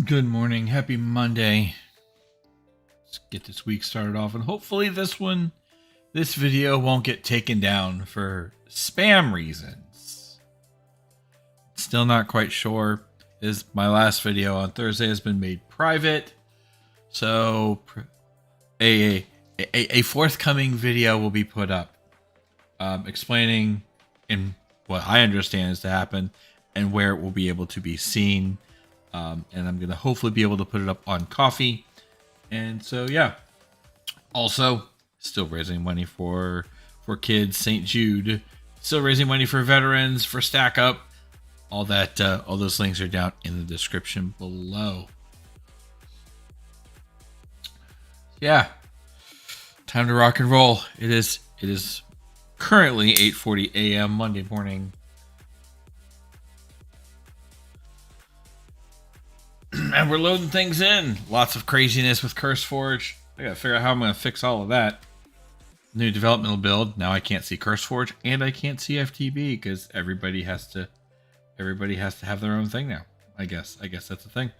Good morning. Happy Monday. Let's get this week started off, and hopefully this video won't get taken down for spam reasons. Still not quite sure. My last video on Thursday has been made private, so a forthcoming video will be put up explaining in what I understand is to happen and where it will be able to be seen. And I'm going to hopefully be able to put it up on Coffee. And so, yeah. Also, still raising money for kids, St. Jude. Still raising money for veterans, for Stack Up. All that, all those links are down in the description below. Yeah. Time to rock and roll. It is currently 8:40 a.m. Monday morning. And we're loading things in. Lots of craziness with CurseForge. I gotta figure out how I'm gonna fix all of that. New developmental build. Now I can't see CurseForge and I can't see FTB because everybody has to have their own thing now. I guess that's the thing.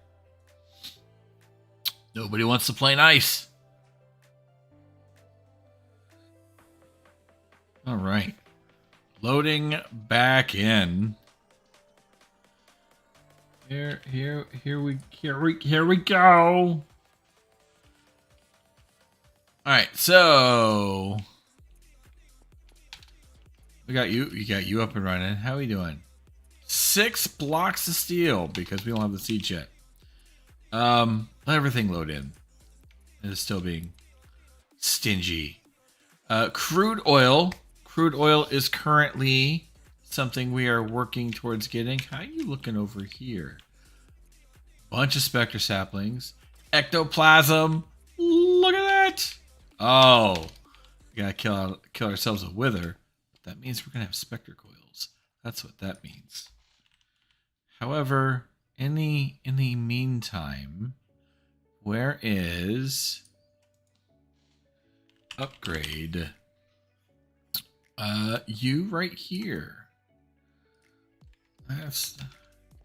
Nobody wants to play nice. All right. Loading back in. Here we go. All right, so we got you. You got you up and running. How are we doing? 6 blocks of steel because we don't have the siege yet. Let everything load in. It is still being stingy. Crude oil. Crude oil is currently something we are working towards getting. How are you looking over here? Bunch of specter saplings. Ectoplasm. Look at that. Oh, we gotta kill ourselves a wither. That means we're gonna have specter coils. That's what that means. However, in the meantime, where is upgrade? You right here. That's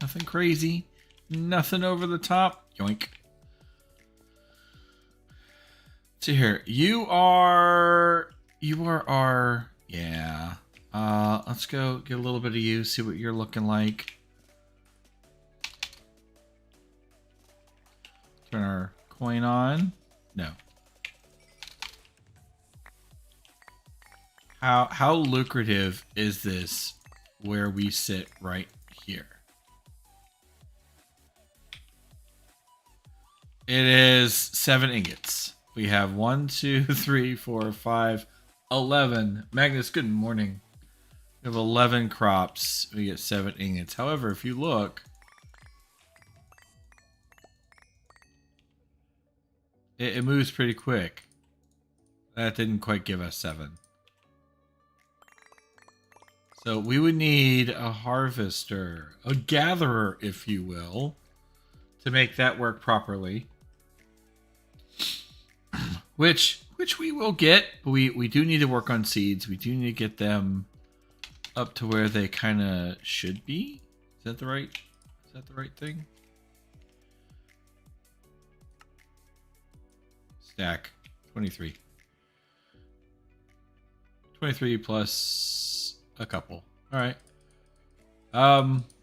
nothing crazy. Nothing over the top. Yoink. See here. You are our, yeah. Let's go get a little bit of you, see what you're looking like. Turn our coin on. No. How lucrative is this where we sit right here? It is 7 ingots. We have 1, 2, 3, 4, 5, 11. Magnus, good morning. We have 11 crops. We get 7 ingots. However, if you look, it moves pretty quick. That didn't quite give us 7. So we would need a harvester, a gatherer, if you will, to make that work properly. Which we will get, but we do need to work on seeds. We do need to get them up to where they kind of should be. Is that the right thing? Stack 23. 23 plus a couple. All right.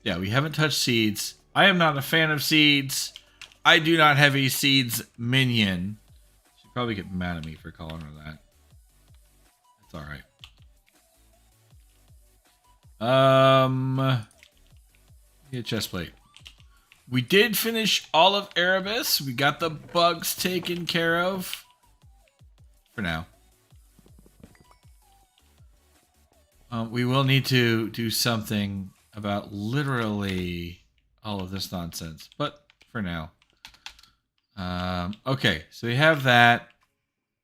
Yeah, we haven't touched seeds. I am not a fan of seeds. I do not have a seeds minion. She'd probably get mad at me for calling her that. That's all right. Get a chest plate. We did finish all of Erebus. We got the bugs taken care of. For now. We will need to do something about literally all of this nonsense. But for now. Okay, so we have that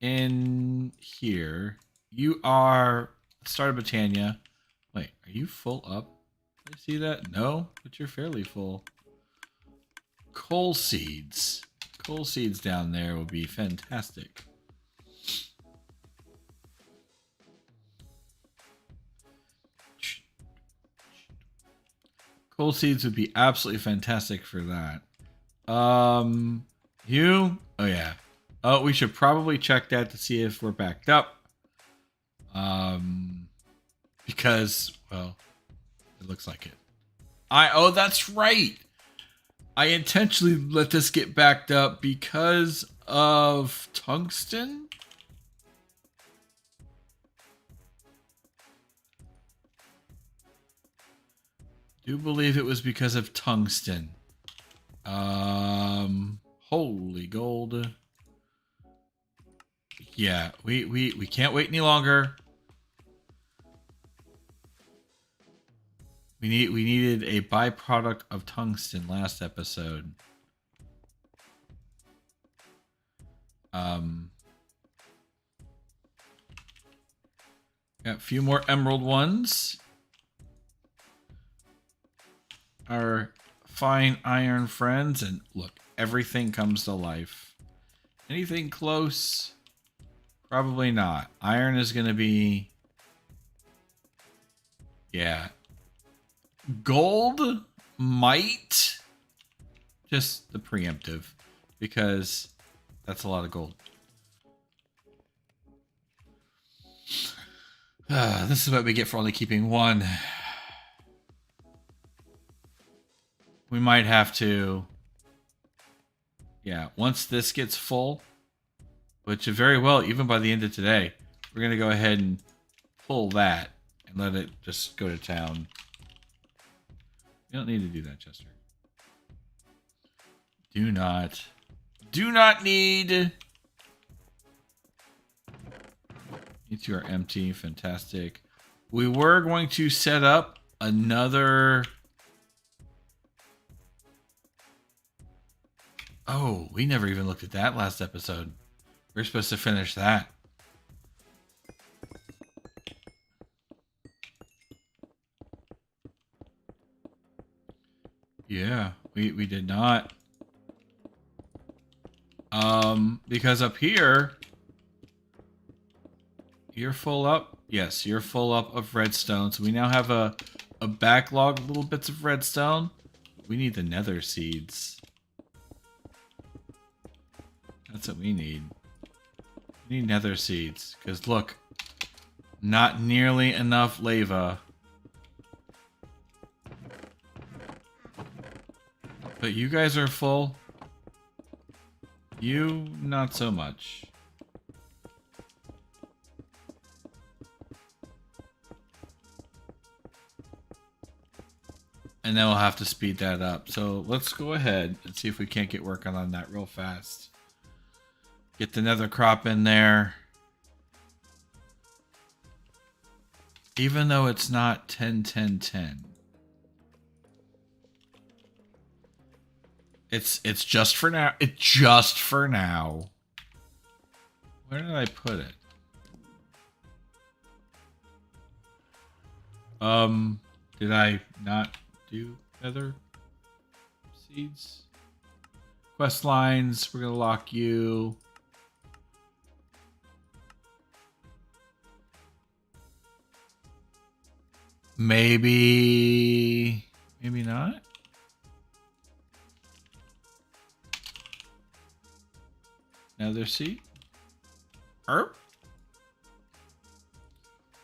in here. You are Start of Botania. Wait, are you full up? Did I see that? No, but you're fairly full. Coal seeds. Coal seeds down there will be fantastic. Coal seeds would be absolutely fantastic for that. You? Oh yeah. Oh, we should probably check that to see if we're backed up. Because, well, it looks like it. Oh, that's right. I intentionally let this get backed up because of tungsten. Do believe it was because of tungsten. Holy gold. Yeah, we can't wait any longer. We needed a byproduct of tungsten last episode. Got a few more emerald ones. Our fine iron friends, and look, everything comes to life. Anything close? Probably not. Iron is going to be... Yeah. Gold might... Just the preemptive, because that's a lot of gold. This is what we get for only keeping one. We might have to... Yeah, once this gets full, which very well, even by the end of today, we're going to go ahead and pull that and let it just go to town. You don't need to do that, Chester. Do not need. You two are empty. Fantastic. We were going to set up another... Oh, we never even looked at that last episode. We're supposed to finish that. Yeah, we did not. Because up here, you're full up. Yes, you're full up of redstone. So we now have a backlog of little bits of redstone. We need the nether seeds. That's what we need. We need nether seeds. Because look, not nearly enough lava. But you guys are full. You, not so much. And then we'll have to speed that up. So let's go ahead and see if we can't get working on that real fast. Get the nether crop in there. Even though it's not 10, 10, 10. It's just for now. It's just for now. Where did I put it? Did I not do nether seeds? Quest lines, we're gonna lock you. Maybe not. Nether seed? Or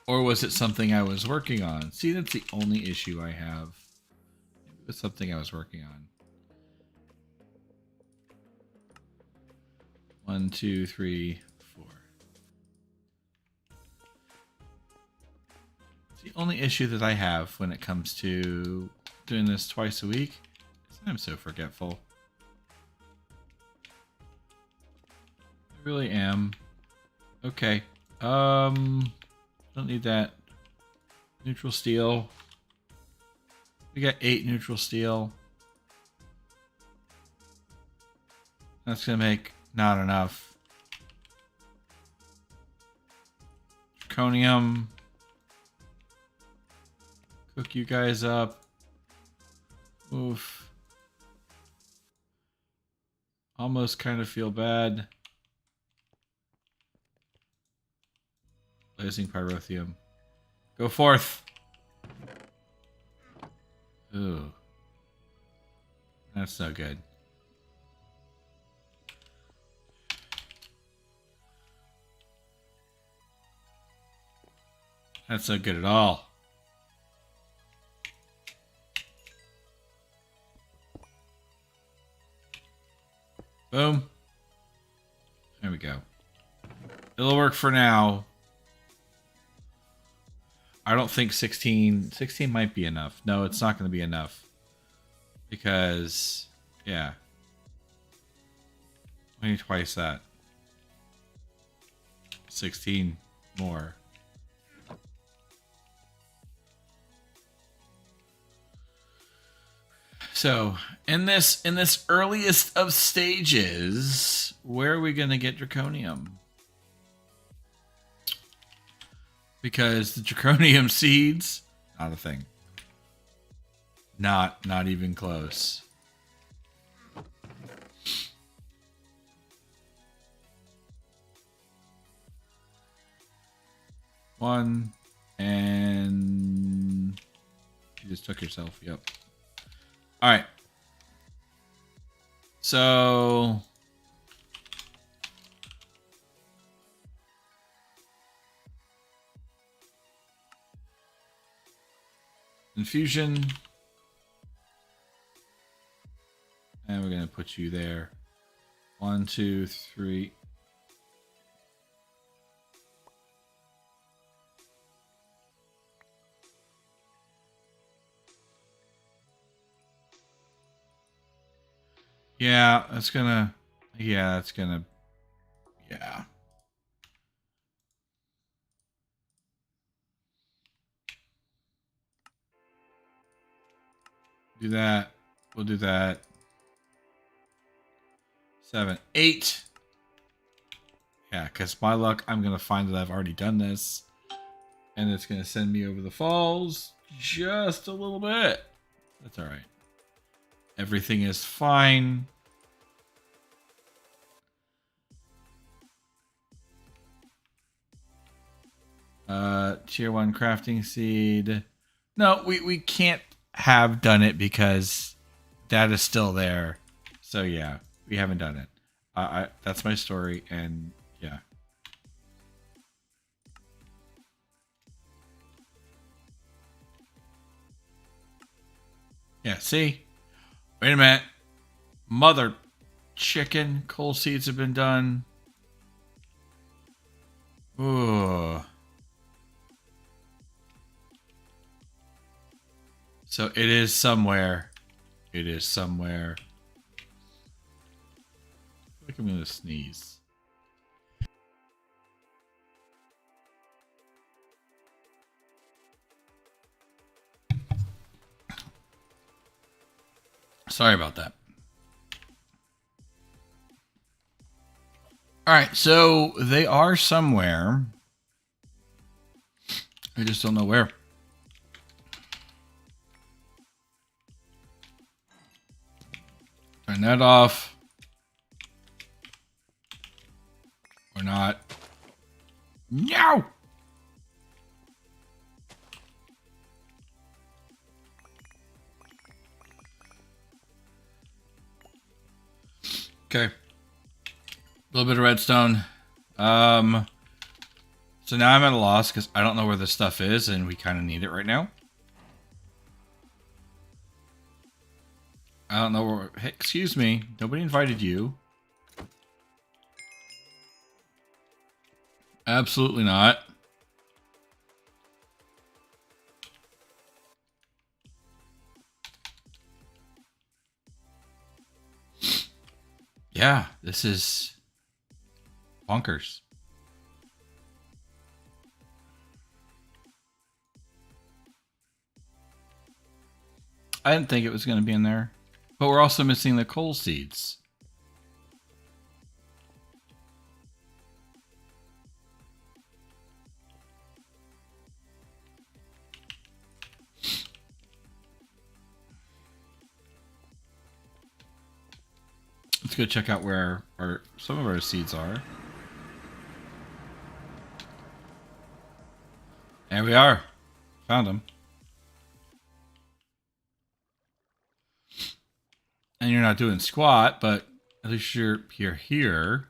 was it something I was working on? See, that's the only issue I have. It was something I was working on. 1, 2, 3, 4. It's the only issue that I have when it comes to doing this twice a week. I'm so forgetful. I really am. Okay. Don't need that. Neutral steel. We got 8 neutral steel. That's gonna make not enough. Draconium. Cook you guys up. Oof. Almost kind of feel bad. Blazing pyrotheum. Go forth. Ooh. That's no good. That's not good at all. Boom. There we go. It'll work for now. I don't think 16 might be enough. No, it's not going to be enough. Because, yeah. We need twice that. 16 more. So, in this earliest of stages, where are we going to get draconium? Because the draconium seeds, not a thing. Not even close. One, and you just took yourself. Yep. All right. So infusion, and we're gonna put you there. 1, 2, 3. Yeah, that's gonna. Yeah, that's gonna. Yeah. Do that. We'll do that. 7, 8. Yeah, because my luck, I'm gonna find that I've already done this, and it's gonna send me over the falls just a little bit. That's all right. Everything is fine. Tier 1 crafting seed. No, we can't have done it because that is still there. So yeah, we haven't done it. That's my story, and yeah. Yeah, see? Wait a minute. Mother chicken. Coal seeds have been done. Ooh. So it is somewhere. It is somewhere. I feel like I'm going to sneeze. Sorry about that. All right, so they are somewhere. I just don't know where. Turn that off. Or not. No! Okay. A little bit of redstone. So now I'm at a loss because I don't know where this stuff is, and we kind of need it right now. I don't know where... Hey, excuse me. Nobody invited you. Absolutely not. Yeah, this is bonkers. I didn't think it was going to be in there. But we're also missing the coal seeds. Let's go check out where some of our seeds are. There we are. Found them. And you're not doing squat, but at least you're here.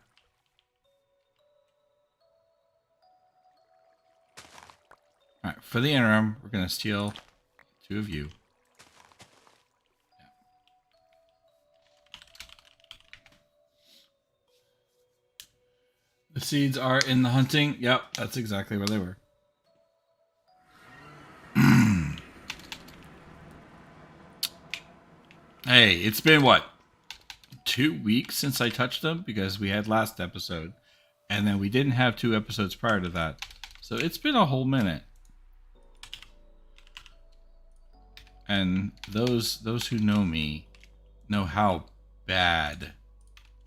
All right, for the interim, we're going to steal 2 of you. The seeds are in the hunting. Yep, that's exactly where they were. Hey, it's been what? 2 weeks since I touched them because we had last episode. And then we didn't have 2 episodes prior to that. So it's been a whole minute. And those who know me know how bad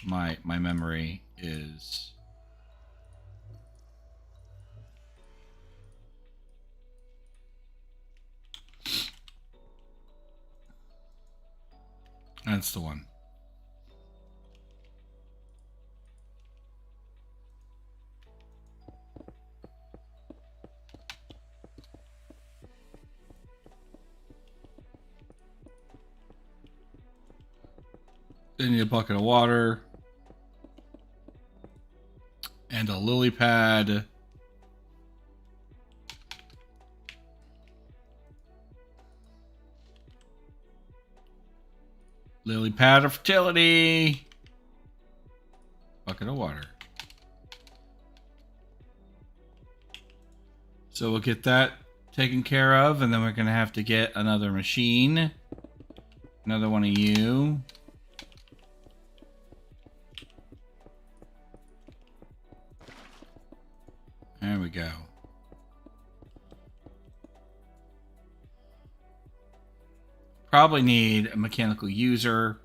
my memory is. That's the one. Then you need a bucket of water. And a lily pad. Lily pad of fertility. Bucket of water. So we'll get that taken care of, and then we're going to have to get another machine. Another one of you. There we go. Probably need a mechanical user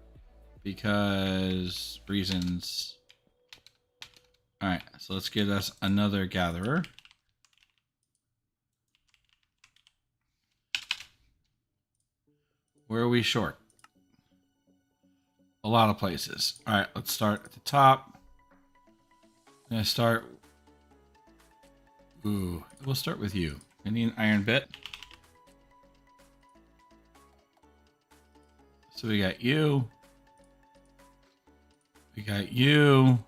because reasons. All right, so let's get us another gatherer. Where are we short? A lot of places. All right, let's start at the top. I'm gonna start. Ooh, we'll start with you. I need an iron bit. So we got you. We got you.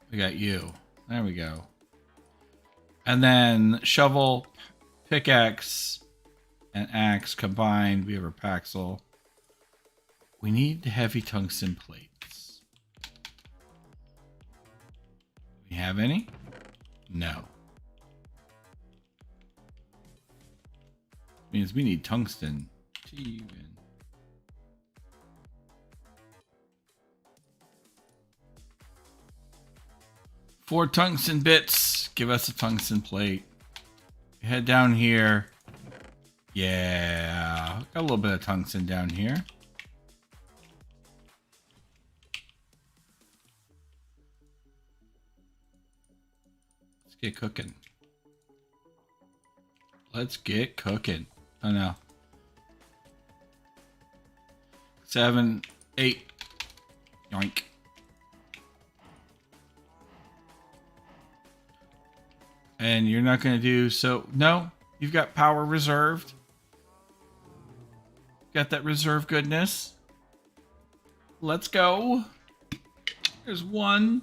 We got you. There we go. And then shovel, pickaxe, and axe combined. We have a paxel. We need heavy tungsten plates. We have any? No. Means we need tungsten to even. Four tungsten bits. Give us a tungsten plate. Head down here. Yeah. Got a little bit of tungsten down here. Let's get cooking. Let's get cooking. Oh no. 7, 8. Yoink. And you're not going to do so. No, you've got power reserved. Got that reserve goodness. Let's go. There's one.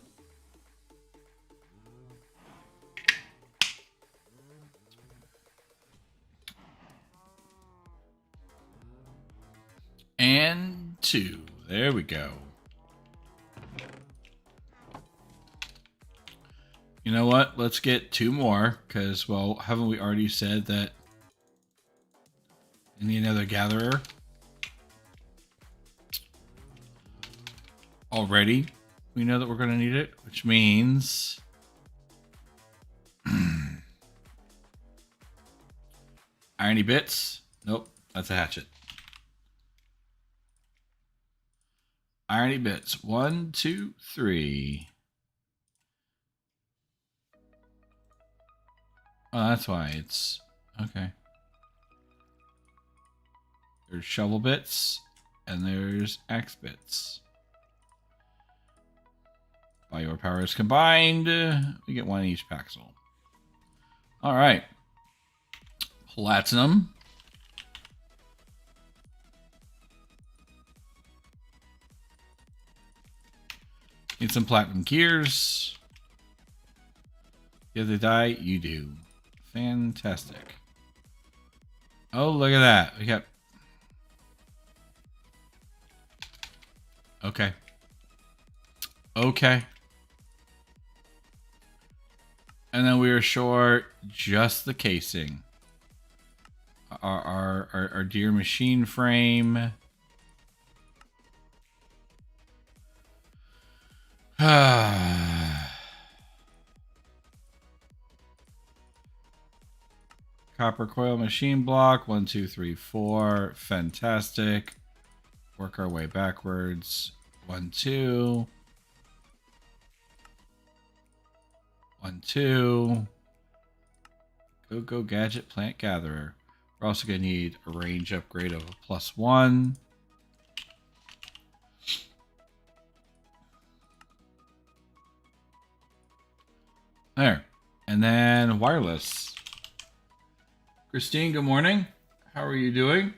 And 2. There we go. You know what? Let's get 2 more, because, well, haven't we already said that we need another gatherer? Already, we know that we're going to need it, which means... Irony bits? Nope, that's a hatchet. Irony bits. 1, 2, 3. Oh, that's why it's... Okay. There's shovel bits, and there's axe bits. By your powers combined, we get 1 each paxel. Alright. Platinum. Need some platinum gears. You have to die? You do. Fantastic. Oh, look at that. We got... Okay. Okay. And then we are short just the casing. Our dear machine frame. Copper coil machine block. 1, 2, 3, 4. Fantastic. Work our way backwards. 1, 2. 1, 2. Go gadget plant gatherer. We're also going to need a range upgrade of a +1. There. And then wireless. Christine, good morning. How are you doing?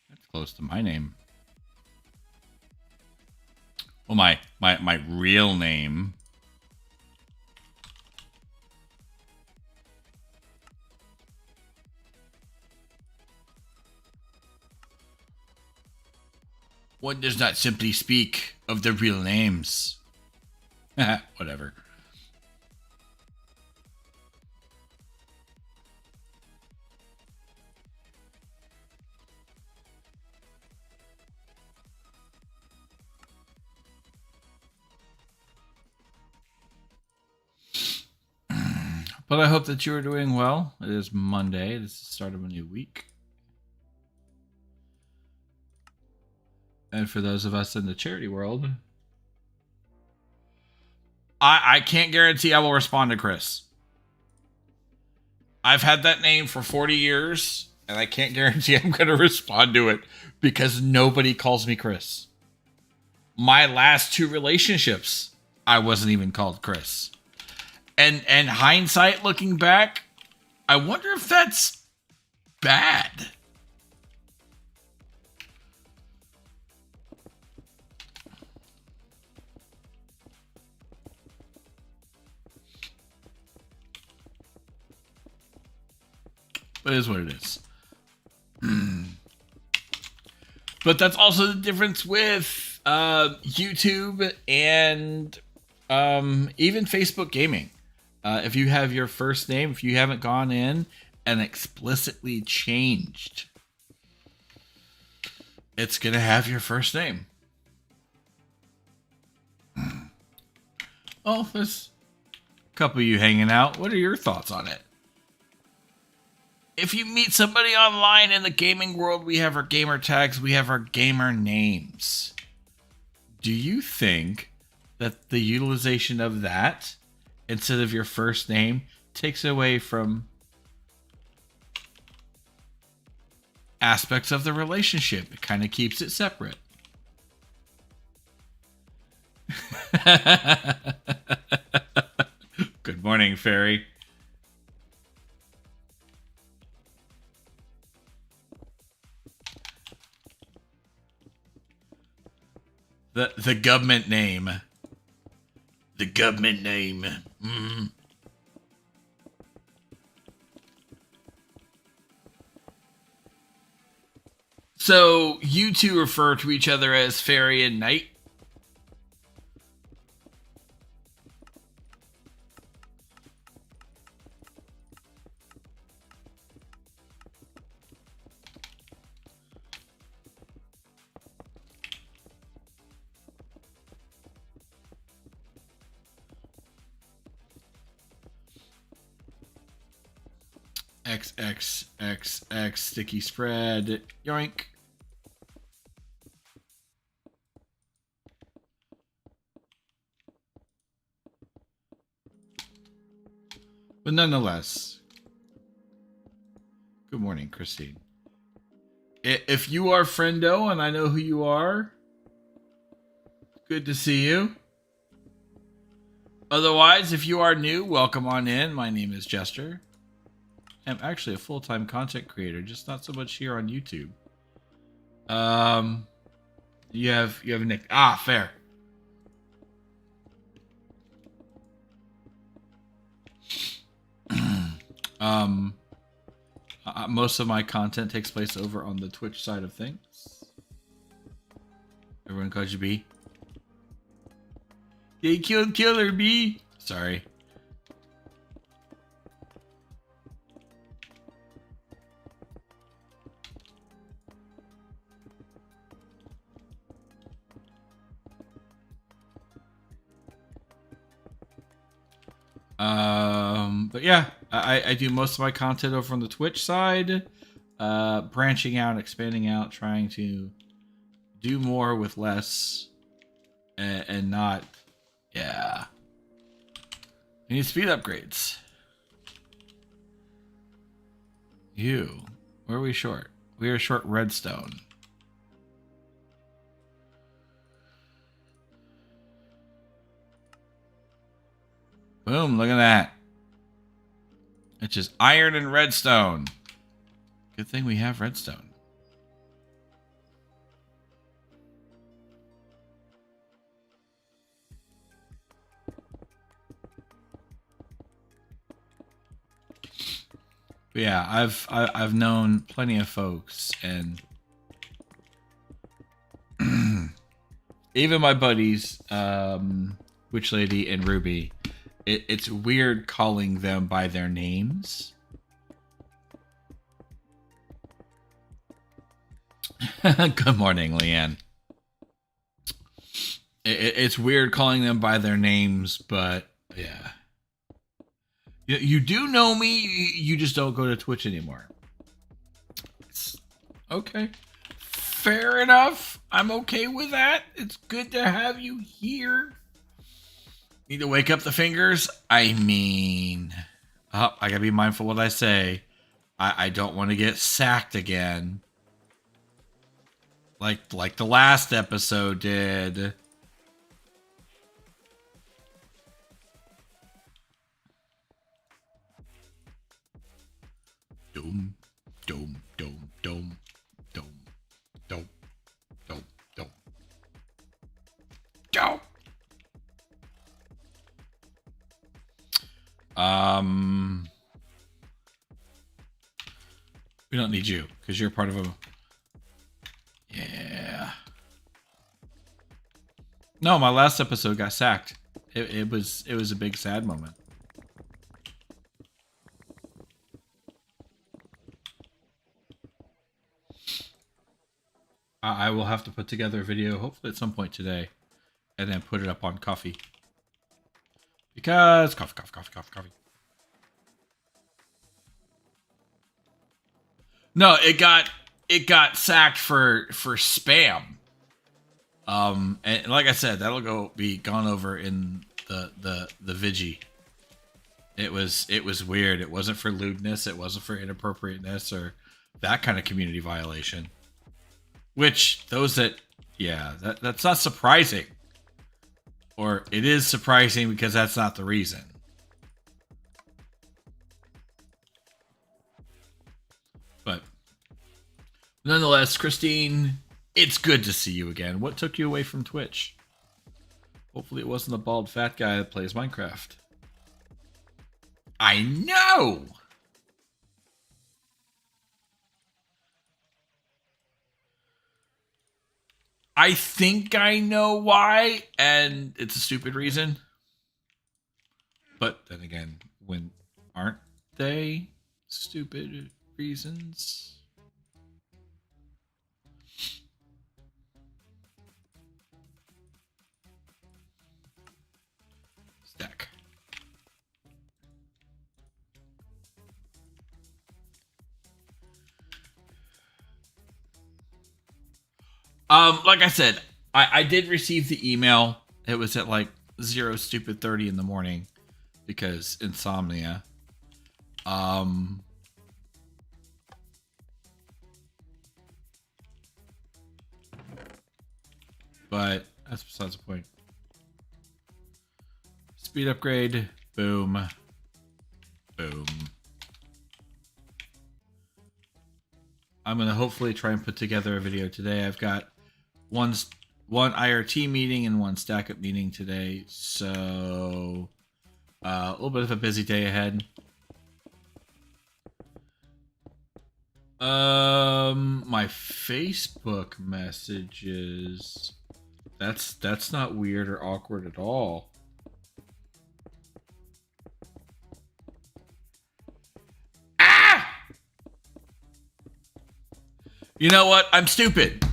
That's close to my name. Well, my real name. One does not simply speak of the real names. Whatever. But I hope that you are doing well. It is Monday. This is the start of a new week. And for those of us in the charity world, I can't guarantee I will respond to Chris. I've had that name for 40 years, and I can't guarantee I'm going to respond to it because nobody calls me Chris. My last 2 relationships, I wasn't even called Chris. And hindsight, looking back, I wonder if that's bad. But it is what it is. But that's also the difference with YouTube and even Facebook gaming. If you have your first name, if you haven't gone in and explicitly changed, it's going to have your first name. Oh, there's a couple of you hanging out. What are your thoughts on it? If you meet somebody online in the gaming world, we have our gamer tags, we have our gamer names. Do you think that the utilization of that instead of your first name takes away from aspects of the relationship? It kind of keeps it separate. Good morning, Fairy. The government name. The government name. Mm. So you two refer to each other as Fairy and Knight? XXXX sticky spread. Yoink. But nonetheless, good morning, Christine. If you are friendo and I know who you are, good to see you. Otherwise, if you are new, welcome on in. My name is Jester. I'm actually a full-time content creator, just not so much here on YouTube. You have Nick. Ah, fair. Most of my content takes place over on the Twitch side of things. Everyone calls you B. They killed Killer B. Sorry. But yeah, I do most of my content over on the Twitch side, branching out, expanding out, trying to do more with less, and not, yeah. We need speed upgrades. Where are we short? We are short redstone. Boom, look at that. It's just iron and redstone. Good thing we have redstone. But yeah, I've known plenty of folks, and even my buddies, Witch Lady and Ruby, it's weird calling them by their names. Good morning, Leanne. It's weird calling them by their names, but yeah. You do know me, you just don't go to Twitch anymore. It's okay. Fair enough. I'm okay with that. It's good to have you here. Need to wake up the fingers? I mean... Oh, I gotta be mindful what I say. I don't want to get sacked again. Like the last episode did. Doom, doom, doom, doom, doom, doom, doom, doom. Doom. We don't need you because you're part of a. Yeah. No, my last episode got sacked. It was a big sad moment. I will have to put together a video, hopefully at some point today, and then put it up on Coffee. Because coffee. No, it got sacked for spam. And like I said, that'll be gone over in the Vigi. It was weird. It wasn't for lewdness. It wasn't for inappropriateness or that kind of community violation. Which that's not surprising. Or it is surprising because that's not the reason. But nonetheless, Christine, it's good to see you again. What took you away from Twitch? Hopefully it wasn't the bald fat guy that plays Minecraft. I know! I think I know why, and it's a stupid reason. But then again, when aren't they stupid reasons? Stack. Like I said, I did receive the email. It was at like 0:30 in the morning because insomnia. But that's besides the point. Speed upgrade. Boom. Boom. I'm going to hopefully try and put together a video today. I've got one IRT meeting and one stack up meeting today. So A little bit of a busy day ahead. My Facebook messages. That's not weird or awkward at all. Ah! You know what? I'm stupid.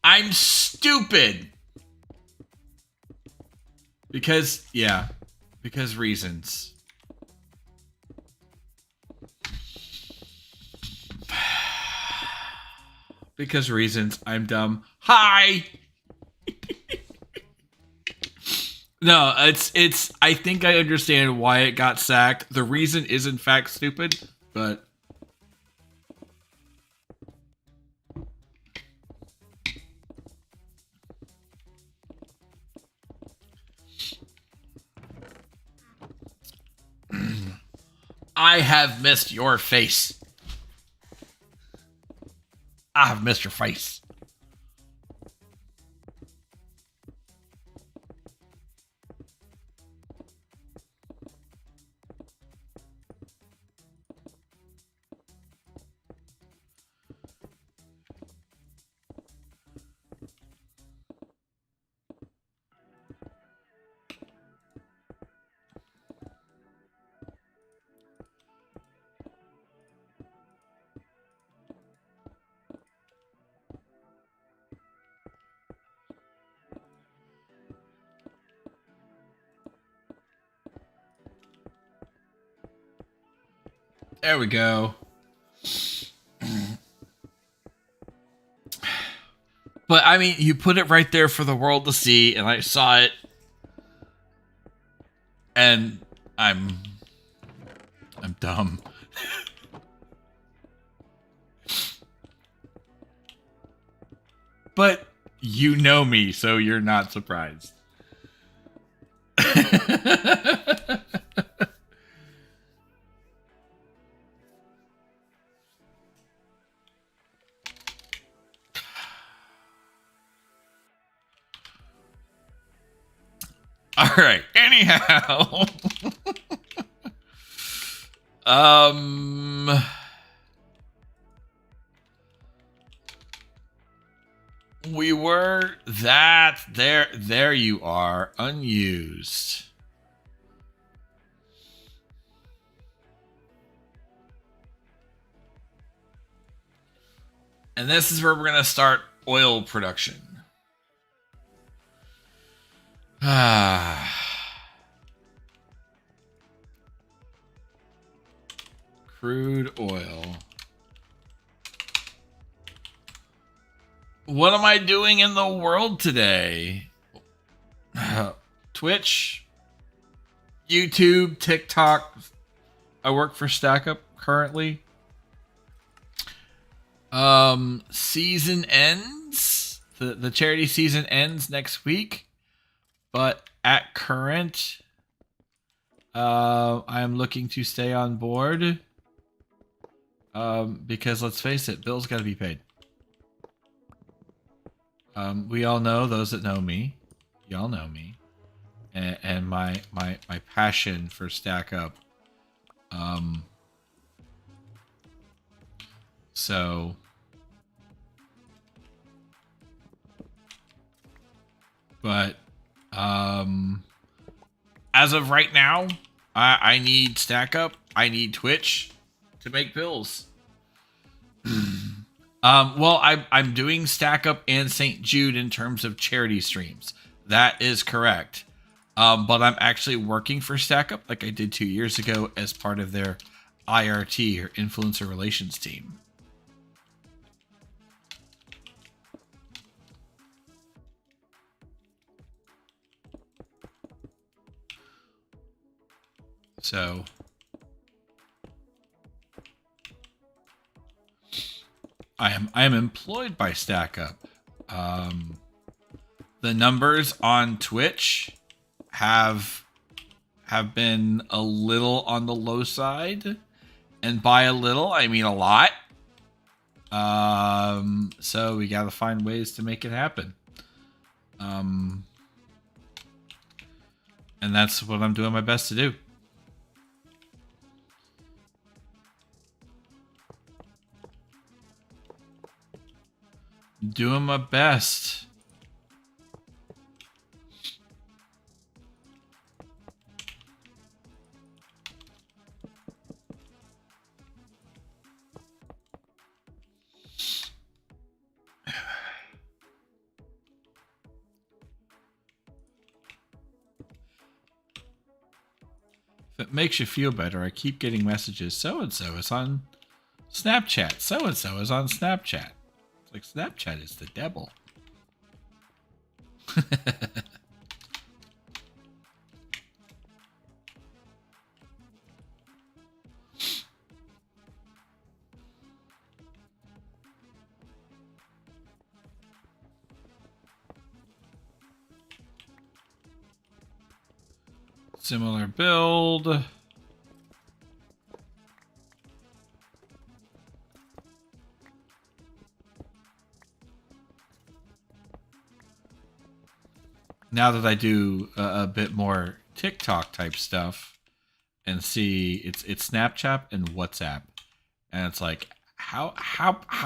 I'm stupid. Because reasons. Because reasons. I'm dumb. Hi. No, it's I think I understand why it got sacked. The reason is in fact stupid, but I have missed your face. I have missed your face. There we go. But I mean, you put it right there for the world to see, and I saw it, and I'm dumb. But you know me, so you're not surprised. All right. Anyhow, we were that there. There you are, unused. And this is where we're gonna start oil production. Crude oil. What am I doing in the world today? Twitch, YouTube, TikTok. I work for StackUp currently. Season ends. The charity season ends next week. But at current, I'm looking to stay on board. Because let's face it, bills got to be paid. We all know, those that know me, y'all know me, and my passion for StackUp. So but as of right now, I need StackUp, I need Twitch to make bills. Well, I'm doing StackUp and St. Jude in terms of charity streams. That is correct. But I'm actually working for StackUp like I did 2 years ago as part of their IRT or Influencer Relations team. So I am employed by StackUp. The numbers on Twitch have been a little on the low side, and by a little I mean a lot. So we got to find ways to make it happen. And that's what I'm doing my best to do. Doing my best. If it makes you feel better, I keep getting messages. So-and-so is on Snapchat. So-and-so is on Snapchat. It's like Snapchat is the devil. Similar build. Now that I do a bit more TikTok type stuff and see it's Snapchat and WhatsApp, and it's like how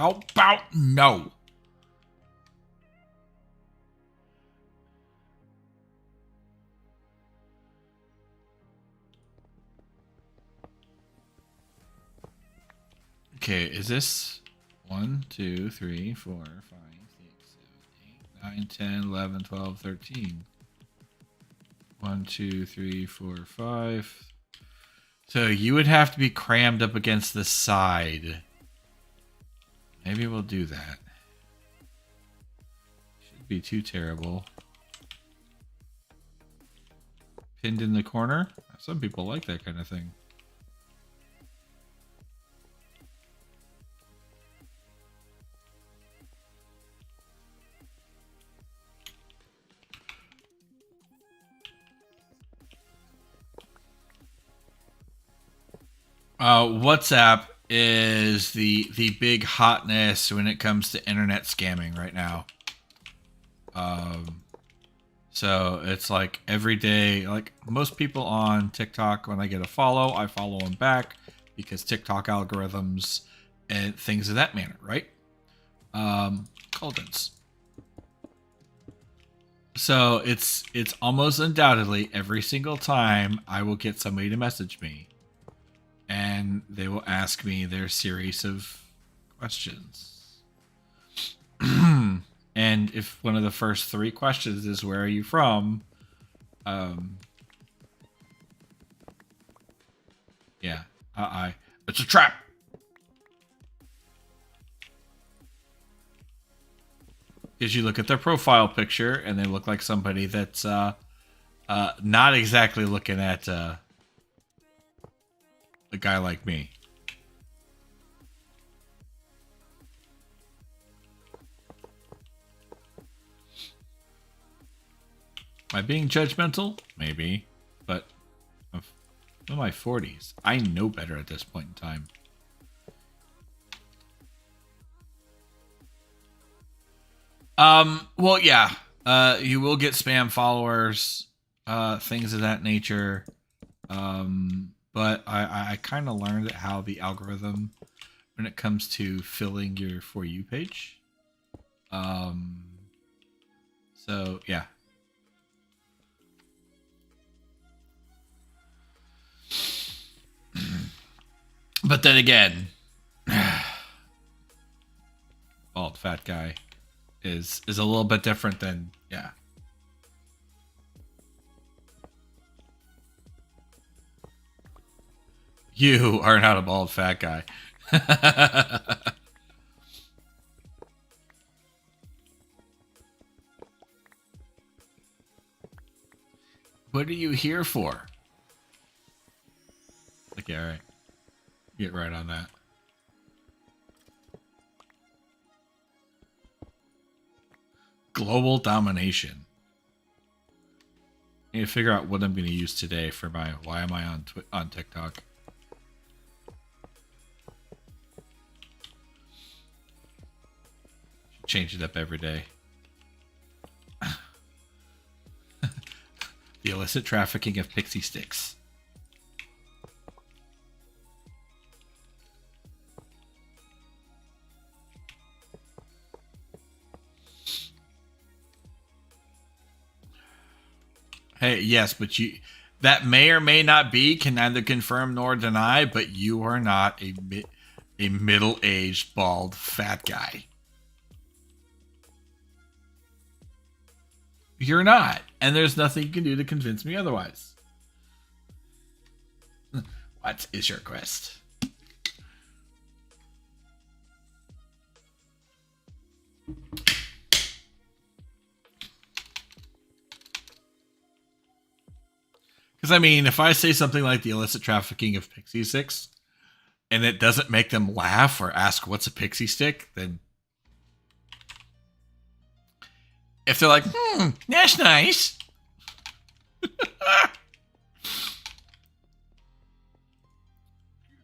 about no? Okay, is this 1, 2, 3, 4, 5, 6, 7, 8, 9, 10, 11, 12, 13. 1, 2, 3, 4, 5. So you would have to be crammed up against the side. Maybe we'll do that. Shouldn't be too terrible. Pinned in the corner? Some people like that kind of thing. WhatsApp is the big hotness when it comes to internet scamming right now. So it's like every day, like most people on TikTok, when I get a follow, I follow them back because TikTok algorithms and things of that manner, right? Cauldrons. So it's almost undoubtedly every single time I will get somebody to message me and they will ask me their series of questions. And if one of the first 3 questions is where are you from? Yeah, it's a trap. Because you look at their profile picture and they look like somebody that's not exactly looking at a guy like me. Am I being judgmental? Maybe. But I'm in my 40s. I know better at this point in time. Well, yeah. You will get spam followers, things of that nature. But I kind of learned how the algorithm, when it comes to filling your For You page. So, yeah. But then again, bald fat guy is a little bit different than, yeah. You are not a bald fat guy. What are you here for? Okay, all right. Get right on that. Global domination. I need to figure out what I'm going to use today for my why am I on TikTok. Change it up every day. The illicit trafficking of pixie sticks. Hey, yes, but that may or may not be, can neither confirm nor deny, but you are not a middle-aged, bald, fat guy. You're not, and there's nothing you can do to convince me otherwise. What is your quest? Because, I mean, if I say something like the illicit trafficking of pixie sticks, and it doesn't make them laugh or ask what's a pixie stick, then if they're like, that's nice.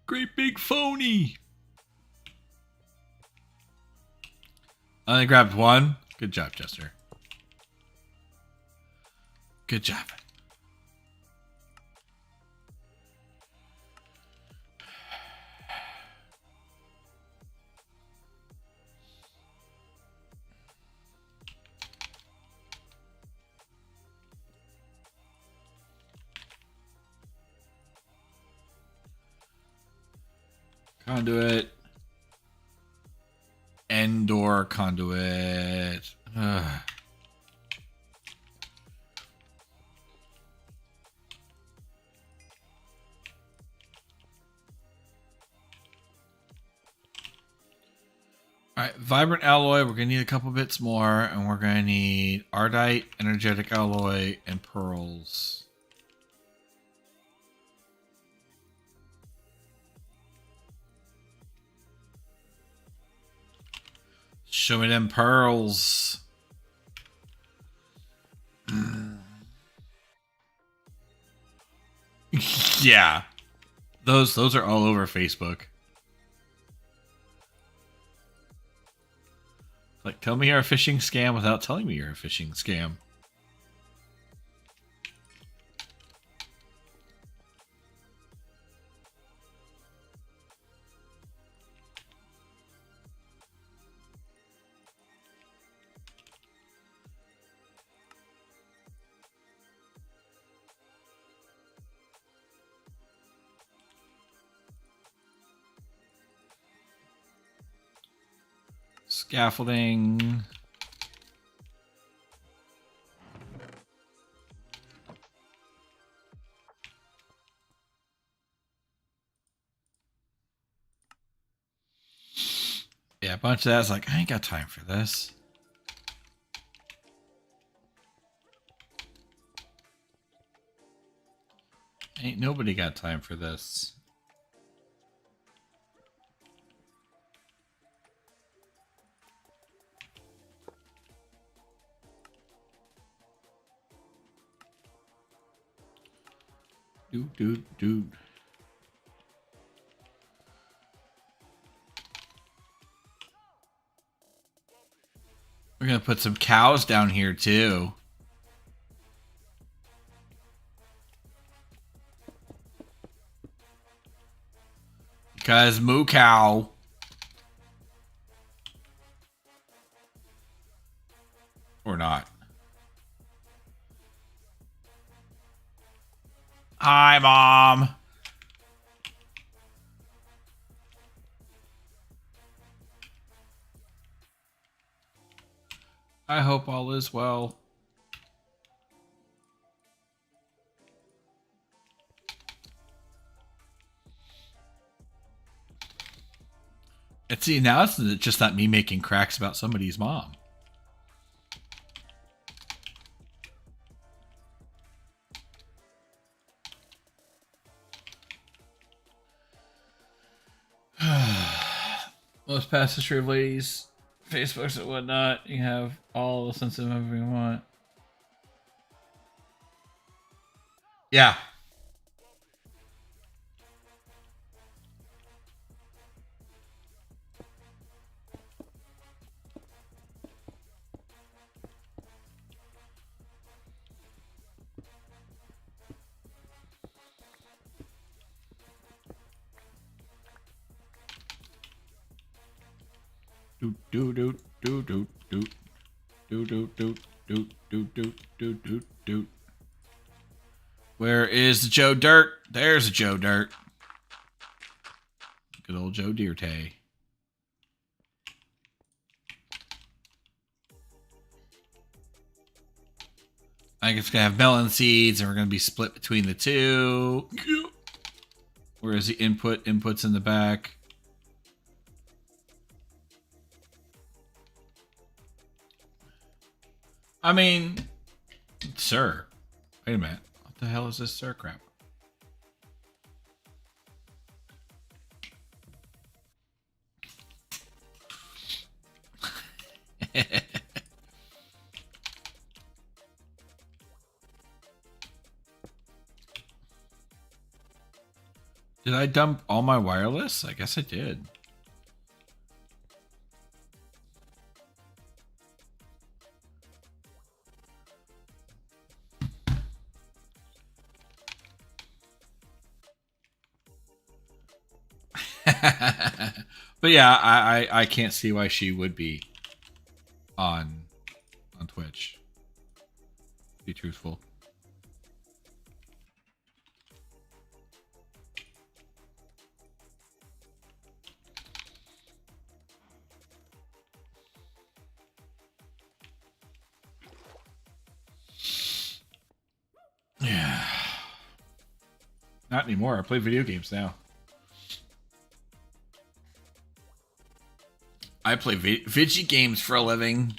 Great big phony. I only grabbed one. Good job, Chester. Good job. Conduit. Endor conduit. Ugh. All right, vibrant alloy. We're gonna need a couple bits more, and we're gonna need ardite, energetic alloy, and pearls. Show me them pearls. Yeah, those are all over Facebook. Like, tell me you're a phishing scam without telling me you're a phishing scam. Scaffolding. Yeah, a bunch of that's like, I ain't got time for this. Ain't nobody got time for this. Dude. We're gonna put some cows down here too. Because moo cow. Or not. Hi, Mom. I hope all is well. And see, now it's just not me making cracks about somebody's mom. Most past-history of ladies, Facebooks and whatnot. You have all the sensitive info you want. Yeah. Do do do do do do do do do do do do do do do. Where is the Joe Dirt? There's a Joe Dirt. Good old Joe Dirte. I guess it's gonna have melon seeds, and we're gonna be split between the two. Where is the input? Input's in the back. I mean, sir. Wait a minute. What the hell is this sir crap? Did I dump all my wireless? I guess I did. But yeah, I can't see why she would be on Twitch. To be truthful. Yeah. Not anymore. I play video games now. I play video games for a living.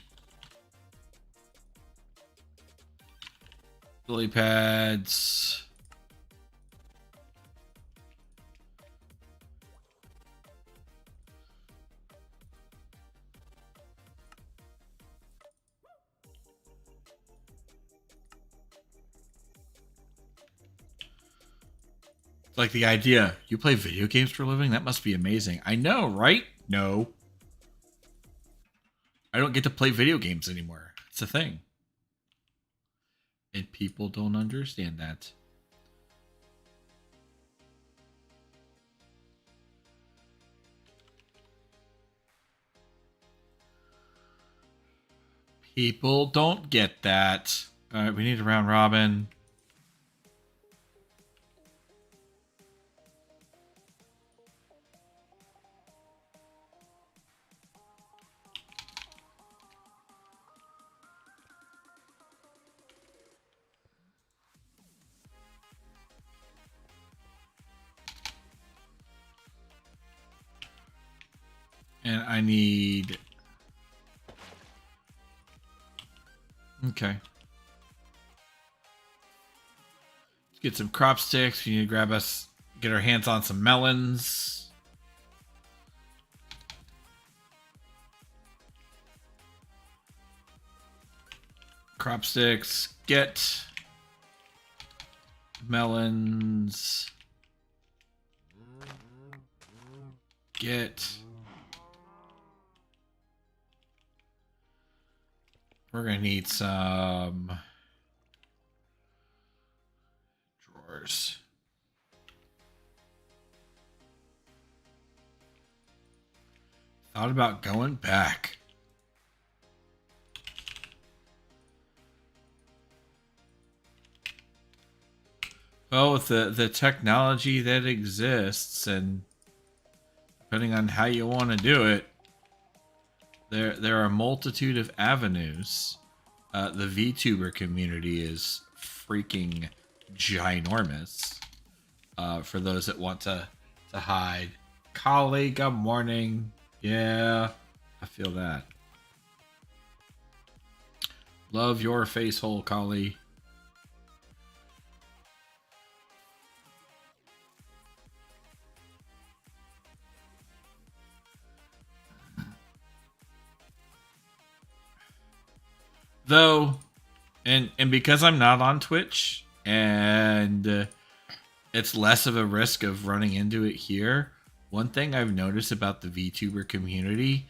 Lily pads. Like the idea, you play video games for a living? That must be amazing. I know, right? No. I don't get to play video games anymore. It's a thing. And people don't understand that. People don't get that. All right, we need a round robin. And I need... Okay. Let's get some crop sticks. We need to grab us... Get our hands on some melons. Crop sticks. Get... melons. Get... We're going to need some drawers. Thought about going back. Well, with the technology that exists, and depending on how you want to do it, there are a multitude of avenues. The VTuber community is freaking ginormous. For those that want to hide. Collie, good morning. Yeah, I feel that. Love your face hole, Collie. Though, and because I'm not on Twitch, and it's less of a risk of running into it here, one thing I've noticed about the VTuber community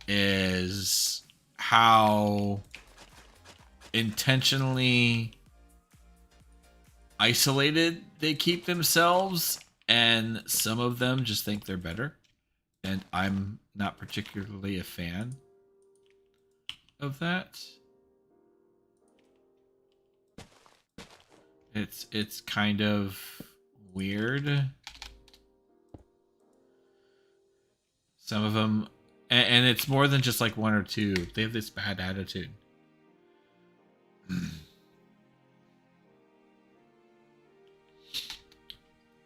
is how intentionally isolated they keep themselves, and some of them just think they're better. and I'm not particularly a fan of that. It's kind of weird. Some of them, and it's more than just like one or two. They have this bad attitude.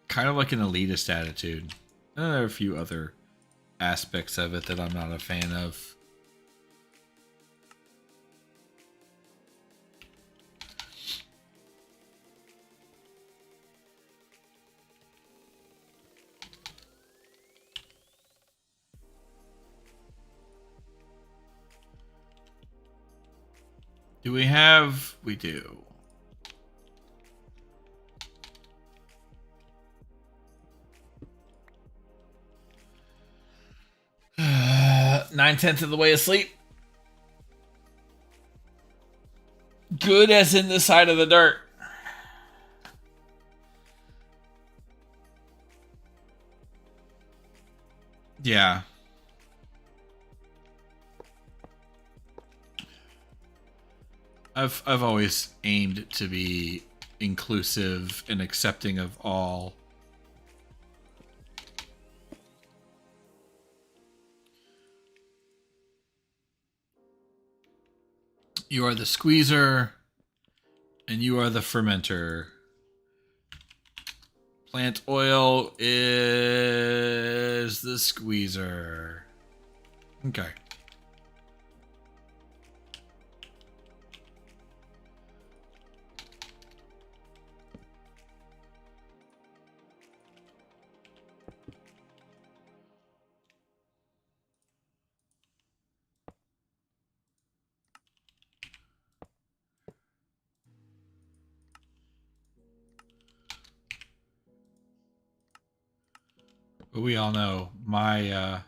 Kind of like an elitist attitude. And there are a few other aspects of it that I'm not a fan of. Do we have? We do. Nine-tenths of the way asleep. Good as in the side of the dirt. Yeah. I've always aimed to be inclusive and accepting of all. You are the squeezer, and you are the fermenter. Plant oil is the squeezer. Okay. But we all know my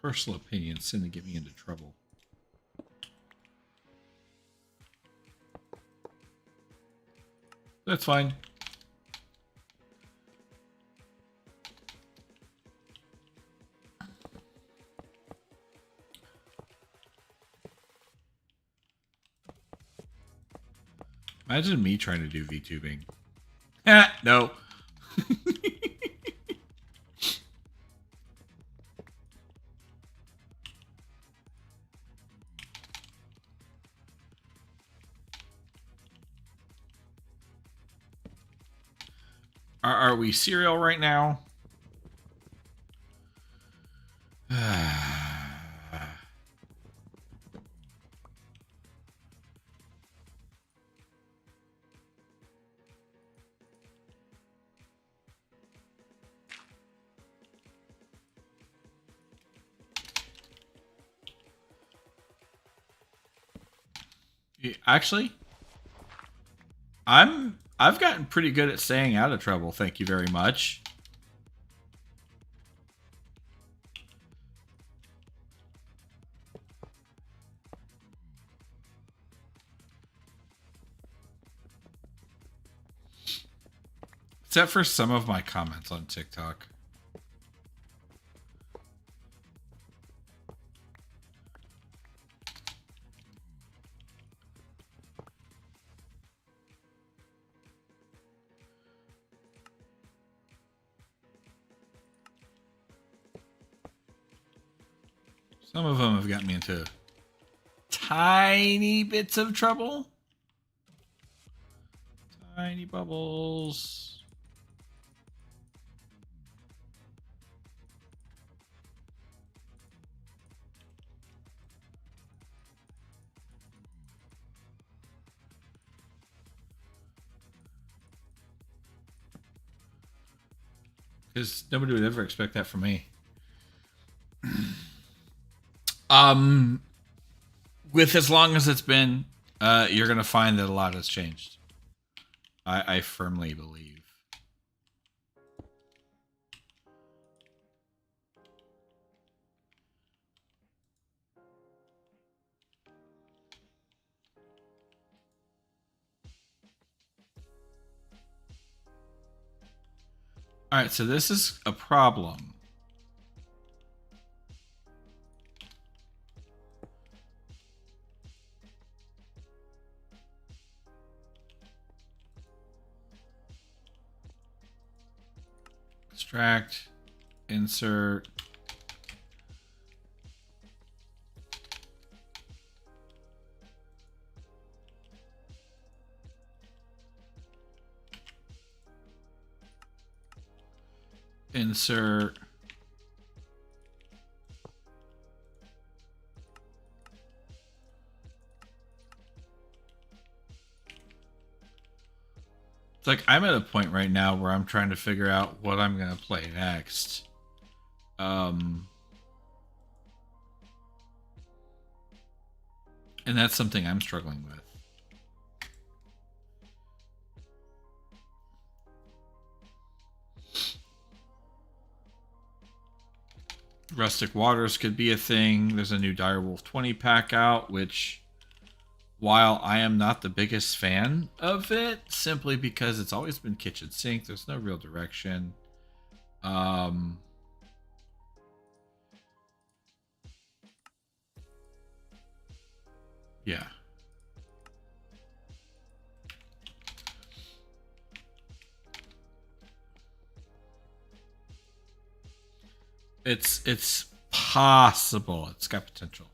personal opinions tend to get me into trouble. That's fine. Imagine me trying to do VTubing. No. Are we serial right now? Actually, I've gotten pretty good at staying out of trouble, thank you very much. Except for some of my comments on TikTok. Some of them have got me into tiny bits of trouble. Tiny bubbles. Because nobody would ever expect that from me. With as long as it's been, you're gonna find that a lot has changed. I firmly believe. Alright, so this is a problem. Extract, insert. Insert. It's like I'm at a point right now where I'm trying to figure out what I'm going to play next. And that's something I'm struggling with. Rustic Waters could be a thing. There's a new Direwolf 20 pack out, which, while I am not the biggest fan of it, simply because it's always been kitchen sink, there's no real direction. Yeah. It's possible. It's got potential.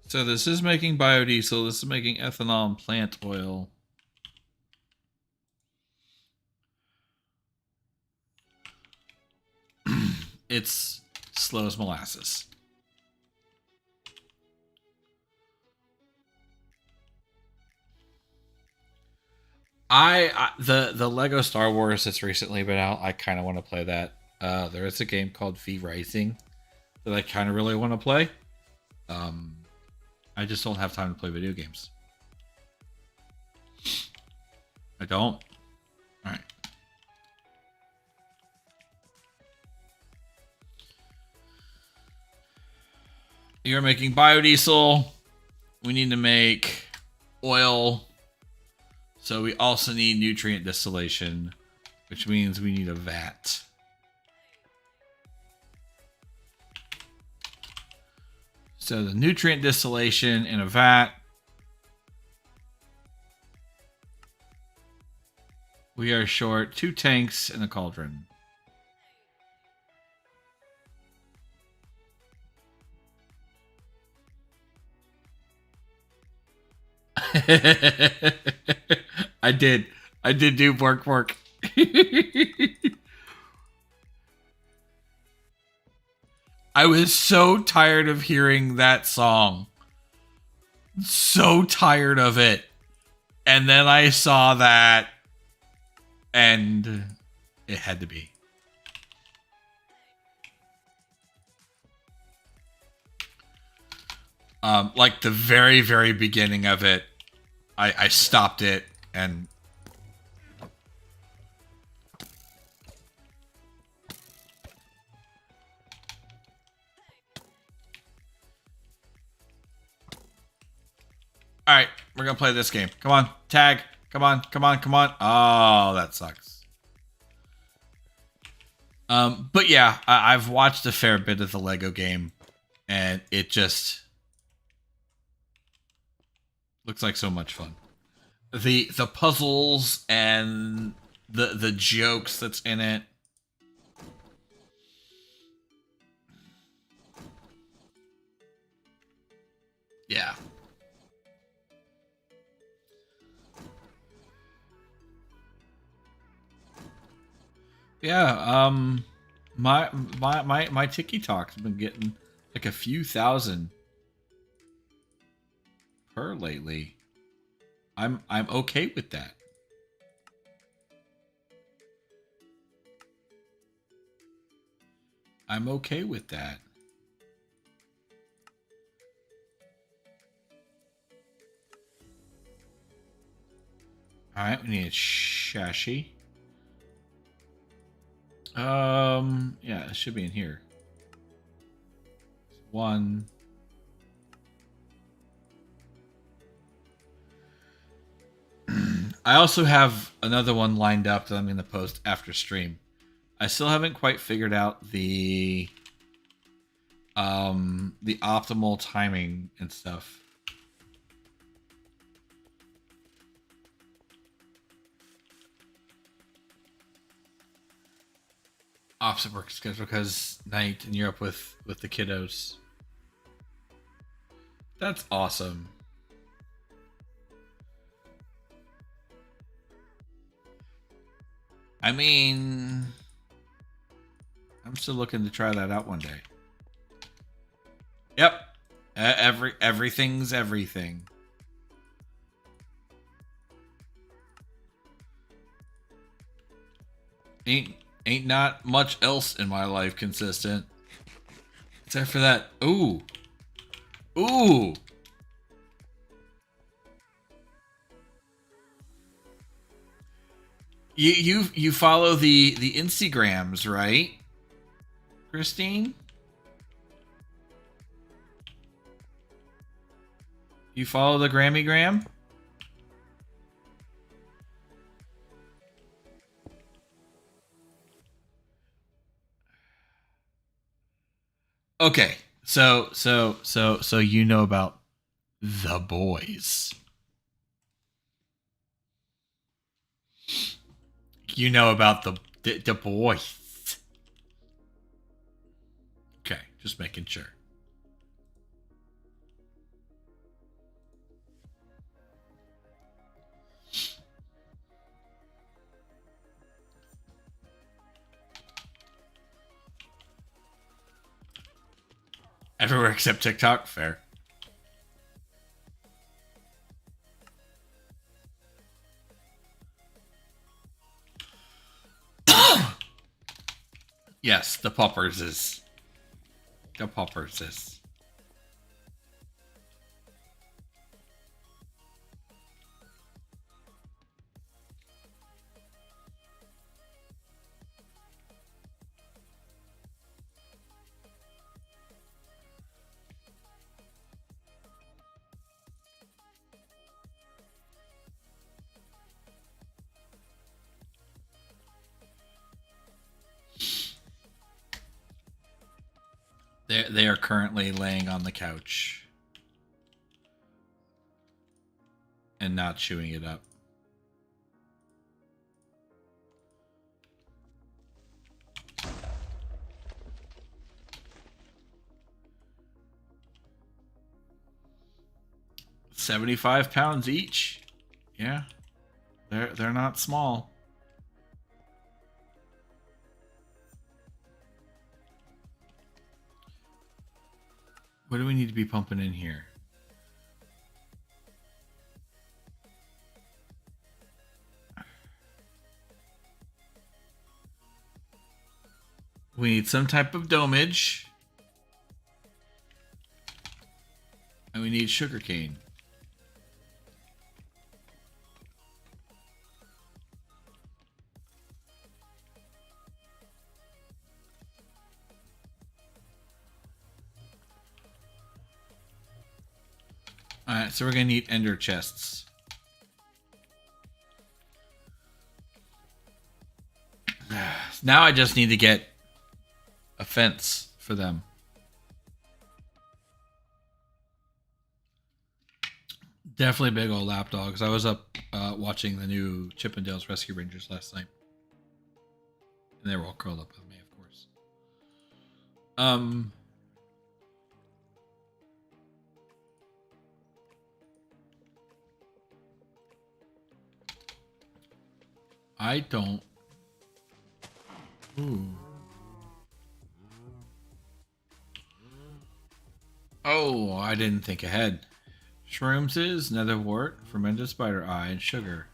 So this is making biodiesel. This is making ethanol and plant oil. It's slow as molasses. The Lego Star Wars that's recently been out, I kind of want to play that. There is a game called V Rising that I kind of really want to play. I just don't have time to play video games. I don't. All right. You're making biodiesel. We need to make oil. So we also need nutrient distillation, which means we need a vat. So the nutrient distillation in a vat. We are short 2 tanks and a cauldron. I did do work. I was so tired of hearing that song. So tired of it. And then I saw that and it had to be. Like the very, very beginning of it, I stopped it and all right, we're gonna play this game. Come on, tag. Come on. Oh, that sucks. But yeah, I've watched a fair bit of the Lego game, and it just looks like so much fun. The puzzles and the jokes that's in it. Yeah. Yeah, my TikTok's been getting like a few thousand per lately. I'm okay with that. I'm okay with that. All right, we need a chassis. Yeah, it should be in here. 1. I also have another one lined up that I'm going to post after stream. I still haven't quite figured out the optimal timing and stuff. Opposite work schedule because night and you're up with the kiddos. That's awesome. I mean, I'm still looking to try that out one day. Yep. Everything's everything. Ain't not much else in my life consistent. Except for that. Ooh. Ooh. You follow the Instagrams, right? Christine? You follow the Grammygram? Okay. So you know about The Boys. You know about the Boys. Okay, just making sure. Everywhere except TikTok? Fair. Yes, the poppers is. The poppers is. They are currently laying on the couch and not chewing it up. £75 each. Yeah, they're not small. What do we need to be pumping in here? We need some type of domage. And we need sugarcane. Alright, so we're going to need ender chests. Now I just need to get a fence for them. Definitely big old lapdogs. I was up watching the new Chippendales Rescue Rangers last night. And they were all curled up with me, of course. I don't. Ooh. Oh, I didn't think ahead. Shrooms is netherwort, fermented spider eye, and sugar.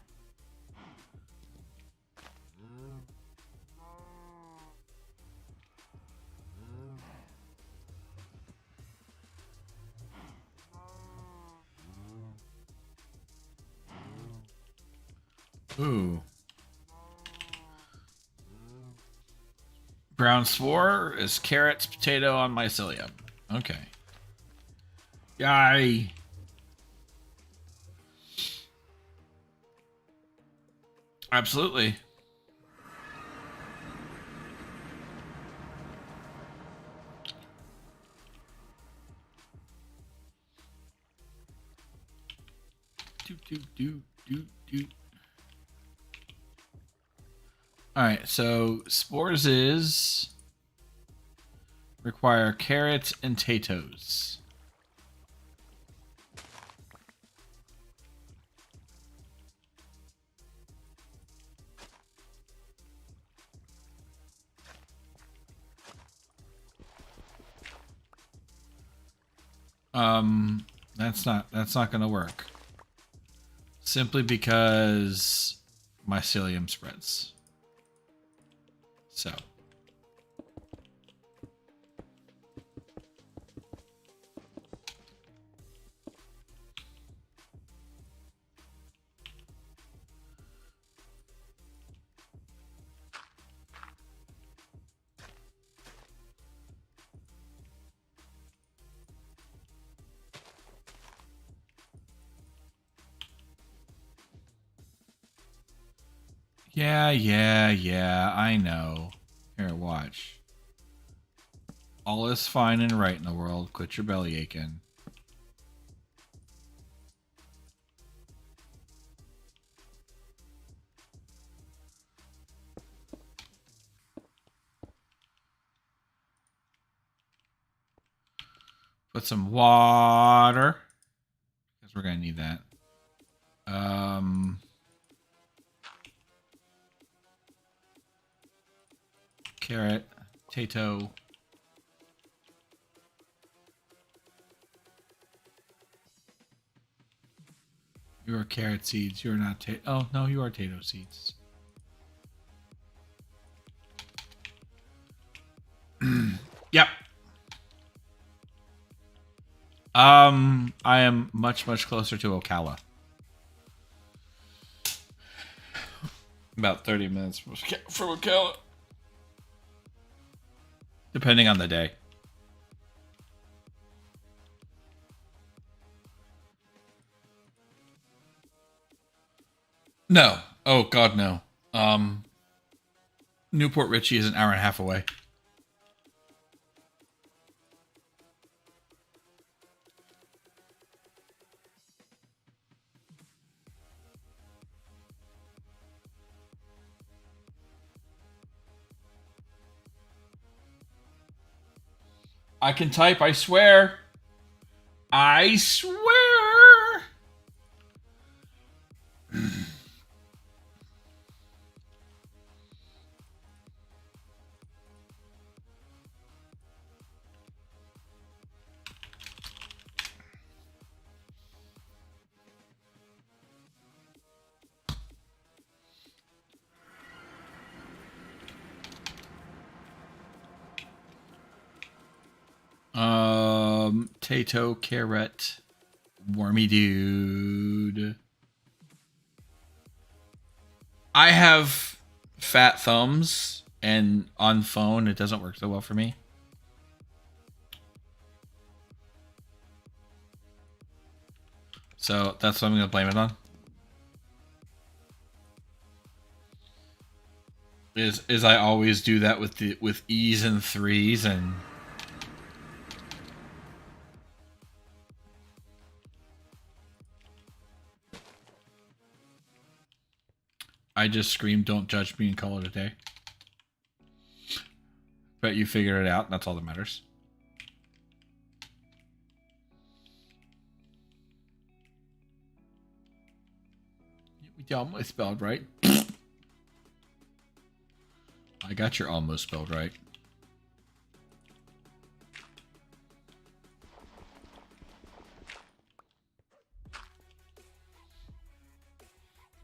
Ooh. Brown spore is carrots, potato, on mycelium. Okay. Yay. Absolutely. Do. All right, so spores is require carrots and potatoes. That's not gonna work. Simply because mycelium spreads. So. Yeah, I know. Here, watch. All is fine and right in the world. Quit your belly aching. Put some water. Because we're going to need that. Carrot. Potato. You are carrot seeds. You're not oh, no, you are potato seeds. Yep. I am much closer to Ocala. About 30 minutes from Ocala. Depending on the day. No. Oh God, no. Newport Richie is an hour and a half away. I can type, I swear. I swear. Tato, carrot, wormy dude. I have fat thumbs, and on phone it doesn't work so well for me. So that's what I'm gonna blame it on. Is I always do that with E's and threes and. I just screamed, "Don't judge me," and call it a day. But you figured it out, and that's all that matters. You almost spelled right. I got your almost spelled right.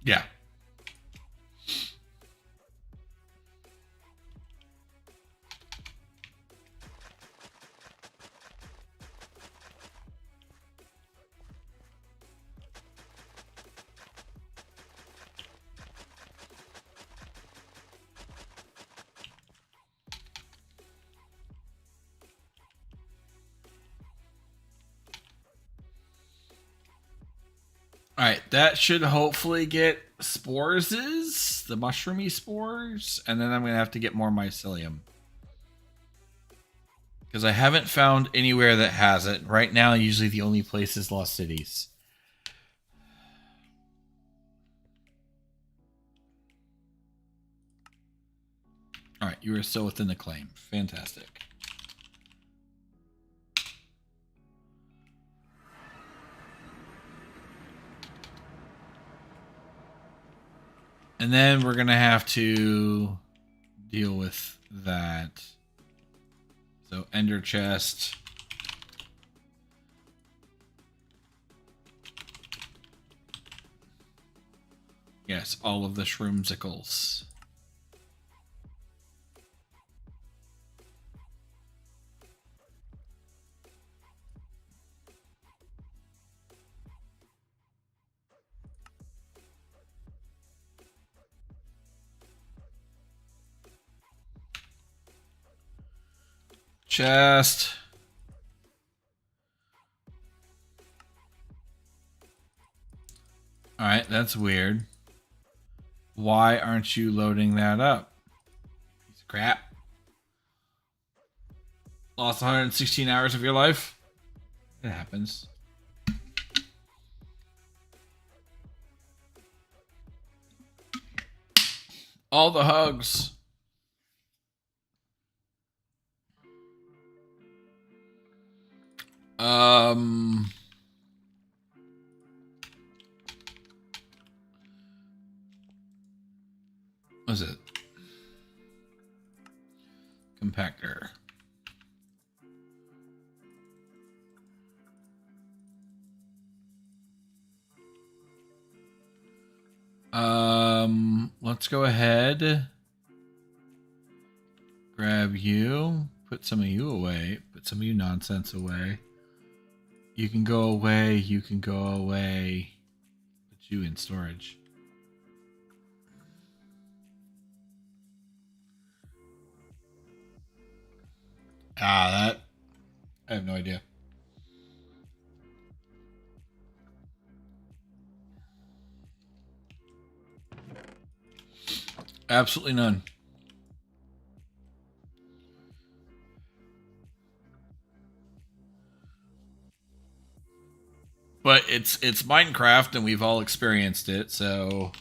Yeah. All right, that should hopefully get spores is, the mushroomy spores, and then I'm going to have to get more mycelium. Because I haven't found anywhere that has it. Right now, usually the only place is Lost Cities. Alright, you are still within the claim. Fantastic. And then we're going to have to deal with that. So, ender chest. Yes, all of the shroomsicles. Chest. Alright, that's weird. Why aren't you loading that up? Piece of crap. Lost 116 hours of your life? It happens. All the hugs. What is it? Compactor. Let's go ahead. Grab you. Put some of you away. Put some of you nonsense away. You can go away. You can go away. Put you in storage. That. I have no idea. Absolutely none. But it's Minecraft and we've all experienced it, so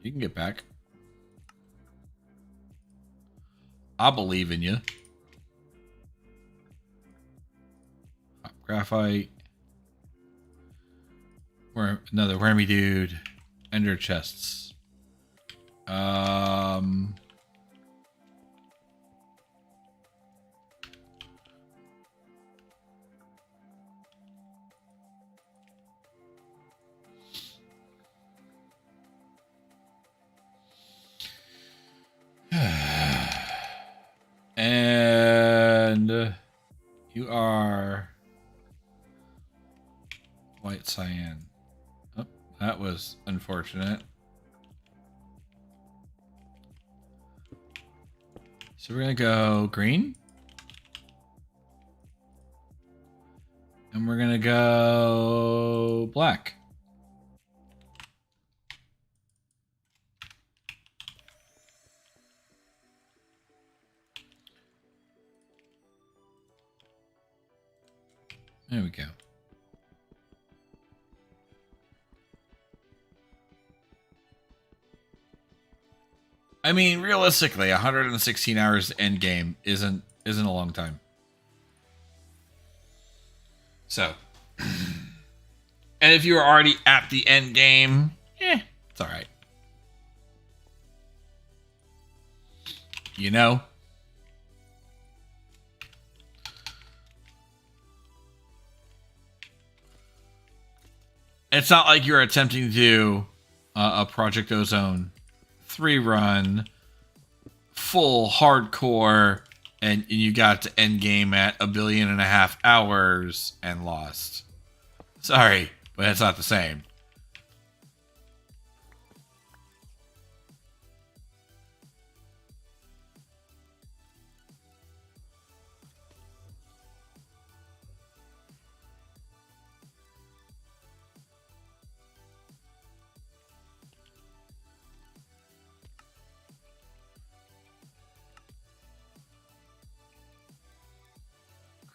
you can get back. I believe in you. Graphite. Another wormy dude. Ender chests. And you are white cyan. Oh, that was unfortunate. So we're gonna go green. And we're gonna go black. There we go. I mean, realistically, 116 hours end game isn't a long time. So, and if you're already at the end game, it's all right. You know? It's not like you're attempting to do a Project Ozone 3 run, full hardcore, and you got to end game at 1.5 billion hours and lost. Sorry, but it's not the same.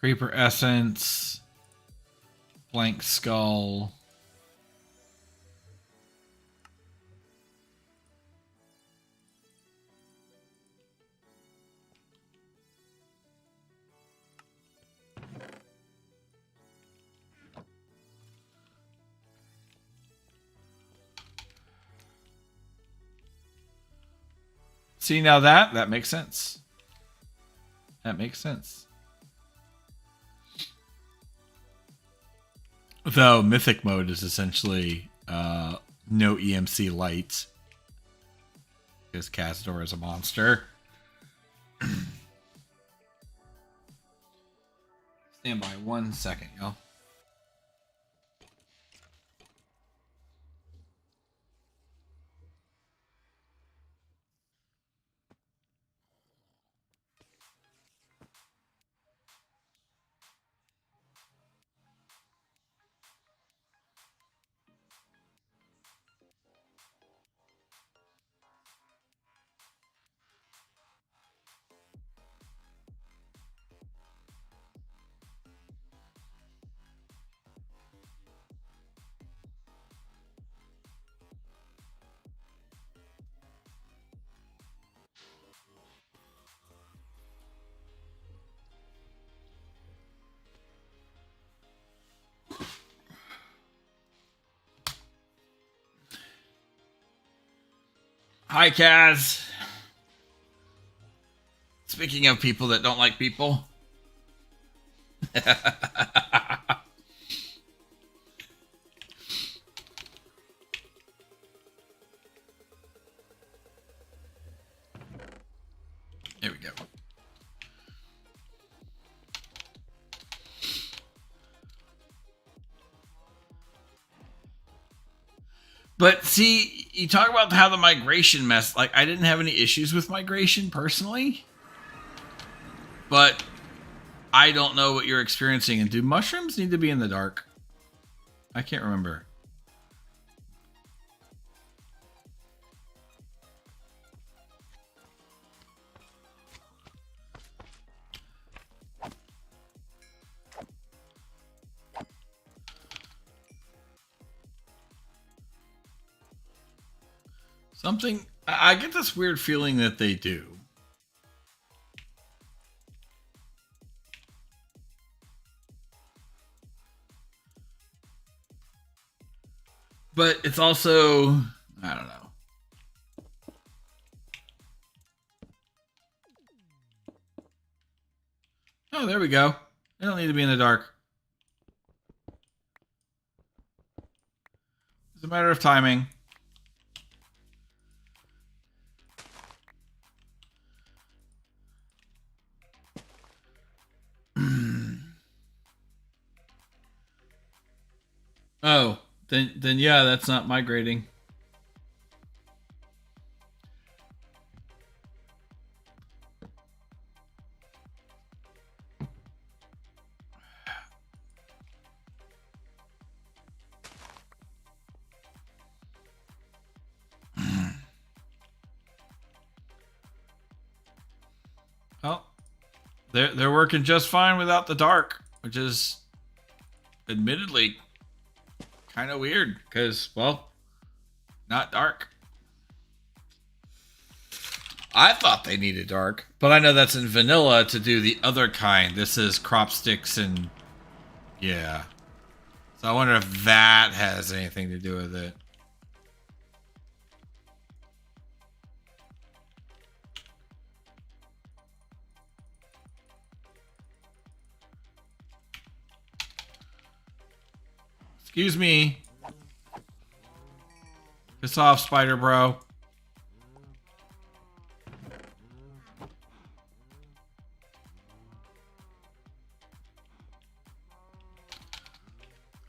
Creeper Essence. Blank Skull. See, now that makes sense. That makes sense. Though Mythic Mode is essentially no EMC light. Because Cazador is a monster. Stand by 1 second, y'all. Hi, Kaz. Speaking of people that don't like people. There we go. But see, you talk about how the migration mess, like I didn't have any issues with migration personally, but I don't know what you're experiencing. And do mushrooms need to be in the dark? I can't remember. Something, I get this weird feeling that they do. But it's also, I don't know. Oh, there we go. They don't need to be in the dark. It's a matter of timing. Oh, then yeah, that's not migrating. Well, they're working just fine without the dark, which is admittedly kind of weird because, well, not dark. I thought they needed dark, but I know that's in vanilla to do the other kind. This is crop sticks and yeah. So I wonder if that has anything to do with it. Excuse me. Piss off, spider bro.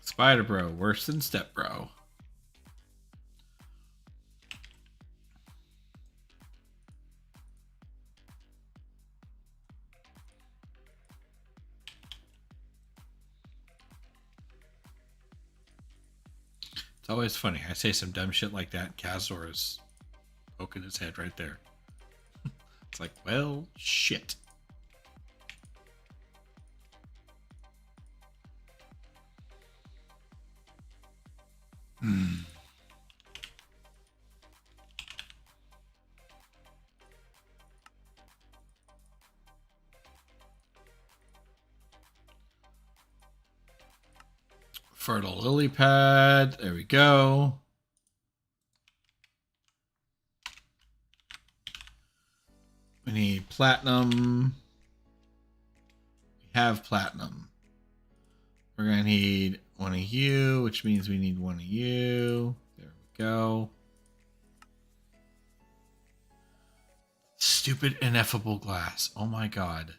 Spider bro, worse than step bro. It's always funny. I say some dumb shit like that. Cazor is poking his head right there. It's like, well, shit. Fertile lily pad. There we go. We need platinum. We have platinum. We're going to need one of you, which means we need one of you. There we go. Stupid ineffable glass. Oh my god.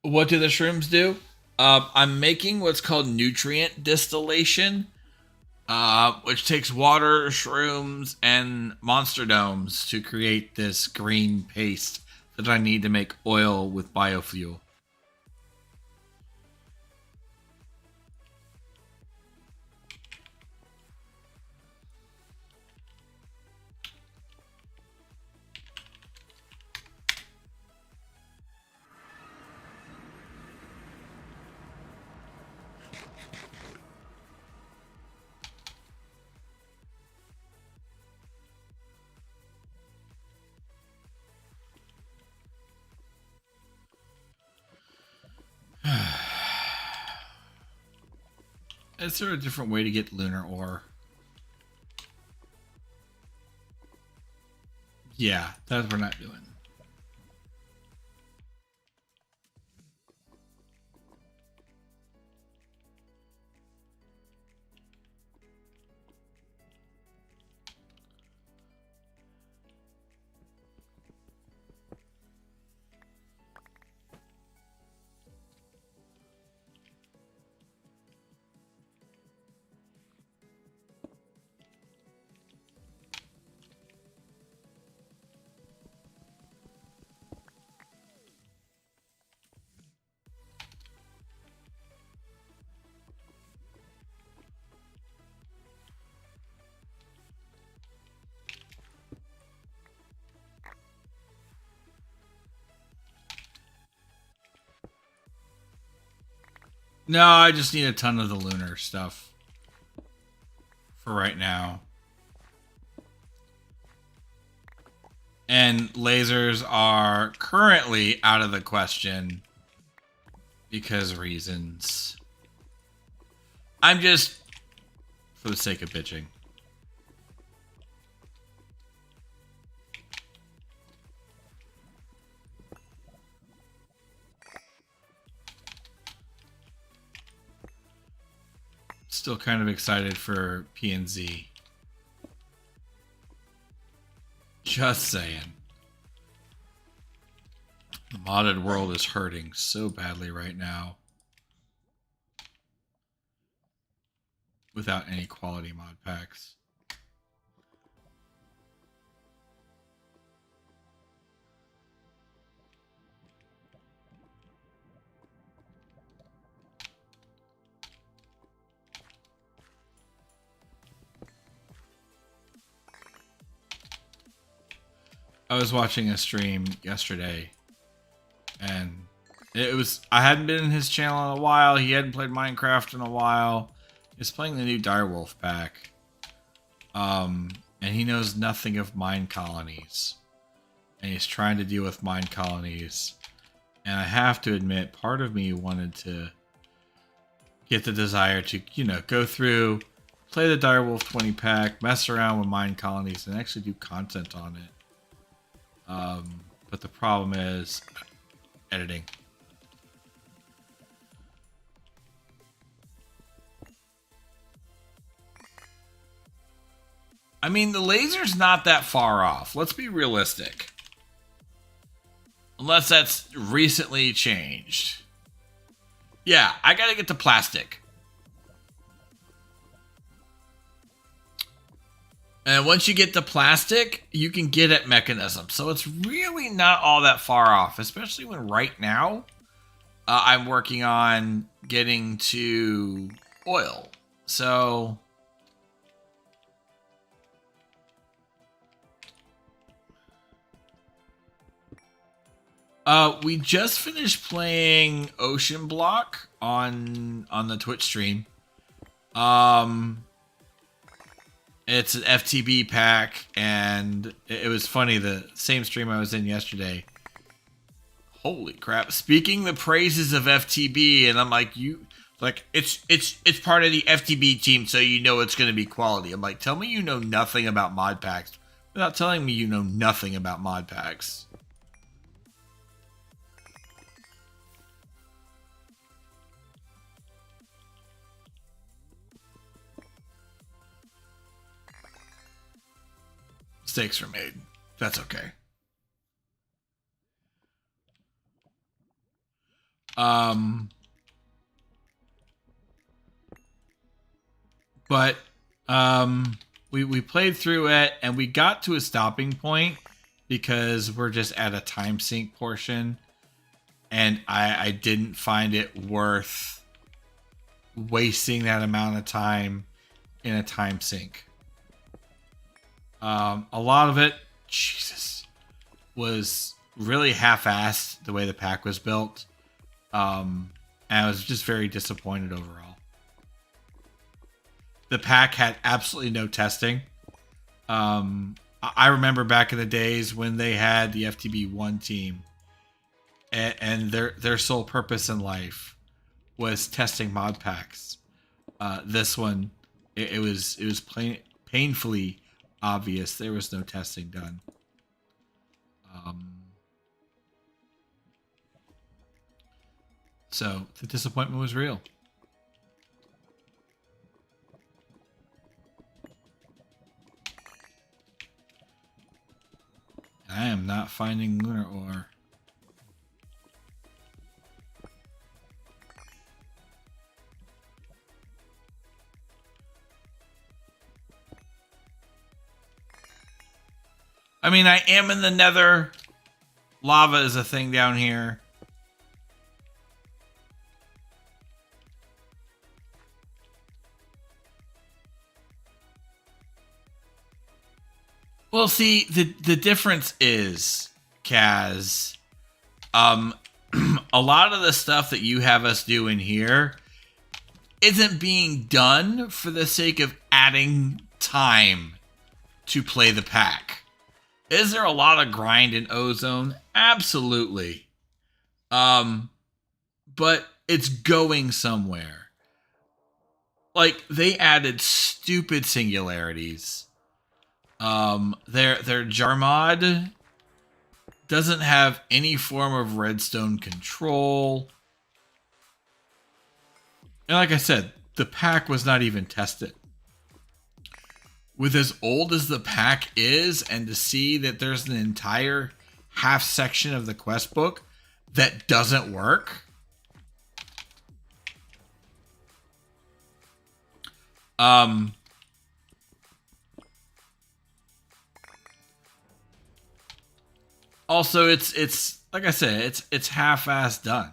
What do the shrooms do? I'm making what's called nutrient distillation, which takes water, shrooms, and monster domes to create this green paste that I need to make oil with biofuel. Is there a different way to get lunar ore? Yeah, that we're not doing. No, I just need a ton of the lunar stuff for right now. And lasers are currently out of the question because reasons. I'm just for the sake of bitching. Still kind of excited for PNZ. Just saying. The modded world is hurting so badly right now. Without any quality mod packs. I was watching a stream yesterday, and I hadn't been in his channel in a while. He hadn't played Minecraft in a while. He's playing the new Direwolf pack. And he knows nothing of mine colonies. And he's trying to deal with mine colonies. And I have to admit, part of me wanted to get the desire to, go through, play the Direwolf 20 pack, mess around with mine colonies, and actually do content on it. But the problem is editing. I mean, the laser's not that far off. Let's be realistic. Unless that's recently changed. Yeah, I gotta get the plastic. And once you get the plastic, you can get at mechanism. So it's really not all that far off, especially when right now I'm working on getting to oil. So We just finished playing Ocean Block on the Twitch stream. It's an FTB pack, and it was funny. The same stream I was in yesterday. Holy crap! Speaking the praises of FTB, and I'm like, it's part of the FTB team, so you know it's going to be quality. I'm like, tell me you know nothing about mod packs without telling me you know nothing about mod packs. Mistakes were made. That's okay. But we played through it, and we got to a stopping point because we're just at a time sink portion, and I didn't find it worth wasting that amount of time in a time sink. A lot of it, Jesus, was really half-assed the way the pack was built. And I was just very disappointed overall. The pack had absolutely no testing. I remember back in the days when they had the FTB1 team, and their sole purpose in life was testing mod packs. This one, it was painfully obvious there was no testing done. So the disappointment was real. I am not finding lunar ore. I mean, I am in the nether. Lava is a thing down here. Well, see, the difference is, Kaz, a lot of the stuff that you have us do in here isn't being done for the sake of adding time to play the pack. Is there a lot of grind in Ozone? Absolutely. But it's going somewhere. Like, they added stupid singularities. Their jar mod doesn't have any form of redstone control. And like I said, the pack was not even tested. With as old as the pack is, and to see that there's an entire half section of the quest book that doesn't work. Also, it's like I said, it's half-assed done.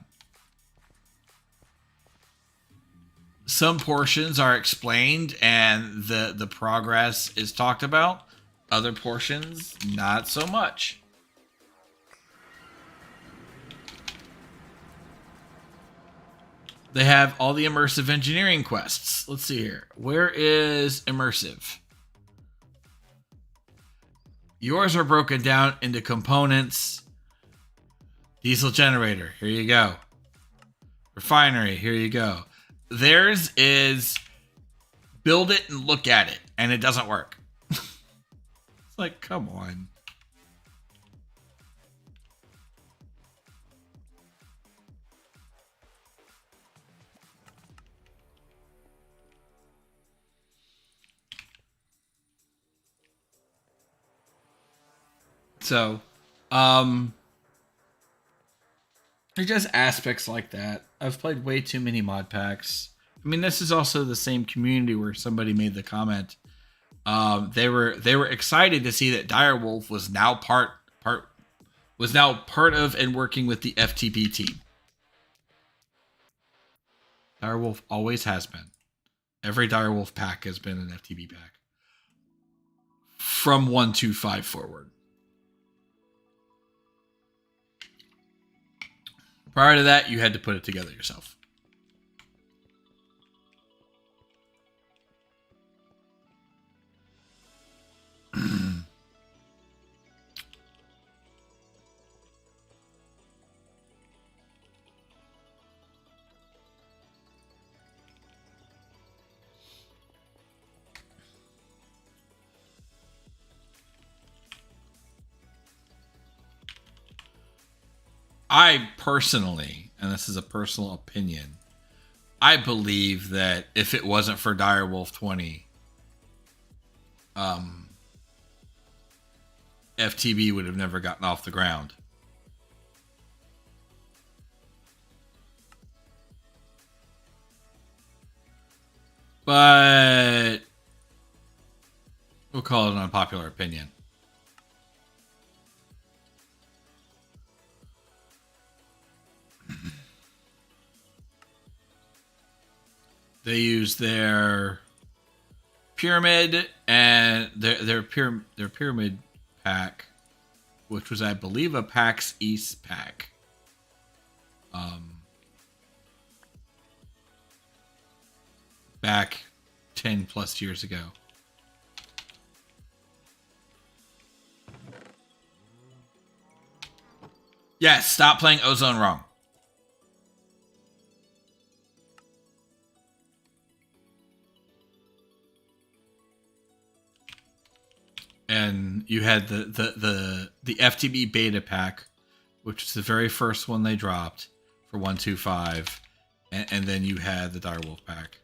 Some portions are explained and the progress is talked about. Other portions, not so much. They have all the immersive engineering quests. Let's see here. Where is immersive? Yours are broken down into components. Diesel generator, here you go. Refinery, here you go. Theirs is build it and look at it, and it doesn't work. It's like, come on. So, there's just aspects like that. I've played way too many mod packs. I mean, this is also the same community where somebody made the comment. They were excited to see that Direwolf was now part of and working with the FTP team. Direwolf always has been. Every Direwolf pack has been an FTP pack. From 1.2.5 forward. Prior to that, you had to put it together yourself. I personally, and this is a personal opinion, I believe that if it wasn't for Direwolf 20, FTB would have never gotten off the ground. But we'll call it an unpopular opinion. They use their pyramid and their pyramid pack, which was, I believe, a PAX East pack. Back 10 plus years ago. Yes, stop playing Ozone wrong. And you had the FTB beta pack, which was the very first one they dropped for 125, and then you had the Direwolf pack.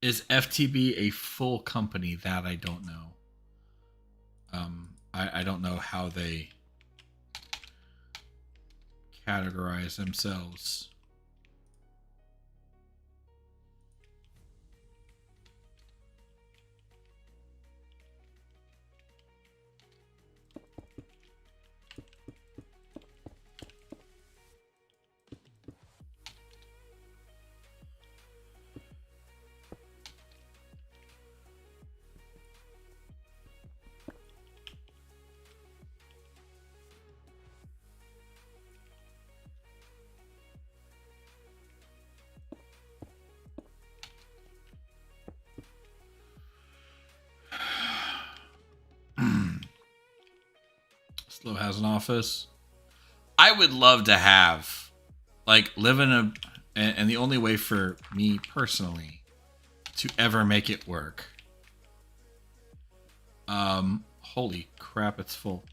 Is FTB a full company? That I don't know. I don't know how they categorize themselves. Slow has an office. I would love to have, like, live in a, and the only way for me personally to ever make it work. Holy crap, it's full.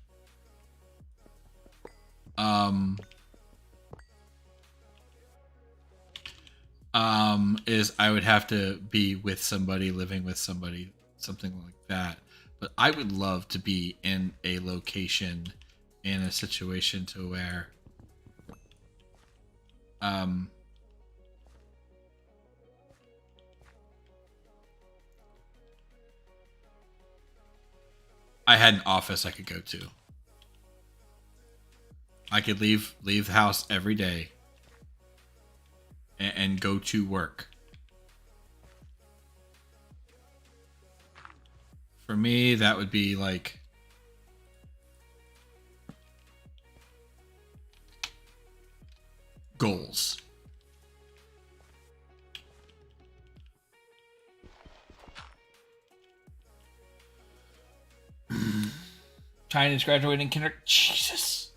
Is I would have to be with somebody, living with somebody, something like that. But I would love to be in a location, in a situation to where I had an office I could go to. I could leave the house every day and go to work. For me, that would be like goals. China's graduating kindergarten. Jesus.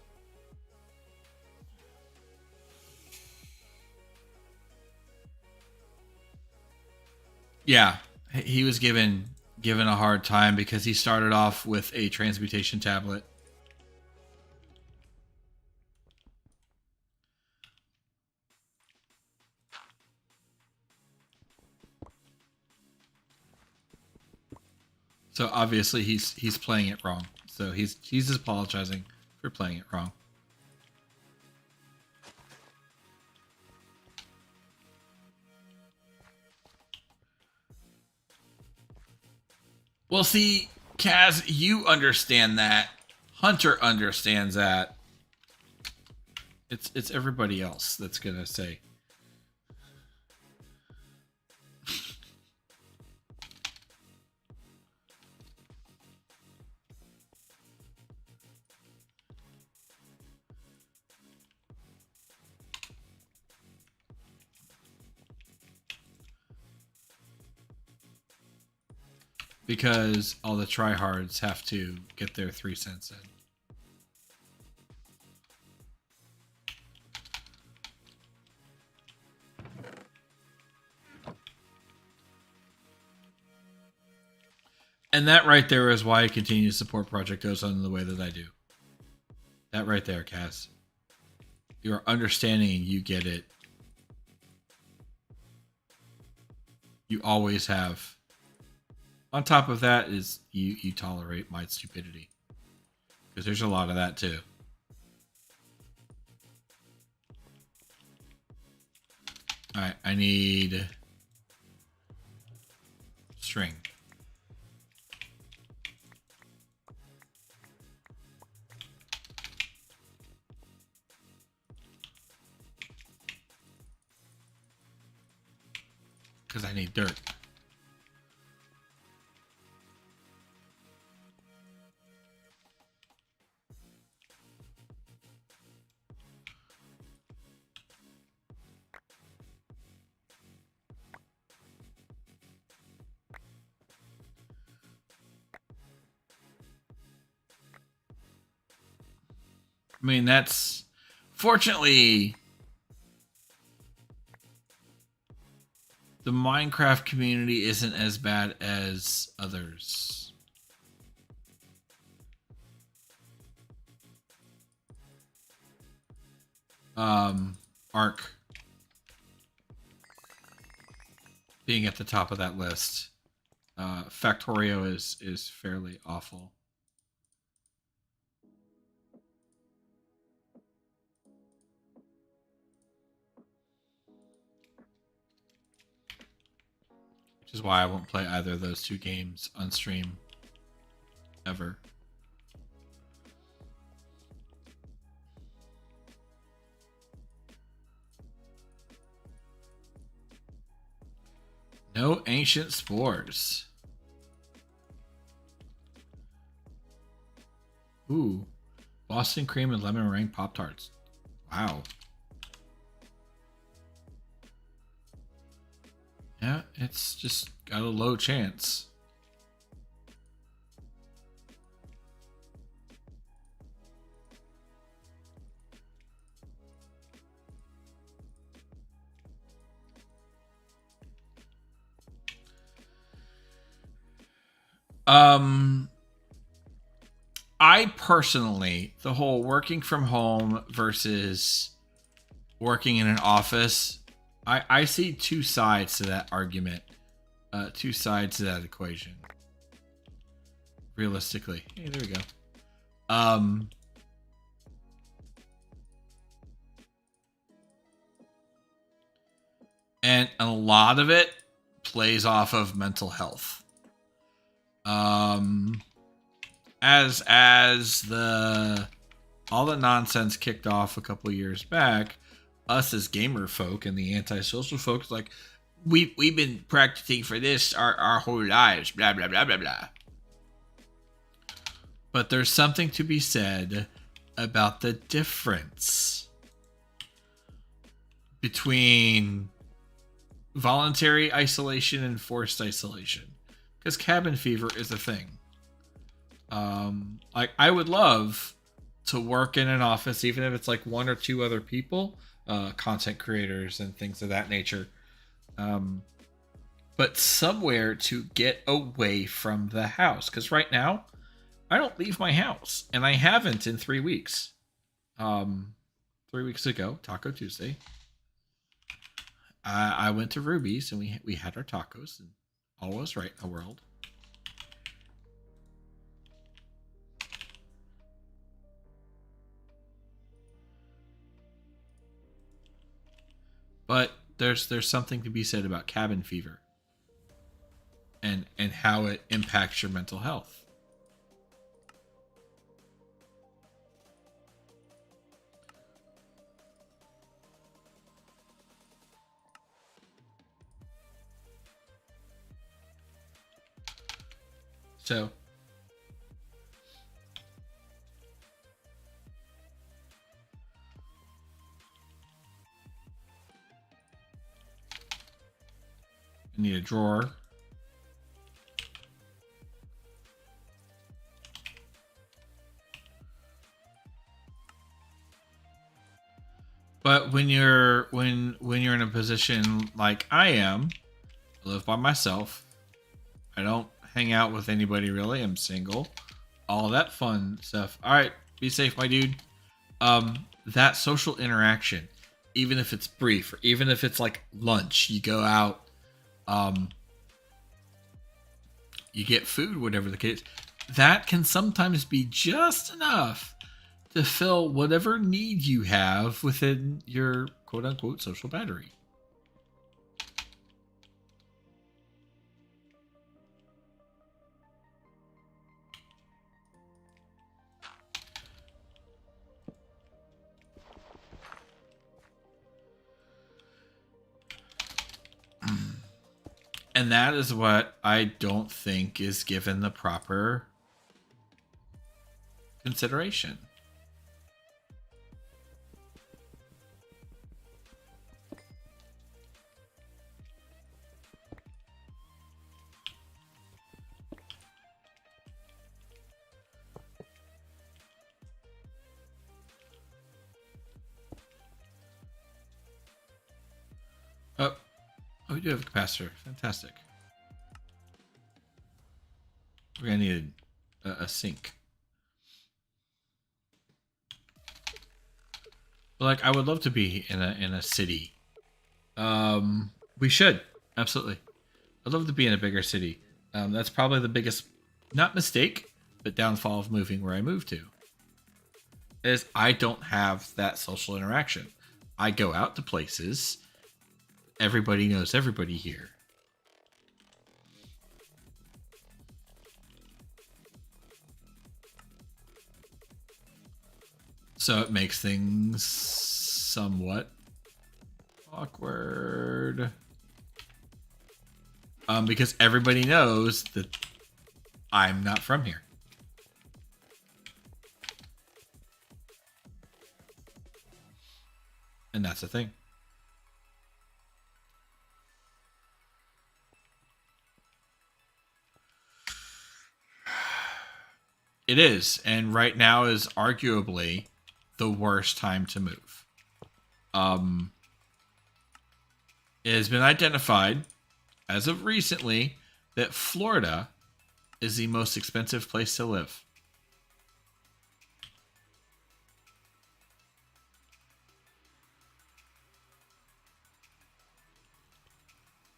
Yeah, he was given a hard time because he started off with a transmutation tablet. So obviously he's playing it wrong. So he's apologizing for playing it wrong. Well, see, Kaz, you understand that. Hunter understands that. It's everybody else that's gonna say. because all the tryhards have to get their 3 cents in. And that right there is why I continue to support Project Ozone in the way that I do. That right there, Cass. You're understanding and you get it. You always have. On top of that is you tolerate my stupidity. Because there's a lot of that too. Alright, I need string. Because I need dirt. I mean, that's fortunately the Minecraft community isn't as bad as others. Ark being at the top of that list. Factorio is fairly awful. Which is why I won't play either of those two games on stream ever. No ancient spores. Ooh. Boston cream and lemon meringue Pop-Tarts. Wow. Yeah, it's just got a low chance. I personally, the whole working from home versus working in an office, I see two sides to that argument, two sides to that equation. Realistically, hey, there we go. And a lot of it plays off of mental health. As all the nonsense kicked off a couple years back, us as gamer folk and the antisocial folks, like, we've been practicing for this our whole lives, blah blah blah blah blah. But there's something to be said about the difference between voluntary isolation and forced isolation, because cabin fever is a thing. Like, I would love to work in an office, even if it's like one or two other people, content creators and things of that nature, but somewhere to get away from the house, because right now I don't leave my house, and I haven't in 3 weeks. 3 weeks ago, Taco Tuesday, I went to Ruby's and we had our tacos, and all was right in the world. But there's something to be said about cabin fever and how it impacts your mental health. So I need a drawer. But when you're in a position like I am, I live by myself. I don't hang out with anybody really. I'm single. All that fun stuff. All right, be safe, my dude. That social interaction, even if it's brief, or even if it's like lunch, you go out, you get food, whatever the case, that can sometimes be just enough to fill whatever need you have within your quote unquote social battery. And that is what I don't think is given the proper consideration. Oh, we do have a capacitor. Fantastic. We're gonna need a sink. But like, I would love to be in a city. We should absolutely. I'd love to be in a bigger city. That's probably the biggest, not mistake, but downfall of moving where I moved to. Is I don't have that social interaction. I go out to places. Everybody knows everybody here. So it makes things somewhat awkward. Because everybody knows that I'm not from here. And that's the thing. It is, and right now is arguably the worst time to move. It has been identified as of recently that Florida is the most expensive place to live.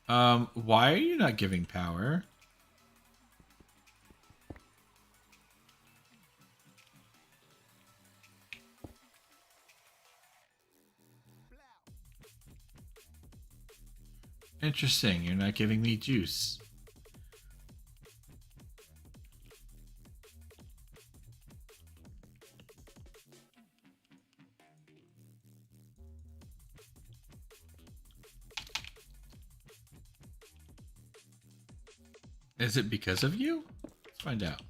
Why are you not giving power? Interesting, you're not giving me juice. Is it because of you? Let's find out.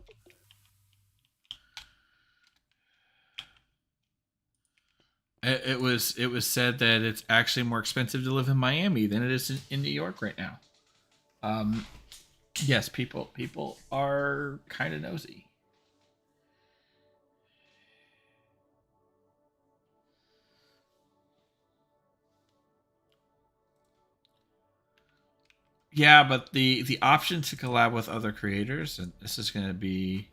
It was said that it's actually more expensive to live in Miami than it is in New York right now. Yes, people are kind of nosy. Yeah, but the option to collab with other creators, and this is going to be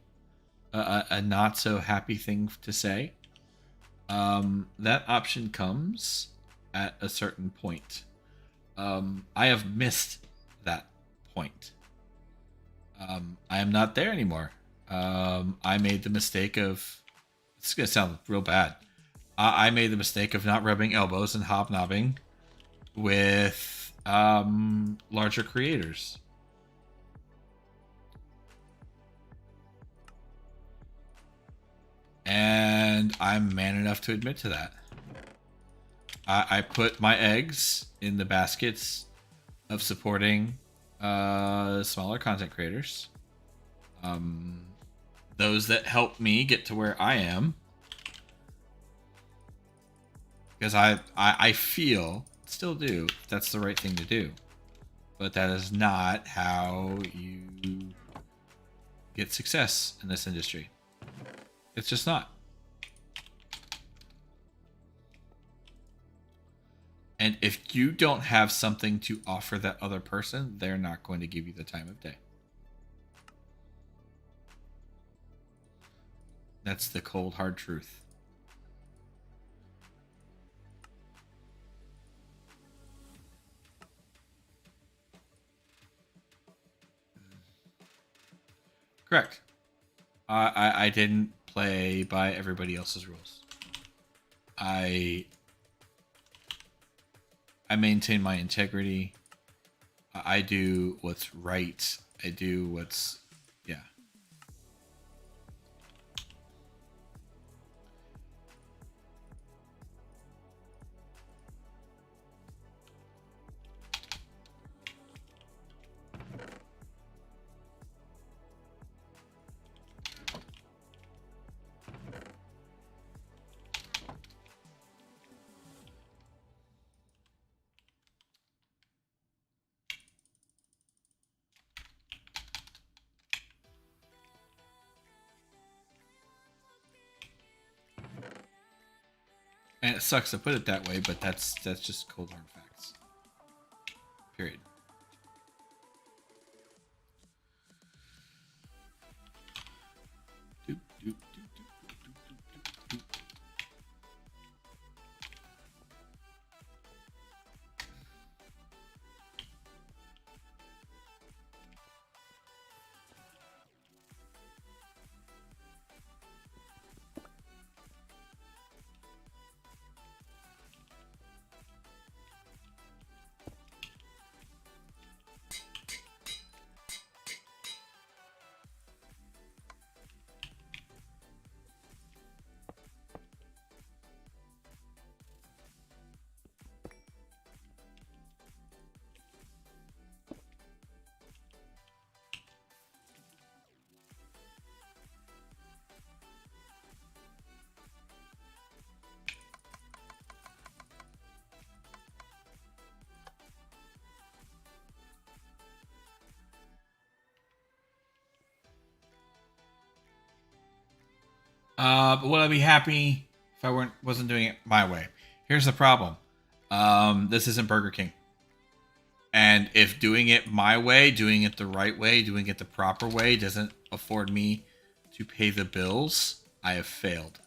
a not so happy thing to say. That option comes at a certain point. I have missed that point. I am not there anymore. I made the mistake of. It's gonna sound real bad. I made the mistake of not rubbing elbows and hobnobbing with larger creators. And I'm man enough to admit to that. I put my eggs in the baskets of supporting smaller content creators. Those that help me get to where I am. Because I feel, still do, that's the right thing to do. But that is not how you get success in this industry. It's just not. And if you don't have something to offer that other person, they're not going to give you the time of day. That's the cold, hard truth. Correct. I didn't play by everybody else's rules. I maintain my integrity. I do what's right. I do what's, yeah. And it sucks to put it that way, but that's just cold hard facts. Period. Doop, doop, doop, doop, doop, doop, doop. But would I be happy if I wasn't doing it my way? Here's the problem. This isn't Burger King. And if doing it my way, doing it the right way, doing it the proper way doesn't afford me to pay the bills, I have failed.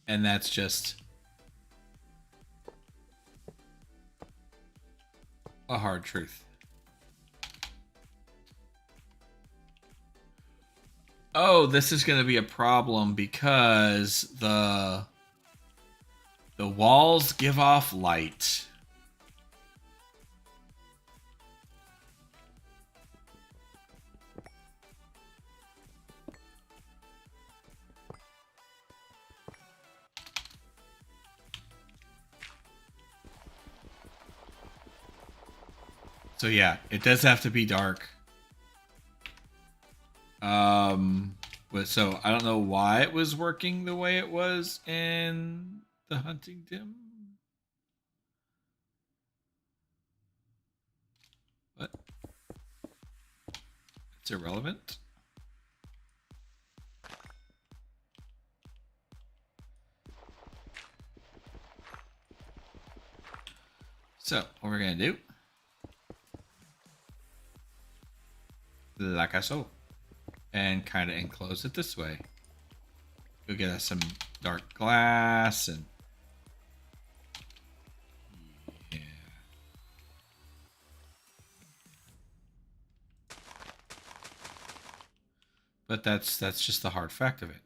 And that's just a hard truth. Oh, this is going to be a problem because the walls give off light. So yeah, it does have to be dark. But so I don't know why it was working the way it was in the Huntington. But it's irrelevant. So what we're gonna do, like I so, and kind of enclose it this way. Go get us some dark glass and yeah. But that's just the hard fact of it.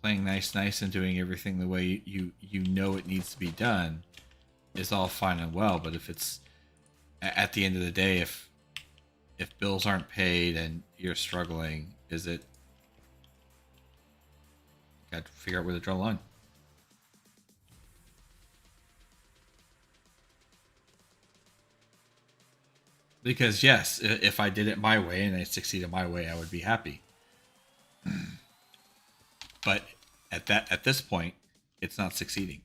Playing nice and doing everything the way you know it needs to be done is all fine and well, but if it's at the end of the day, if bills aren't paid and you're struggling, is it? Got to figure out where to draw the line. Because yes, if I did it my way and I succeeded my way, I would be happy. But at this point, it's not succeeding.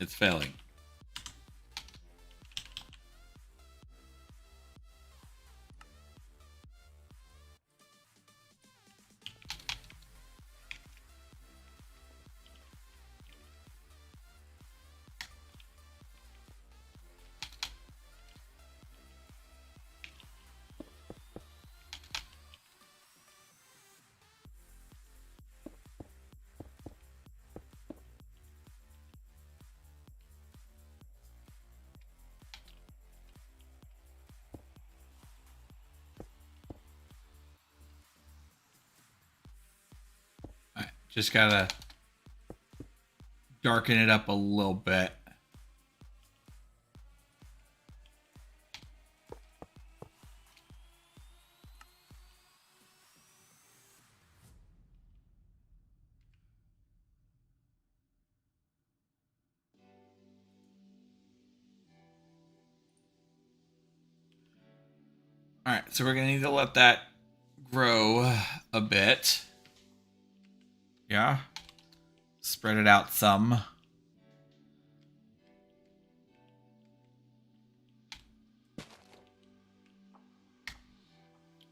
It's failing. Just gotta darken it up a little bit. All right, so we're gonna need to let that grow a bit. Yeah. Spread it out some.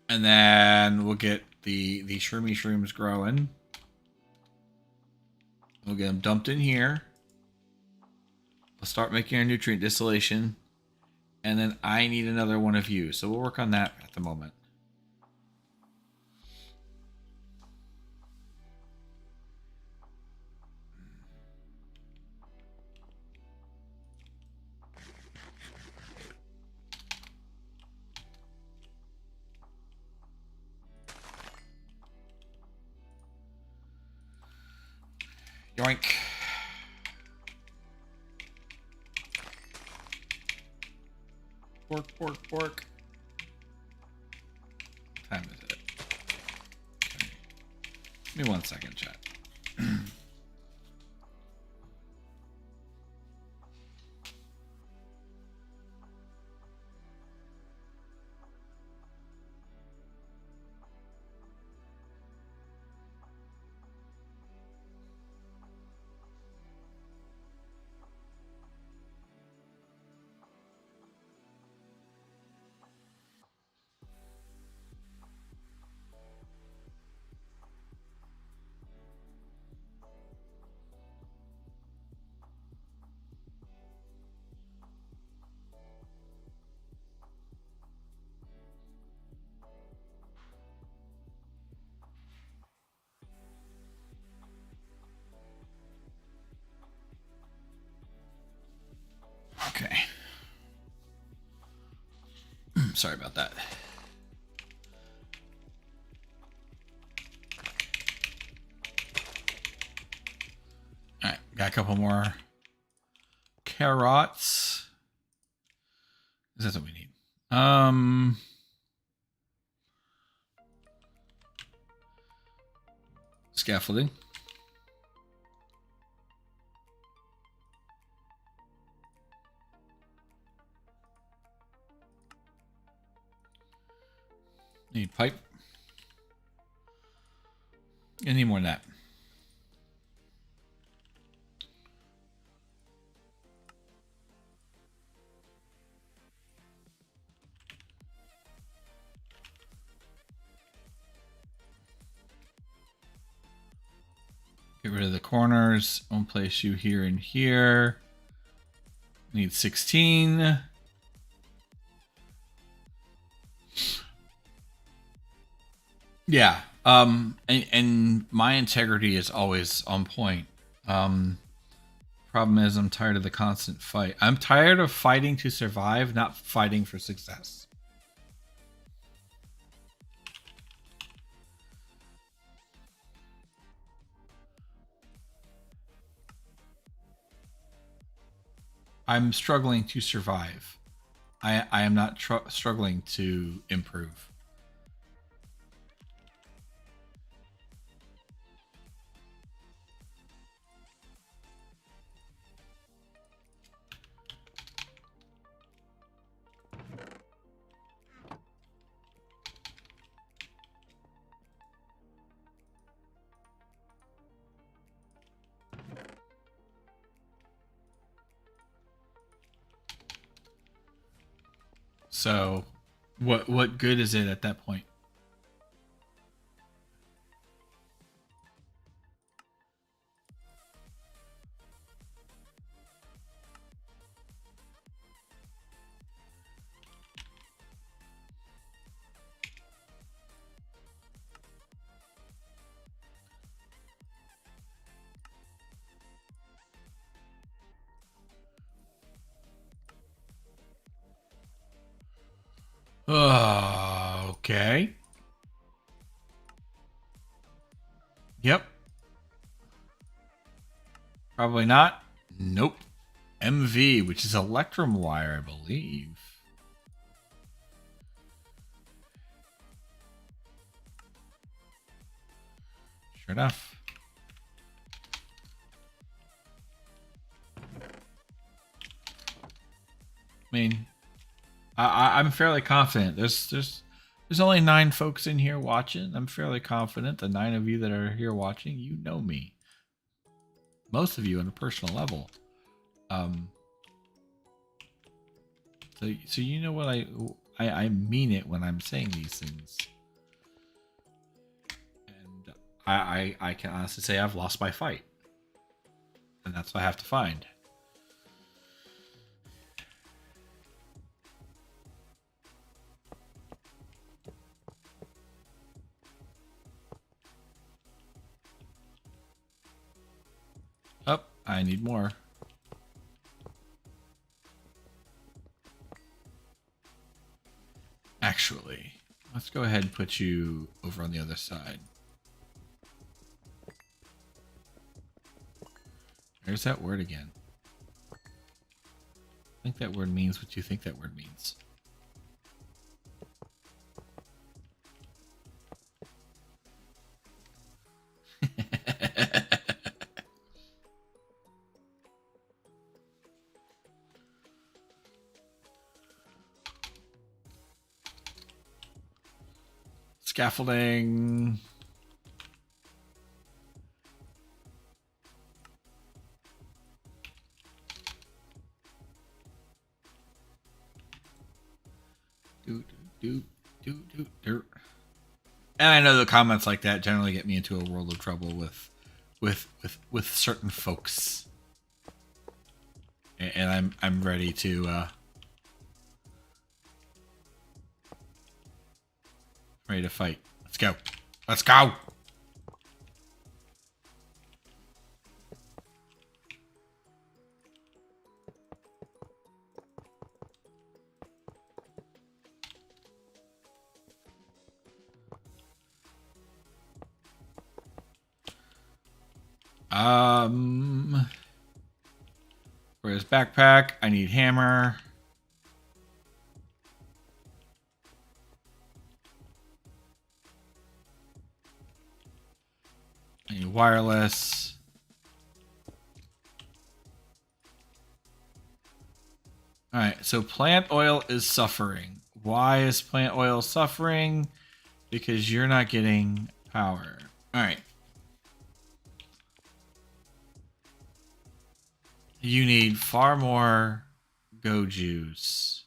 And then we'll get the shroomy shrooms growing. We'll get them dumped in here. We'll start making our nutrient distillation. And then I need another one of you. So we'll work on that at the moment. Yoink. Pork, pork, pork. What time is it? Okay. Give me 1 second, chat. Okay. Sorry about that. All right, got a couple more carrots. That's what we need. Scaffolding. Need pipe. I need more than that. Get rid of the corners. I'll place you here and here. Need 16. Yeah. And my integrity is always on point. Problem is I'm tired of the constant fight. I'm tired of fighting to survive, not fighting for success. I'm struggling to survive. I am not struggling to improve. So, what good is it at that point? Okay. Yep. Probably not. Nope. MV, which is Electrum wire, I believe. Sure enough. I mean, I'm fairly confident. There's only 9 folks in here watching. I'm fairly confident the 9 of you that are here watching, you know me. Most of you on a personal level. So you know what I mean it when I'm saying these things. And I can honestly say I've lost my fight. And that's what I have to find. Oh, I need more. Actually, let's go ahead and put you over on the other side. There's that word again. I think that word means what you think that word means. Scaffolding. Do. And I know the comments like that generally get me into a world of trouble with certain folks. And I'm ready to fight. Let's go. Let's go. Where's backpack? I need hammer. I need wireless. All right, so plant oil is suffering. Why is plant oil suffering? Because you're not getting power. All right. You need far more go juice.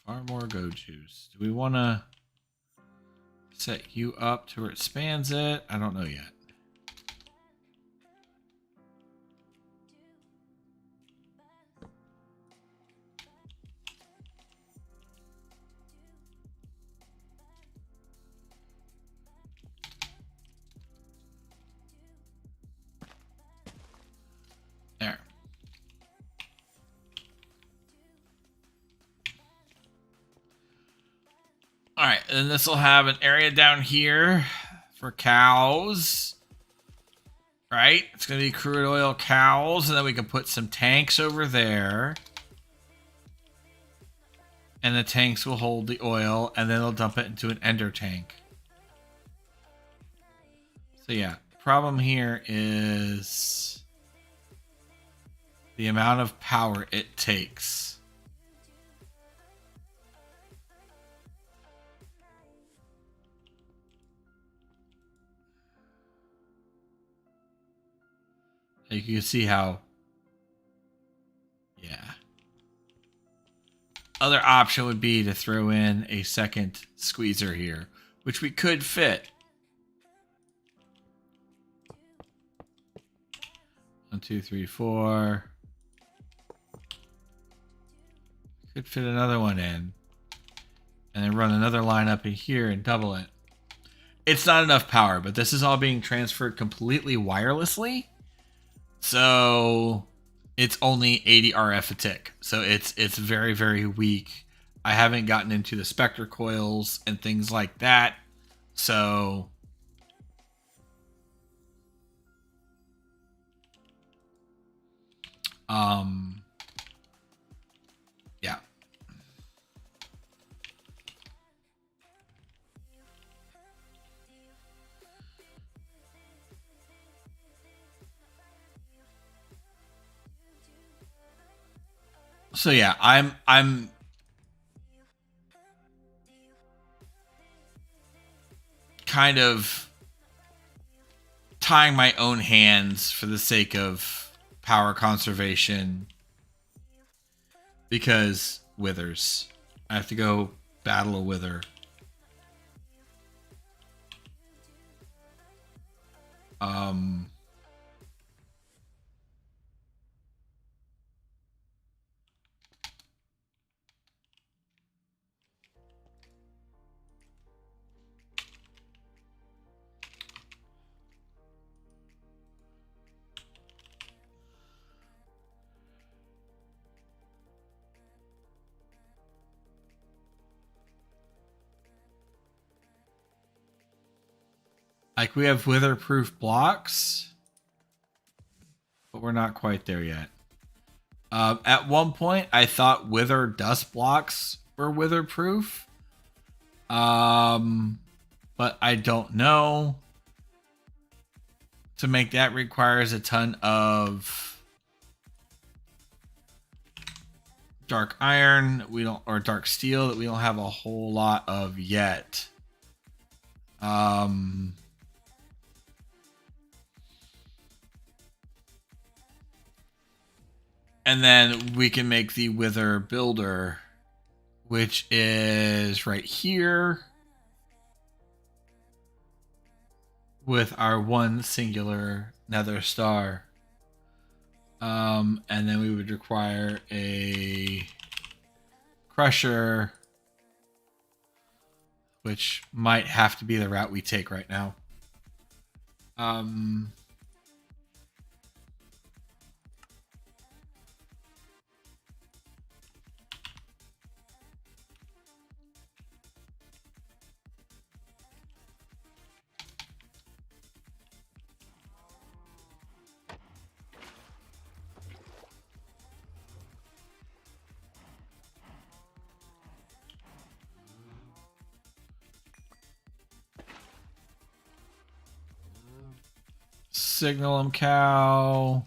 Far more go juice. Do we want to set you up to where it spans it? I don't know yet. There. All right, and this will have an area down here for cows. Right? It's going to be crude oil cows, and then we can put some tanks over there. And the tanks will hold the oil, and then they'll dump it into an ender tank. So yeah, problem here is the amount of power it takes. You can see how other option would be to throw in a second squeezer here, which we could fit. 1, 2, 3, 4. Could fit another one in. And then run another line up in here and double it. It's not enough power, but this is all being transferred completely wirelessly. So it's only 80 RF a tick. So it's very, very weak. I haven't gotten into the Spectre coils and things like that. So yeah. So yeah, I'm kind of tying my own hands for the sake of power conservation because withers. I have to go battle a wither. Like we have wither-proof blocks, but we're not quite there yet. At one point, I thought wither dust blocks were wither-proof. But I don't know. To make that requires a ton of dark iron or dark steel that we don't have a whole lot of yet. And then we can make the wither builder, which is right here with our one singular nether star. And then we would require a crusher, which might have to be the route we take right now. Signal him, cow.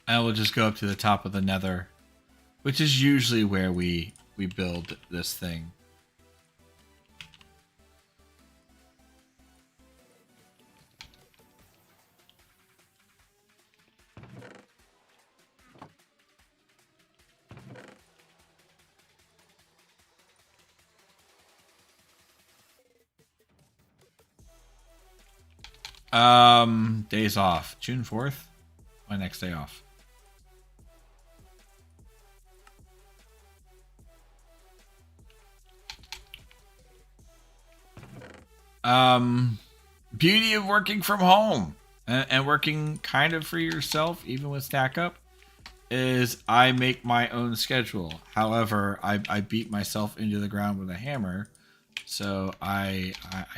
And we'll just go up to the top of the nether, which is usually where we build this thing. Days off. June 4th? My next day off. Beauty of working from home and working kind of for yourself, even with Stack Up, is I make my own schedule. However, I beat myself into the ground with a hammer, so I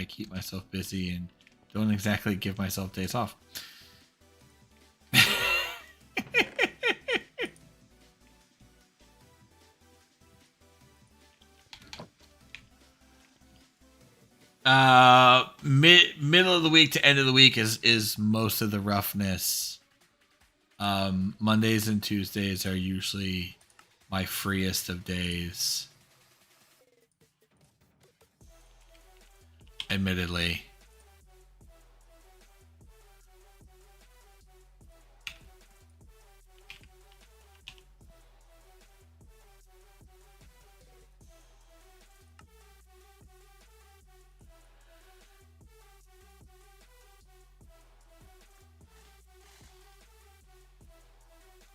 keep myself busy and don't exactly give myself days off. Middle of the week to end of the week is most of the roughness. Mondays and Tuesdays are usually my freest of days. Admittedly.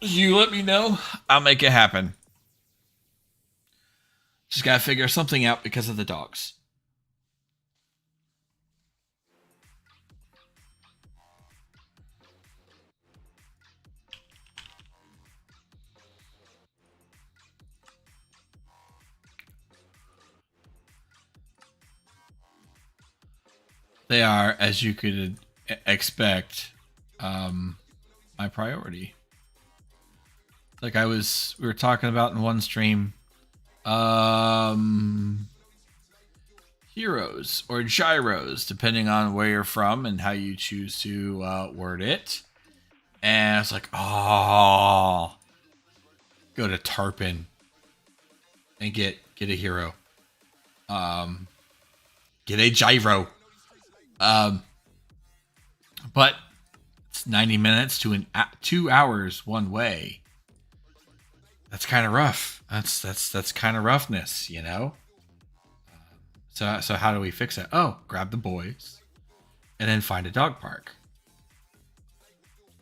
You let me know. I'll make it happen. Just gotta figure something out because of the dogs. They are, as you could expect, my priority. Like we were talking about in one stream, heroes or gyros, depending on where you're from and how you choose to word it. And it's like, oh, go to Tarpon and get a hero. Get a gyro. But it's 90 minutes to 2 hours one way. That's kind of rough. That's kind of roughness, you know. So how do we fix it? Oh, grab the boys, and then find a dog park.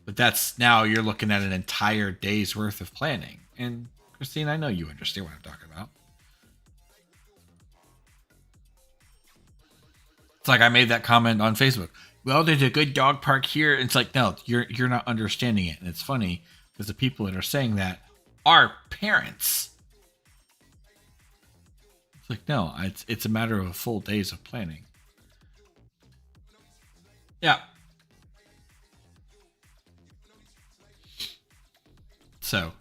But that's now you're looking at an entire day's worth of planning. And Christine, I know you understand what I'm talking about. It's like I made that comment on Facebook. Well, there's a good dog park here. It's like, no, you're not understanding it. And it's funny because the people that are saying that are parents. It's like, no, it's a matter of a full days of planning. Yeah. So.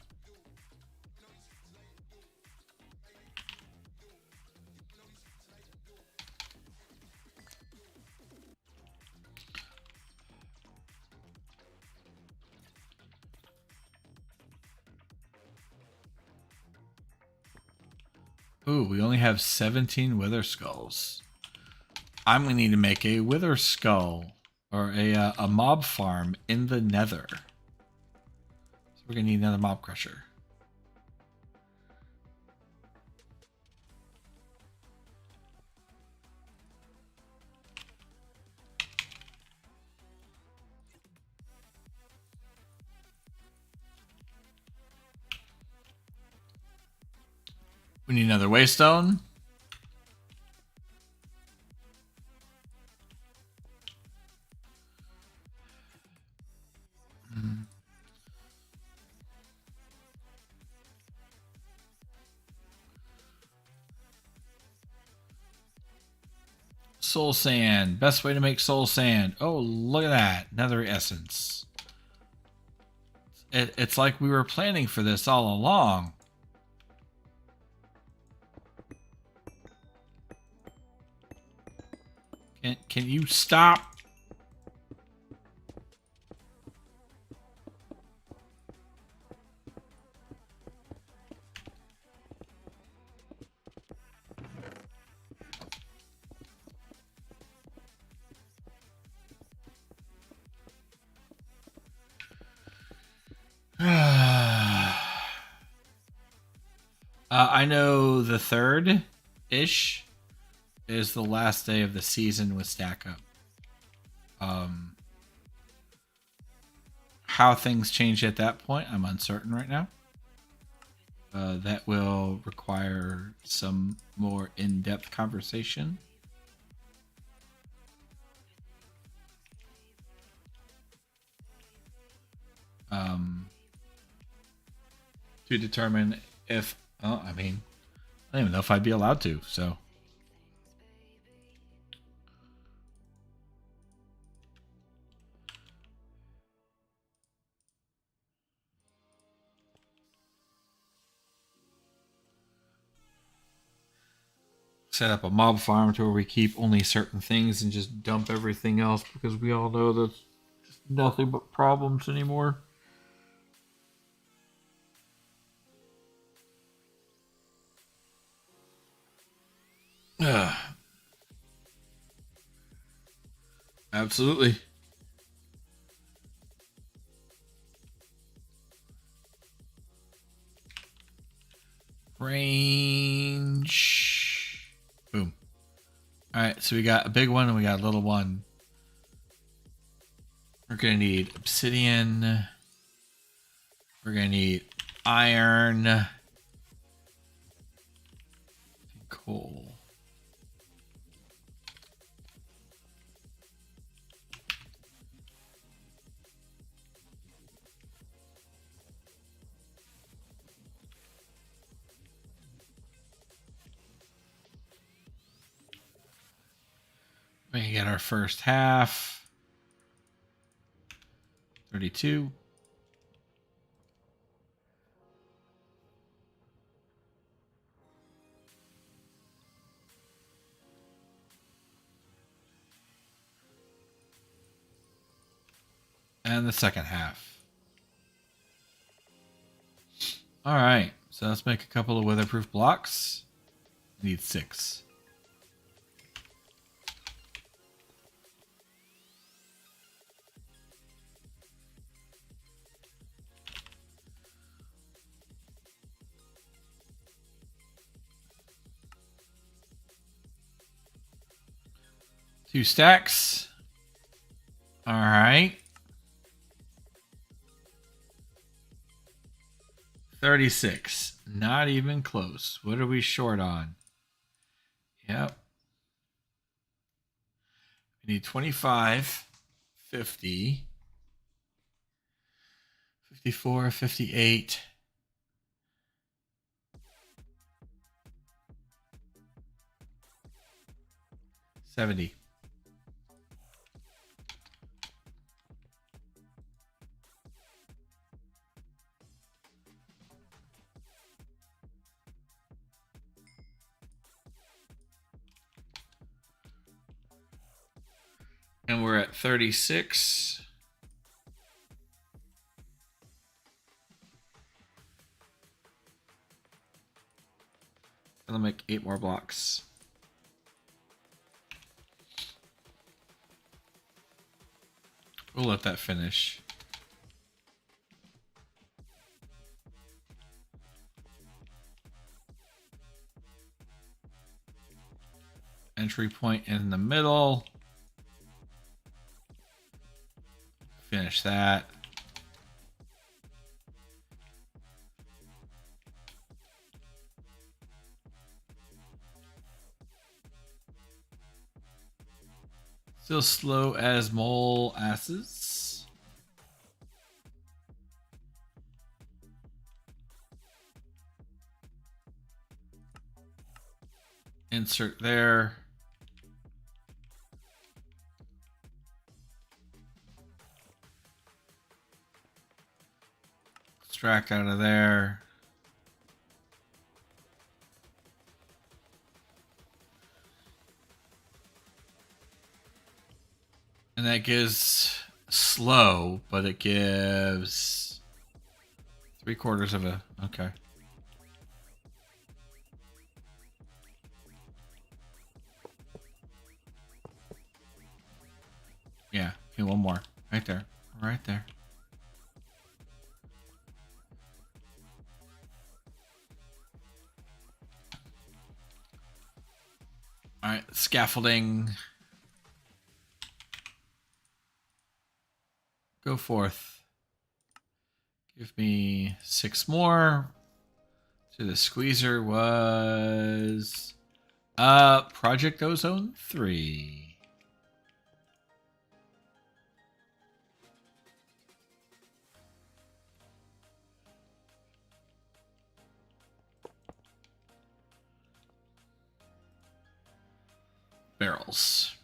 Ooh, we only have 17 wither skulls. I'm going to need to make a wither skull or a mob farm in the nether. So we're going to need another mob crusher. We need another waystone. Soul sand. Best way to make soul sand. Oh, look at that. Nether essence. It's like we were planning for this all along. Can you stop? I know the 3rd-ish is the last day of the season with Stack Up. How things change at that point, I'm uncertain right now. That will require some more in-depth conversation. To determine if, I mean, I don't even know if I'd be allowed to, so. set up a mob farm to where we keep only certain things and just dump everything else because we all know that's just nothing but problems anymore. Absolutely. Range. Boom. Alright, so we got a big one and we got a little one. We're going to need obsidian. We're going to need iron. Coal. We can get our first half. 32. And the second half. All right, so let's make a couple of weatherproof blocks. Need 6. Two stacks. All right. 36. Not even close. What are we short on? Yep. We need 25, 50, 54, 58. 70. And we're at 36. And I'll make 8 more blocks. We'll let that finish. Entry point in the middle. Finish that. Still slow as mole asses. Insert there. Extract out of there. And that gives slow, but it gives 3/4 of a, okay. Yeah, okay, one more. Right there. Right there. Alright, scaffolding. Go forth. Give me 6 more. So the squeezer was Project Ozone 3. Barrels.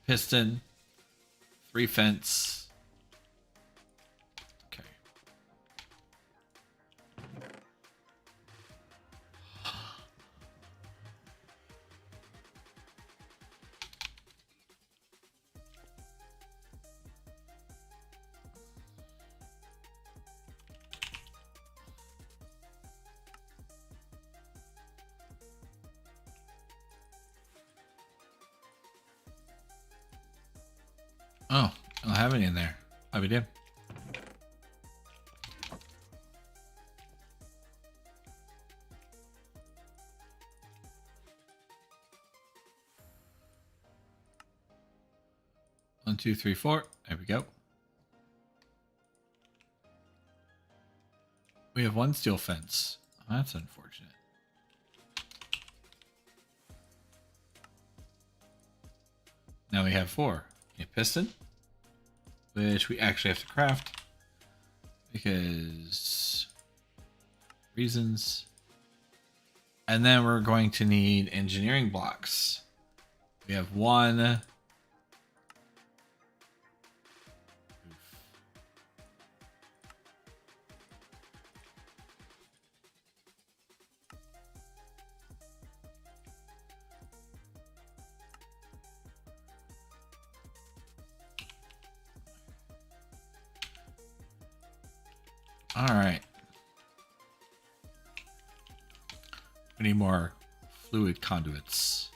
Piston. 3 fence. Okay. Oh, I don't have any in there. Oh, we did. One, two, three, four. There we go. We have one steel fence. Oh, that's unfortunate. Now we have 4. A piston, which we actually have to craft because reasons. And then we're going to need engineering blocks. We have 1. All right. We need more fluid conduits.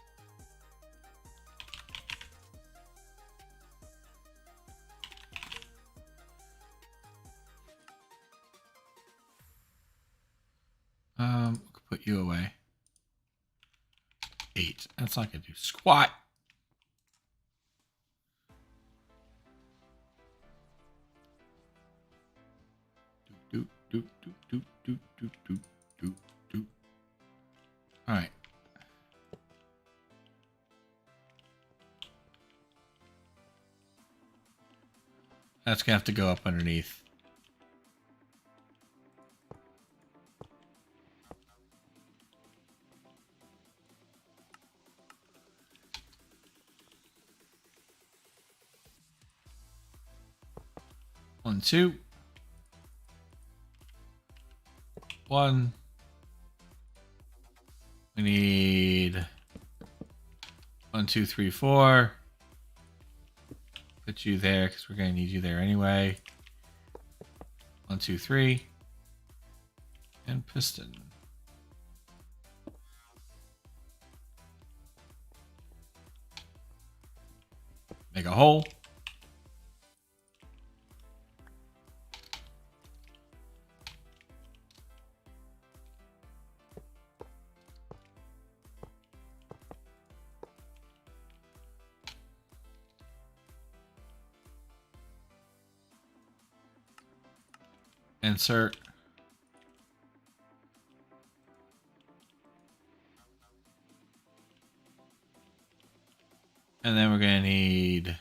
We'll put you away. 8. That's not gonna do squat. Doop, doop, doop, doop, doop, doop, doop, doop, doop. All right. That's gonna have to go up underneath. One, 2. 1. We need 1, 2, 3, 4. Put you there because we're going to need you there anyway. 1, 2, 3. And piston. Make a hole. Insert. And then we're going to need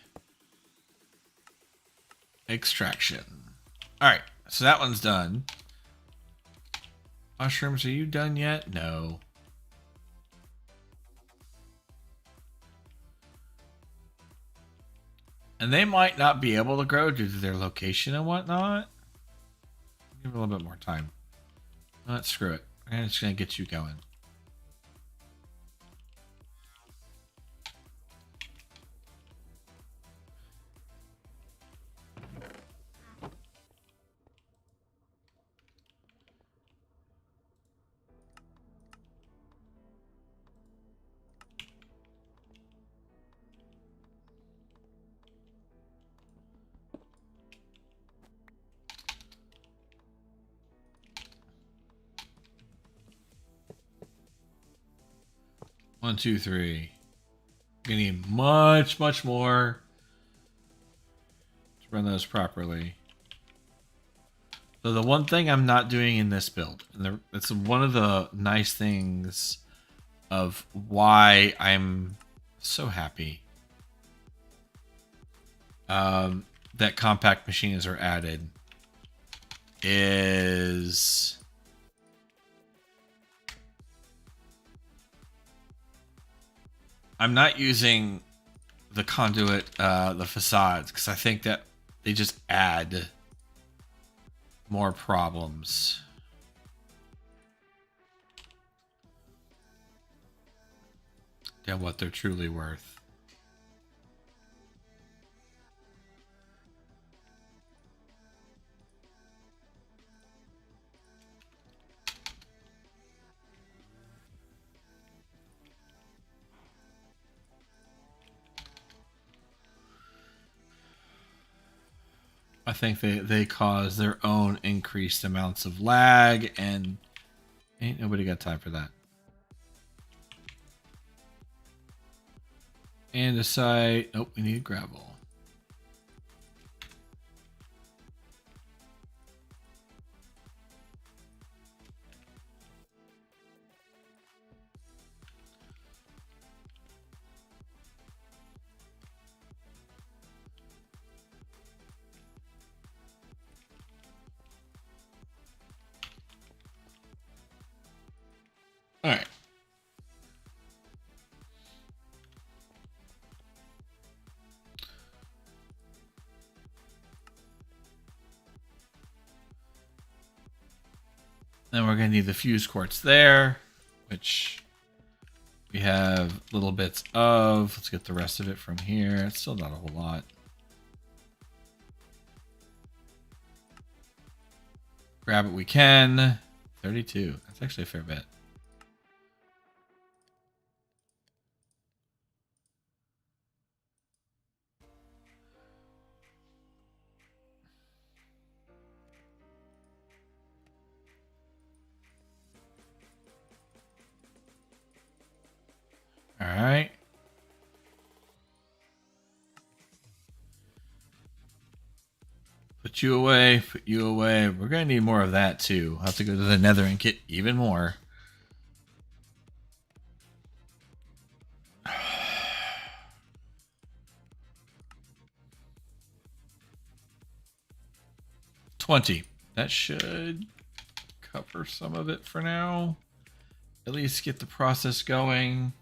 extraction. All right, so that one's done. Mushrooms, are you done yet? No. And they might not be able to grow due to their location and whatnot. Give it a little bit more time. Let's screw it. I'm just going to get you going. One, two, three. We need much, much more to run those properly. So the one thing I'm not doing in this build, and it's one of the nice things of why I'm so happy that compact machines are added, is I'm not using the conduit, the facades, because I think that they just add more problems. Than what they're truly worth. I think they cause their own increased amounts of lag, and ain't nobody got time for that. And decide, nope, we need gravel. All right. Then we're going to need the fuse quartz there, which we have little bits of. Let's get the rest of it from here. It's still not a whole lot. Grab what we can. 32. That's actually a fair bit. All right. Put you away. Put you away. We're going to need more of that too. I'll have to go to the nether and get even more. $20. That should cover some of it for now. At least get the process going.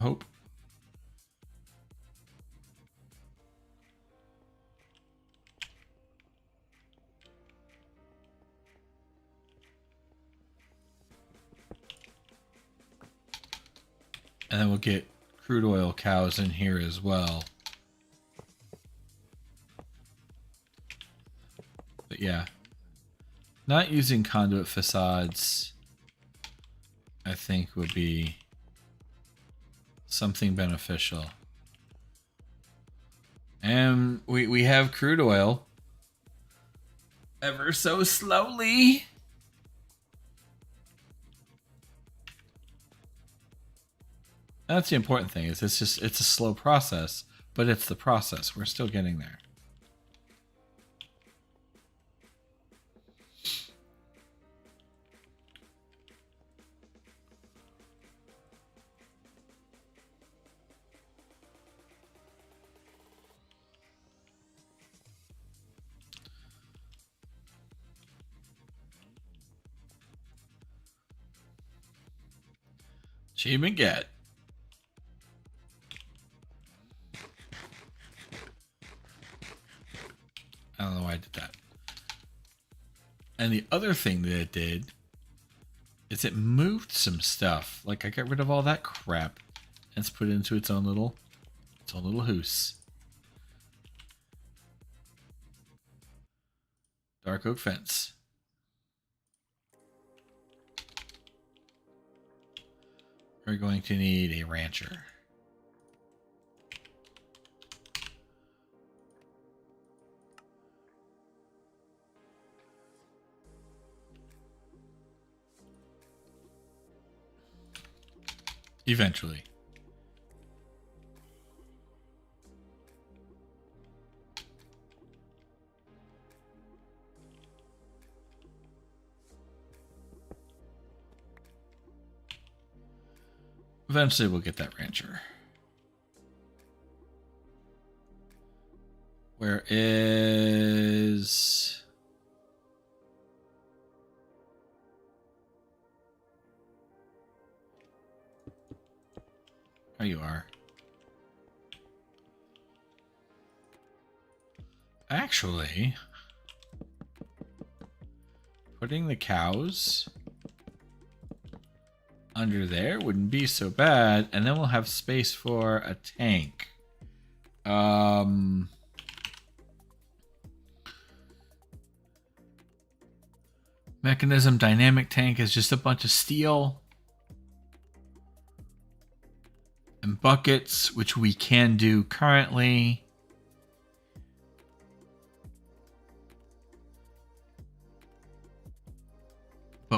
Hope. And then we'll get crude oil cows in here as well. But yeah, not using conduit facades, I think, would be something beneficial. And we have crude oil ever so slowly. That's the important thing, is it's a slow process, but it's the process. We're still getting there. Achievement get. I don't know why I did that. And the other thing that it did is it moved some stuff. Like, I got rid of all that crap and it's put it into its own little hoose. Dark oak fence. We're going to need a rancher. Eventually. Eventually we'll get that rancher. Where is... There you are. Actually, putting the cows under there wouldn't be so bad, and then we'll have space for a tank. Mechanism dynamic tank is just a bunch of steel and buckets, which we can do currently.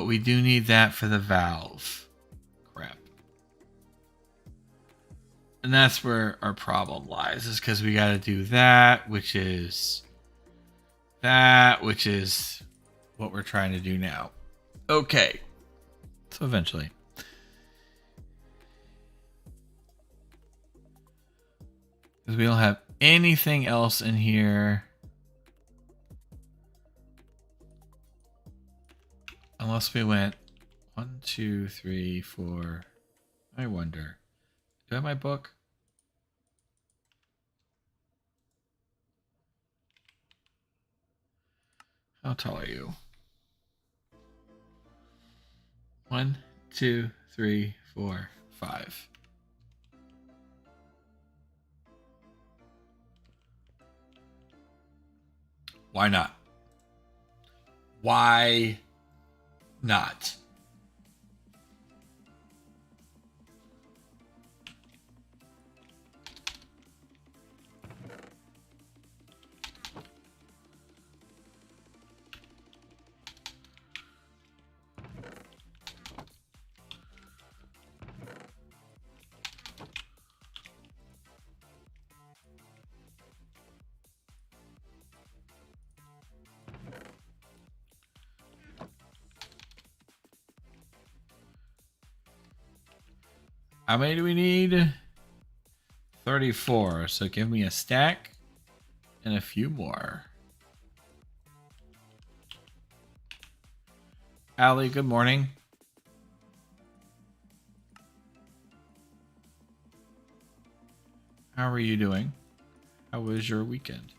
But we do need that for the valve. Crap. And that's where our problem lies, is because we got to do that, which is what we're trying to do now. Okay. So eventually. Because we don't have anything else in here. Unless we went 1, 2, 3, 4. I wonder. Do I have my book? How tall are you? 1, 2, 3, 4, 5. Why not? Why not? How many do we need? 34. So give me a stack and a few more. Allie, good morning. How are you doing? How was your weekend?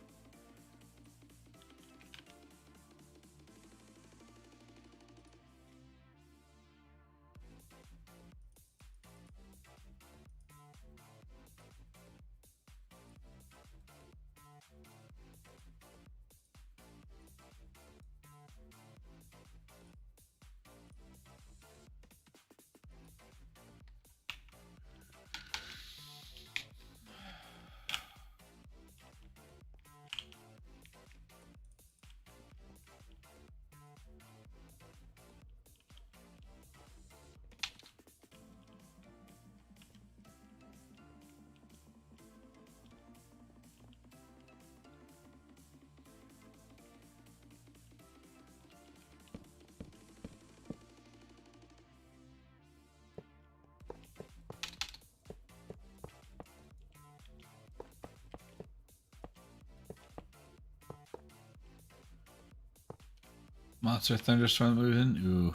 Monster thunderstorm moving. Ooh.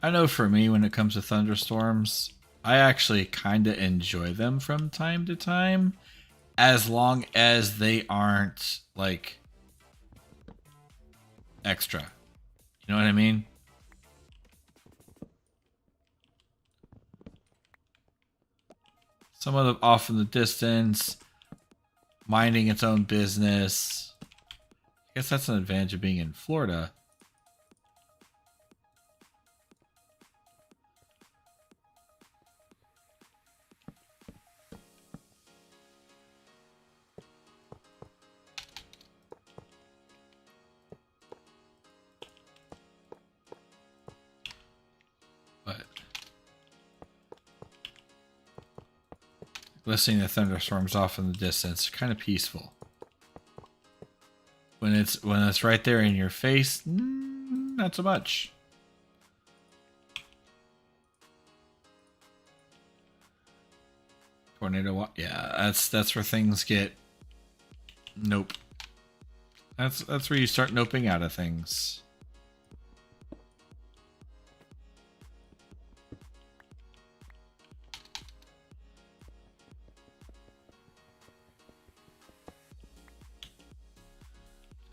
I know for me, when it comes to thunderstorms, I actually kind of enjoy them from time to time, as long as they aren't like extra. You know what I mean? Some of them off in the distance, minding its own business. I guess that's an advantage of being in Florida. But listening to thunderstorms off in the distance, kind of peaceful. When it's right there in your face, not so much. Tornado, yeah, that's where things get nope. That's where you start noping out of things.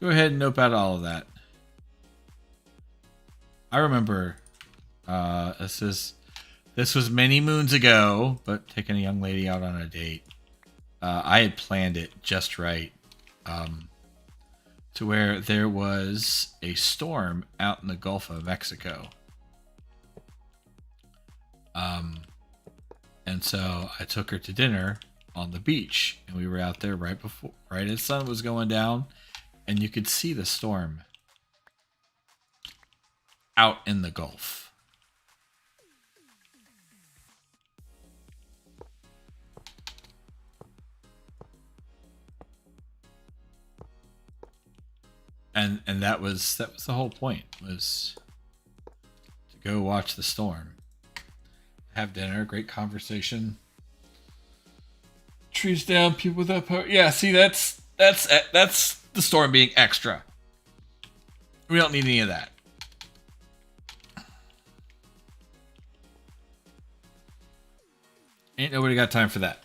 Go ahead and nope out all of that. I remember this was many moons ago, but taking a young lady out on a date. I had planned it just right. To where there was a storm out in the Gulf of Mexico. And so I took her to dinner on the beach, and we were out there right as the sun was going down, and you could see the storm out in the Gulf. And that was the whole point, was to go watch the storm, have dinner, great conversation, trees down, people without power. Yeah, see, that's the storm being extra. We don't need any of that. Ain't nobody got time for that.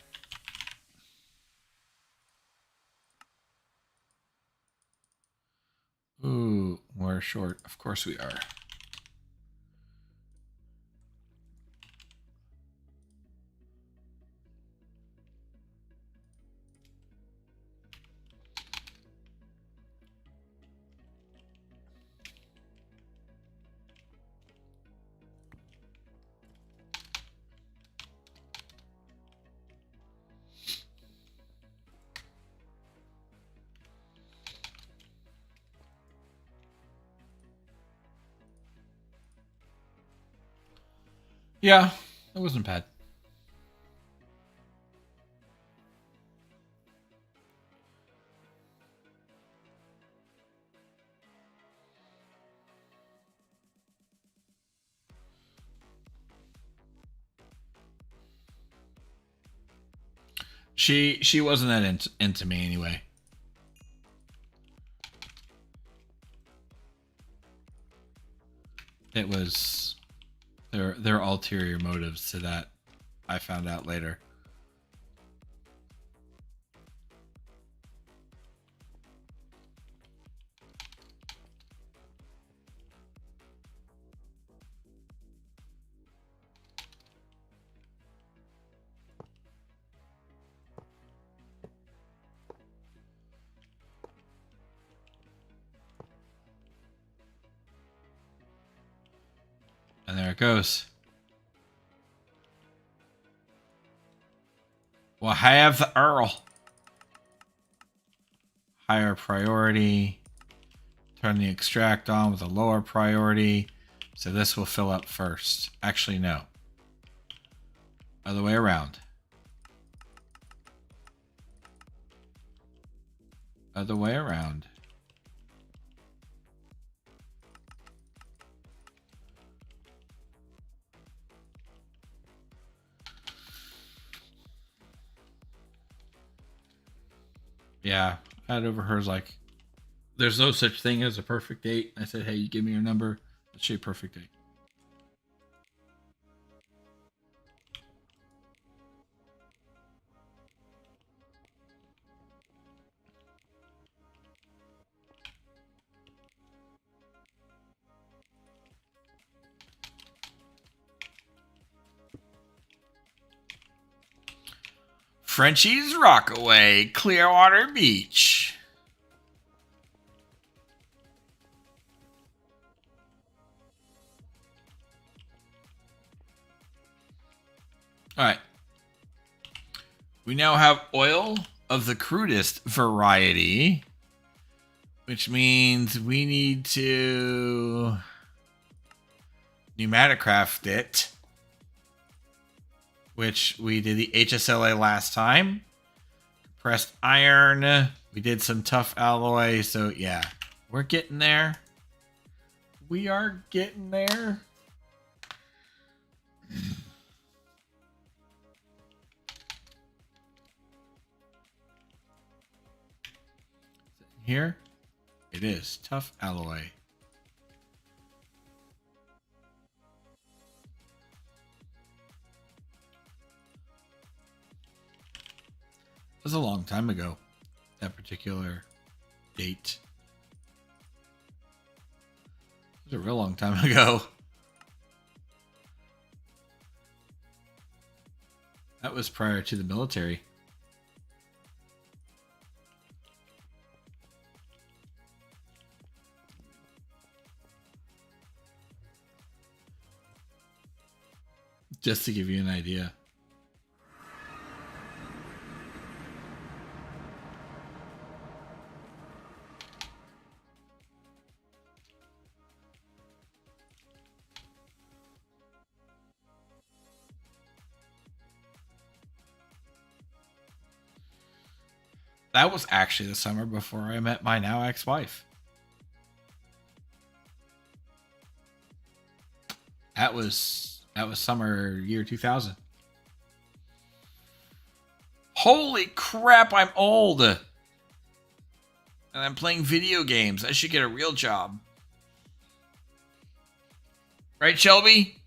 Ooh, we're short. Of course we are. Yeah, that wasn't bad. She wasn't that into me anyway. It was their ulterior motives to that. I found out later. And there it goes. Well, have the Earl. Higher priority. Turn the extract on with a lower priority. So this will fill up first. Actually, no. Other way around. Other way around. Yeah, I had overheard like, there's no such thing as a perfect date. I said, hey, you give me your number. Let's show you perfect date. Frenchie's Rockaway, Clearwater Beach. All right. We now have oil of the crudest variety, which means we need to Nuclearcraft it, which we did the HSLA last time. Compressed iron. We did some tough alloy. So yeah, we're getting there. We are getting there. Here it is, tough alloy. It was a long time ago, that particular date. It was a real long time ago. That was prior to the military. Just to give you an idea. That was actually the summer before I met my now ex-wife. That was summer year 2000. Holy crap, I'm old. And I'm playing video games. I should get a real job. Right, Shelby?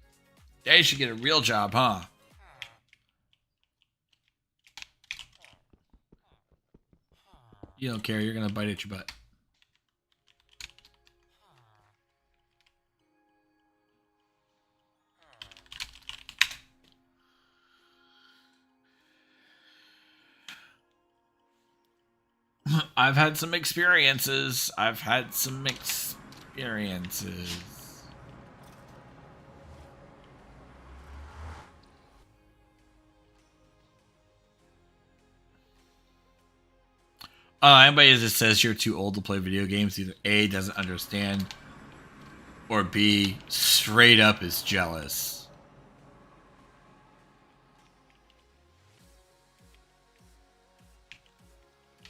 I should get a real job, huh? You don't care. You're going to bite at your butt. I've had some experiences. Anybody that says you're too old to play video games either A, doesn't understand, or B, straight up is jealous.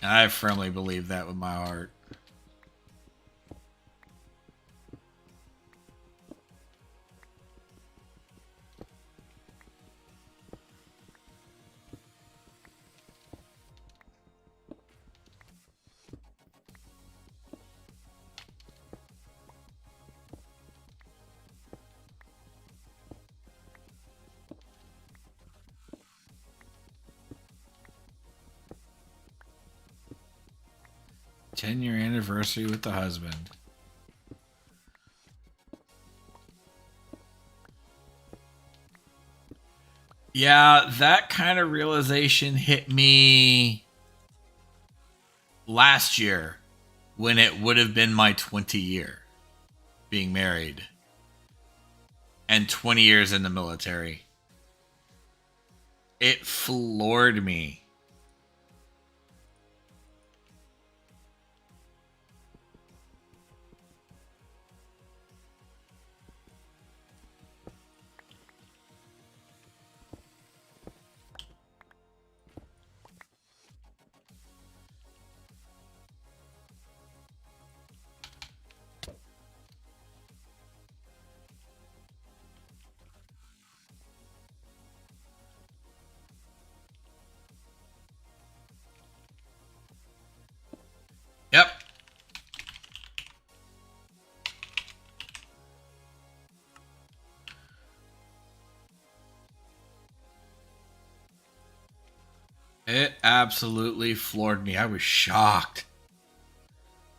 And I firmly believe that with my heart. Ten-year anniversary with the husband. Yeah, that kind of realization hit me last year when it would have been my 20 year being married and 20 years in the military. It floored me. Yep. It absolutely floored me. I was shocked.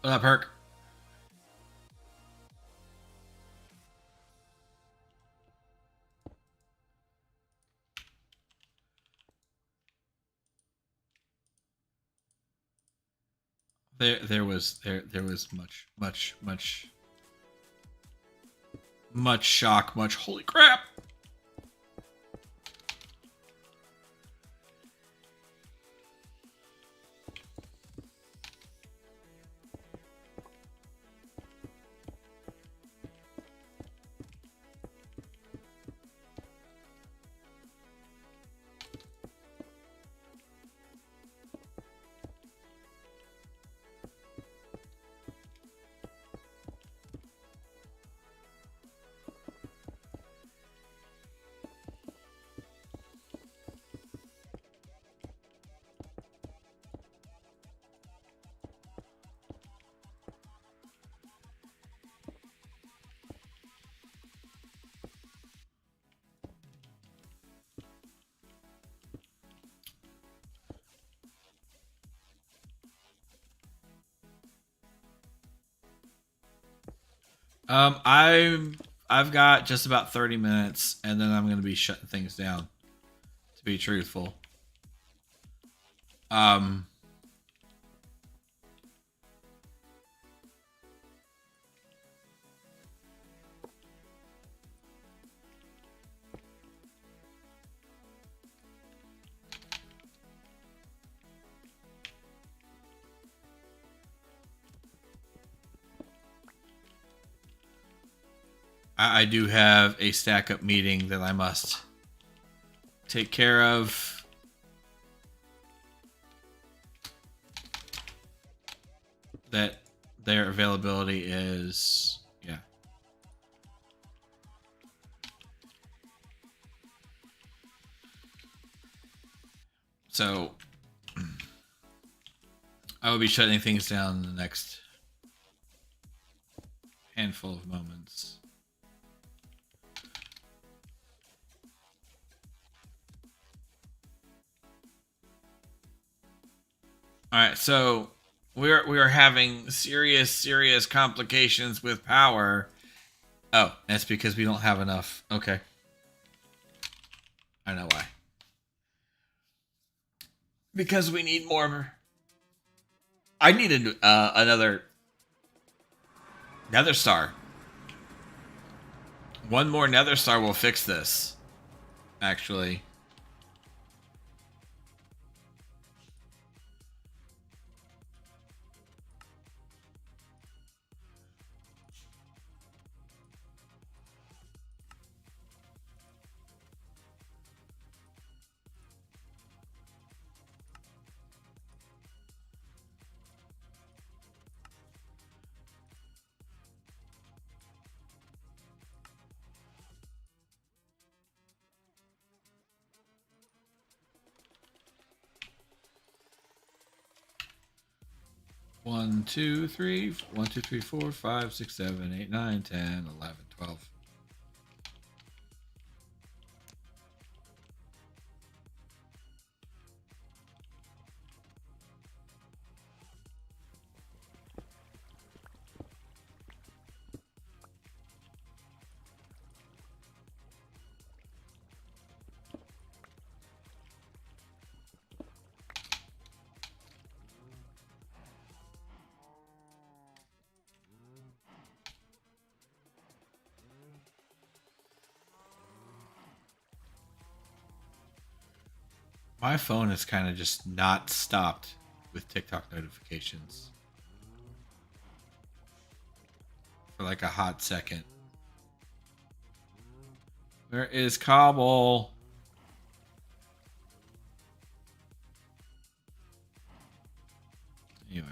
What up, Perk? There was much shock, much holy crap. I've got just about 30 minutes, and then I'm going to be shutting things down. To be truthful, I do have a stack up meeting that I must take care of. that their availability is, yeah. So I will be shutting things down in the next handful of moments. All right, so we are having serious complications with power. Oh, that's because we don't have enough. Okay, I know why. Because we need more. I need another Nether Star. One more Nether Star will fix this. Actually. One, two, three, 1, 2, 3, 4, 5, 6, 7, 8, 9, 10, 11, 12. My phone is kind of just not stopped with TikTok notifications for like a hot second. Where is Cobble? You are.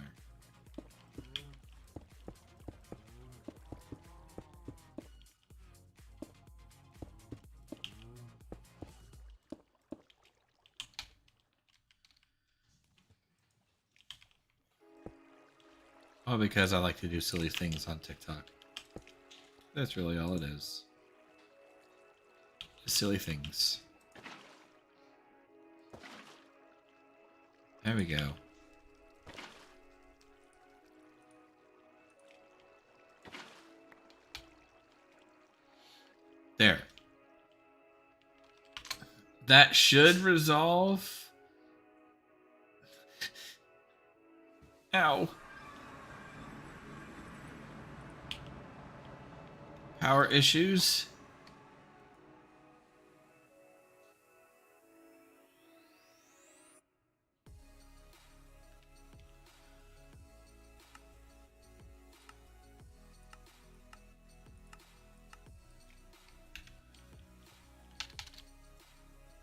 Oh, because I like to do silly things on TikTok. That's really all it is. Silly things. There we go. There. That should resolve. Ow. Power issues.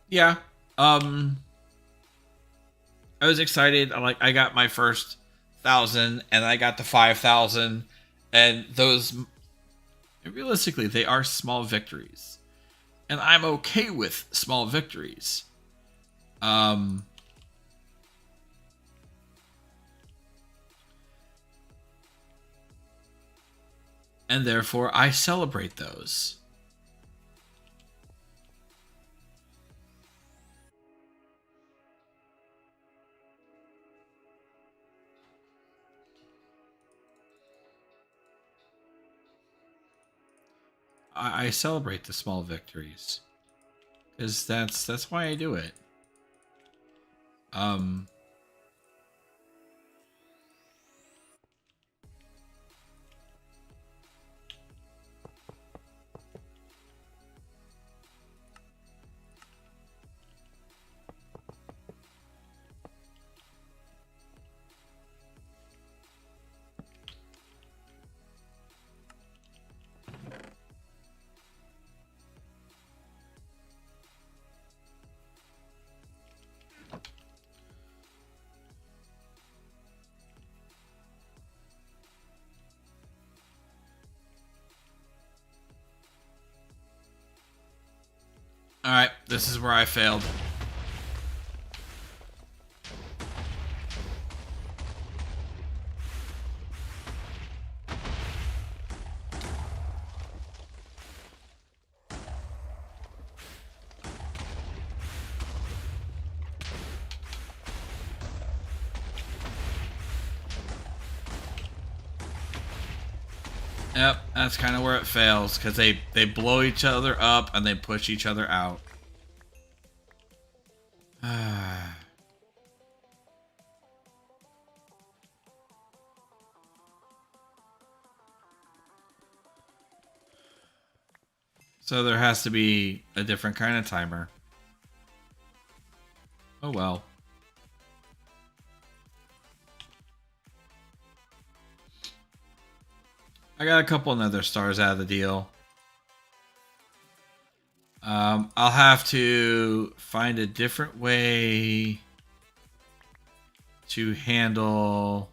Yeah. I was excited. I got my first 1,000 and I got the 5,000, and those realistically they are small victories. And I'm okay with small victories. Um and therefore I celebrate those. I celebrate the small victories because that's why I do it. Um, Alright, this is where I failed. Yep, that's kind of where it fails, because they blow each other up and they push each other out. So there has to be a different kind of timer. Oh well. I got a couple nether stars out of the deal. I'll have to find a different way to handle...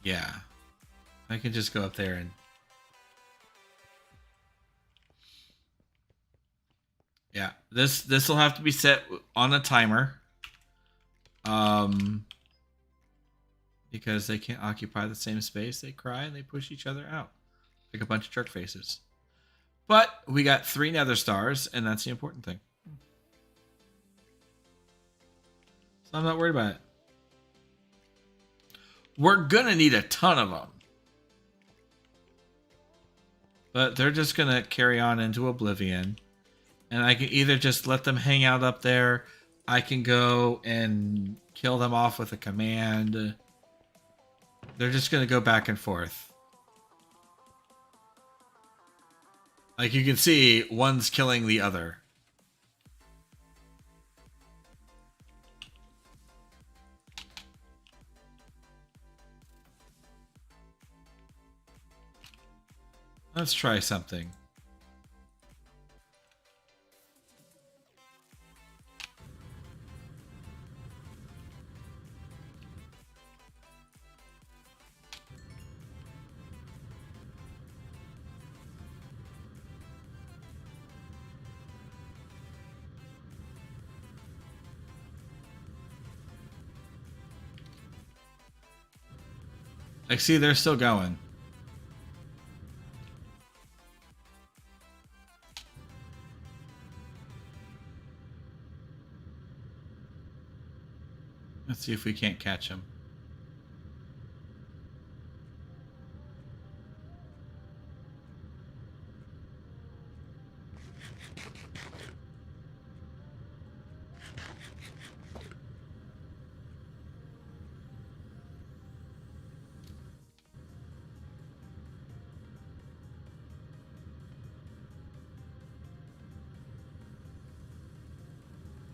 Yeah. I can just go up there and... Yeah, this will have to be set on a timer. Because they can't occupy the same space. They cry and they push each other out. Like a bunch of jerk faces. But we got 3 nether stars, and that's the important thing. So I'm not worried about it. We're gonna need a ton of them. But they're just gonna carry on into oblivion. And I can either just let them hang out up there. I can go and kill them off with a command. They're just gonna go back and forth. Like you can see, one's killing the other. Let's try something. I see they're still going. Let's see if we can't catch them.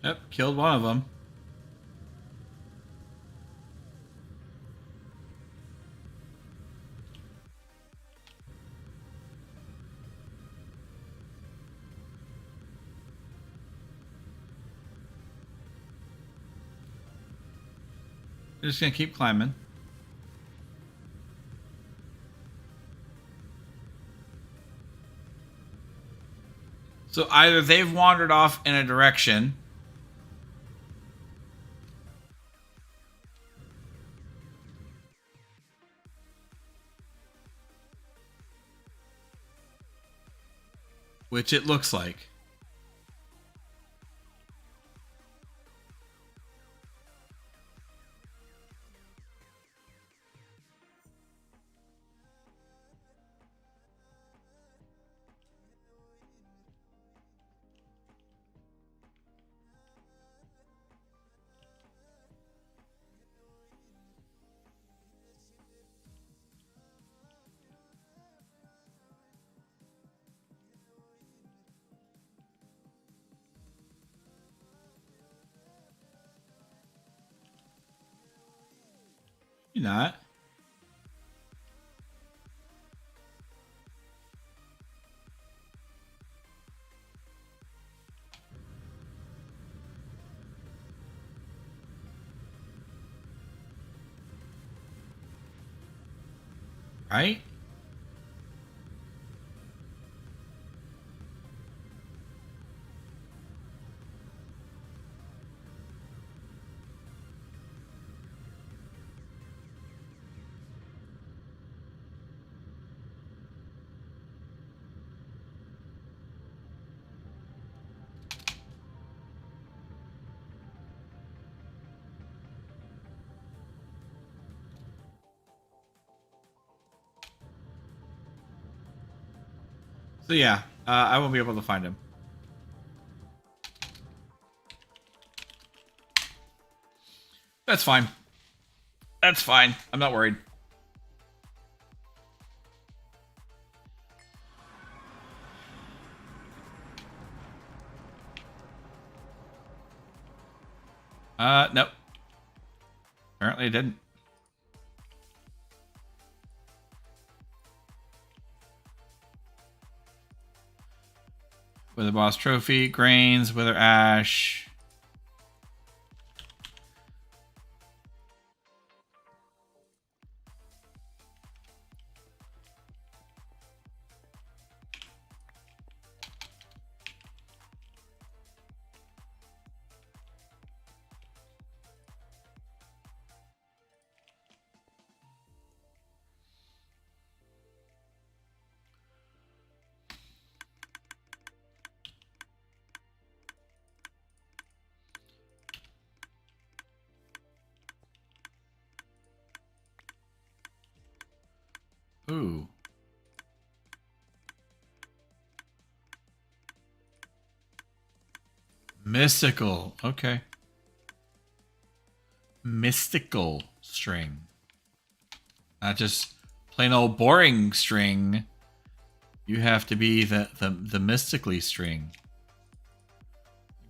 Yep, killed one of them. They're just gonna keep climbing. So either they've wandered off in a direction, which it looks like. You're not. Right? So yeah, I won't be able to find him. That's fine. That's fine. I'm not worried. Nope. Apparently it didn't. Wither boss trophy, grains, wither ash. Ooh. Mystical. Okay. Mystical string. Not just plain old boring string. You have to be the mystically string.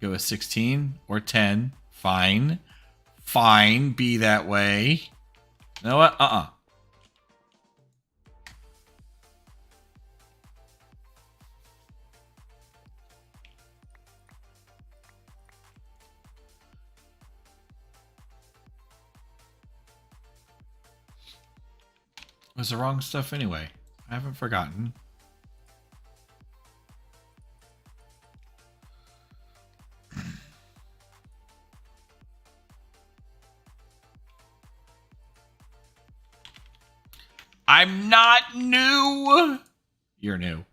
Go with 16 or 10. Fine. Fine. Be that way. You know what? It was the wrong stuff anyway. I haven't forgotten. I'm not new. You're new.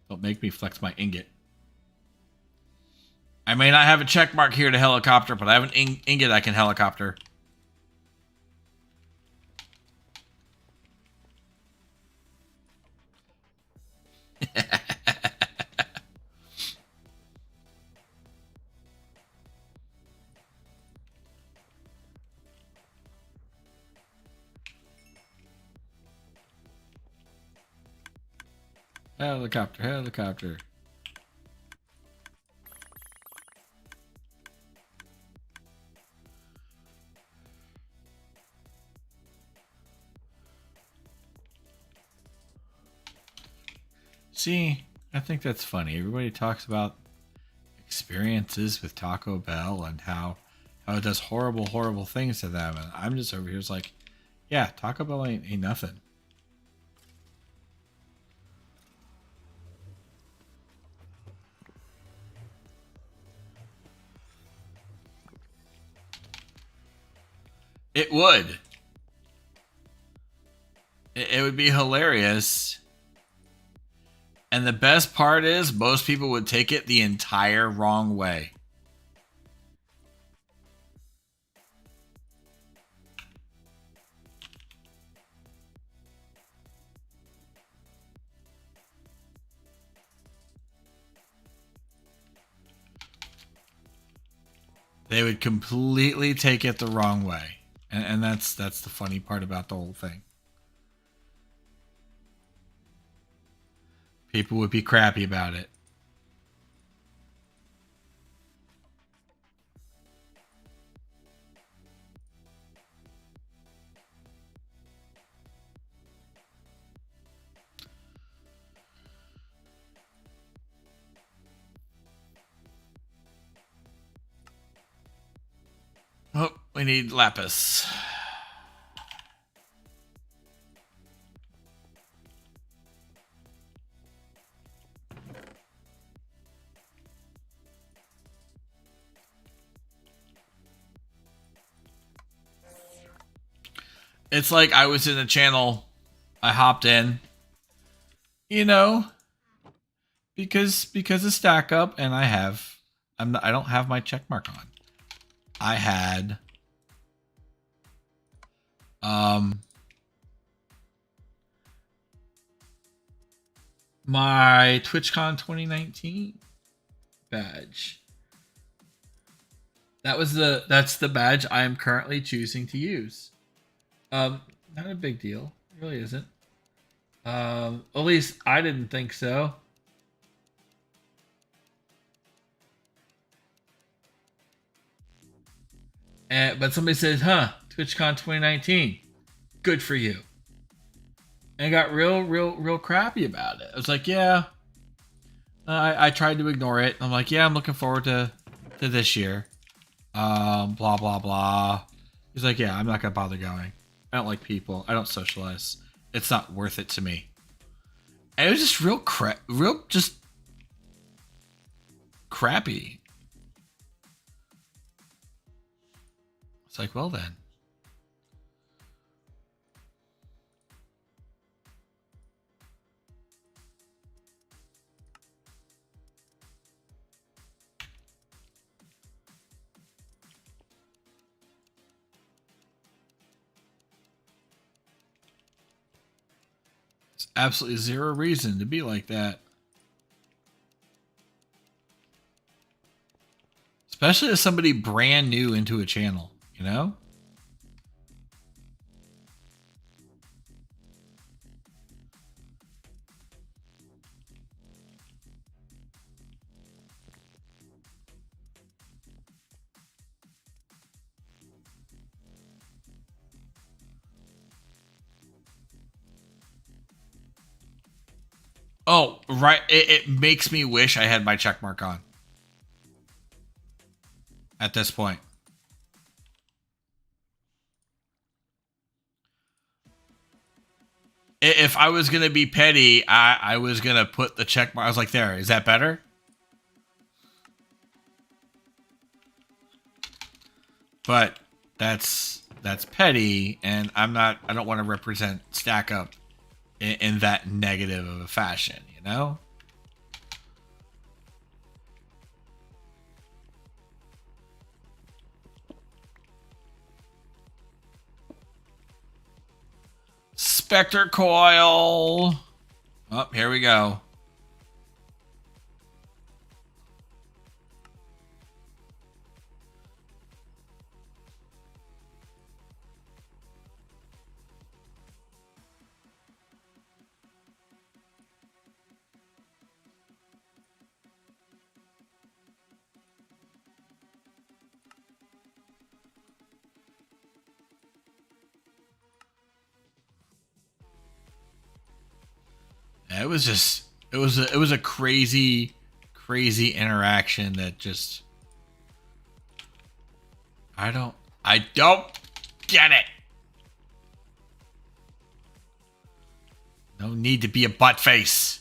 Don't make me flex my ingot. I may not have a check mark here to helicopter, but I have an ingot I can helicopter. Helicopter, helicopter. See, I think that's funny. Everybody talks about experiences with Taco Bell and how it does horrible things to them, and I'm just over here it's like, yeah, Taco Bell ain't nothing. It would. It would be hilarious. And the best part is most people would take it the entire wrong way. They would completely take it the wrong way. And that's the funny part about the whole thing. People would be crappy about it. Oh, we need lapis. It's like I was in a channel, I hopped in, you know, because of stack up, and I don't have my check mark on. I had Um, my TwitchCon 2019 badge. That's the badge I am currently choosing to use. Not a big deal. It really isn't. At least I didn't think so. But somebody says, "Huh, TwitchCon 2019, good for you," and got real crappy about it. I was like, "Yeah." I tried to ignore it. I'm like, "Yeah, I'm looking forward to this year." Blah blah blah. He's like, "Yeah, I'm not gonna bother going. I don't like people. I don't socialize. It's not worth it to me." And it was just real just crappy. It's like, well then. There's absolutely zero reason to be like that. Especially as somebody brand new into a channel, you know? Oh, right. It makes me wish I had my check mark on at this point. If I was going to be petty, I was going to put the check mark. I was like, there, is that better? But that's petty, and I don't want to represent Stack Up in that negative of a fashion, you know? Spectre Coil. Oh, here we go. It was just it was a crazy interaction that just I don't get it. No need to be a butt face.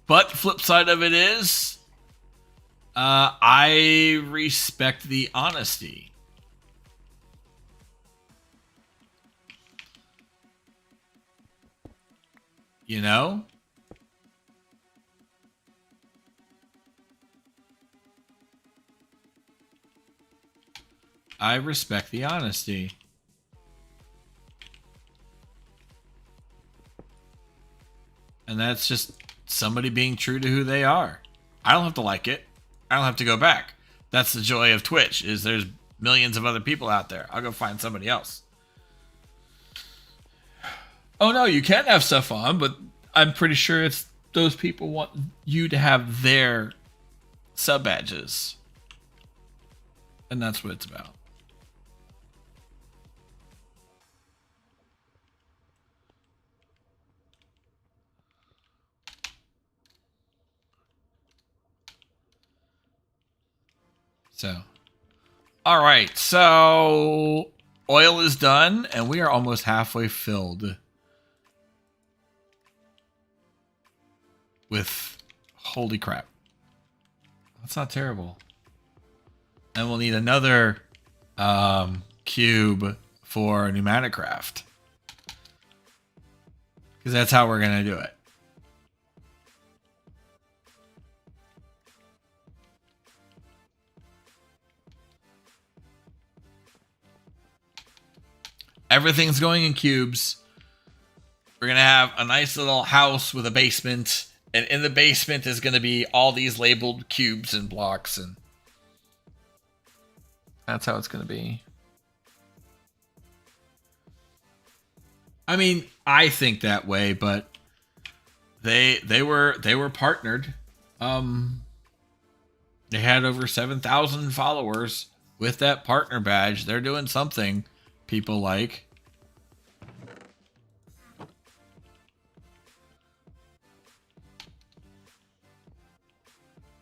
But the flip side of it is I respect the honesty. You know? I respect the honesty. And that's just somebody being true to who they are. I don't have to like it. I don't have to go back. That's the joy of Twitch, is there's millions of other people out there. I'll go find somebody else. Oh no, you can have stuff on, but I'm pretty sure it's those people want you to have their sub badges. And that's what it's about. So, all right. So, oil is done, and we are almost halfway filled with. Holy crap. That's not terrible. And we'll need another cube for Nuclearcraft, because that's how we're going to do it. Everything's going in cubes. We're going to have a nice little house with a basement. And in the basement is going to be all these labeled cubes and blocks. And that's how it's going to be. I mean, I think that way, but they were partnered. They had over 7,000 followers with that partner badge. They're doing something people like.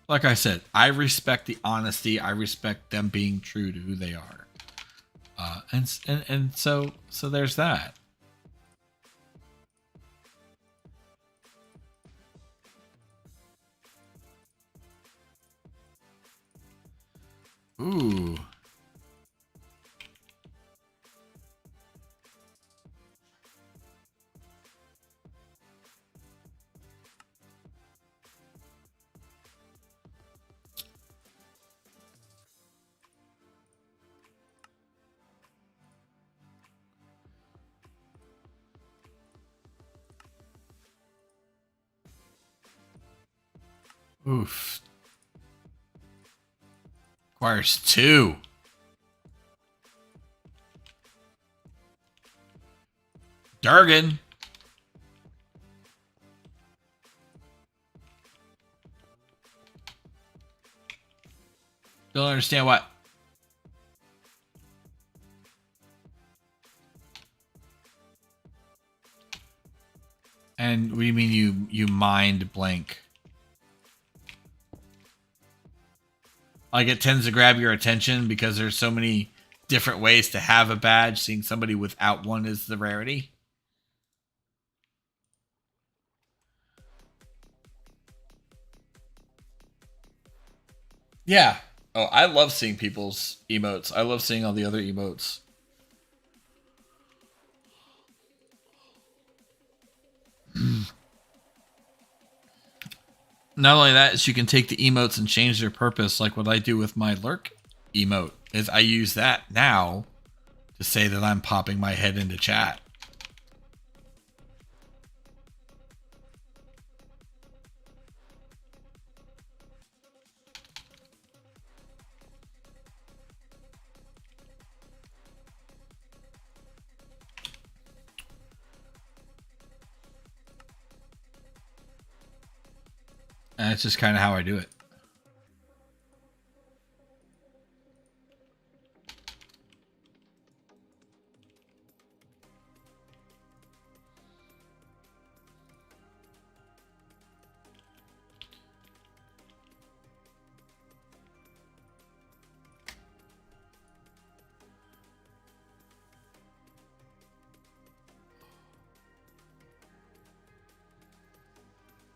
Like I said, I respect the honesty. I respect them being true to who they are. And so there's that. Ooh. Oof. Requires 2. Durgan. Don't understand what. And what do you mean you mind blank? Like it tends to grab your attention because there's so many different ways to have a badge. Seeing somebody without one is the rarity. Yeah. Oh, I love seeing people's emotes. I love seeing all the other emotes. Not only that, is you can take the emotes and change their purpose, like what I do with my lurk emote. Is I use that now to say that I'm popping my head into chat. And that's just kind of how I do it.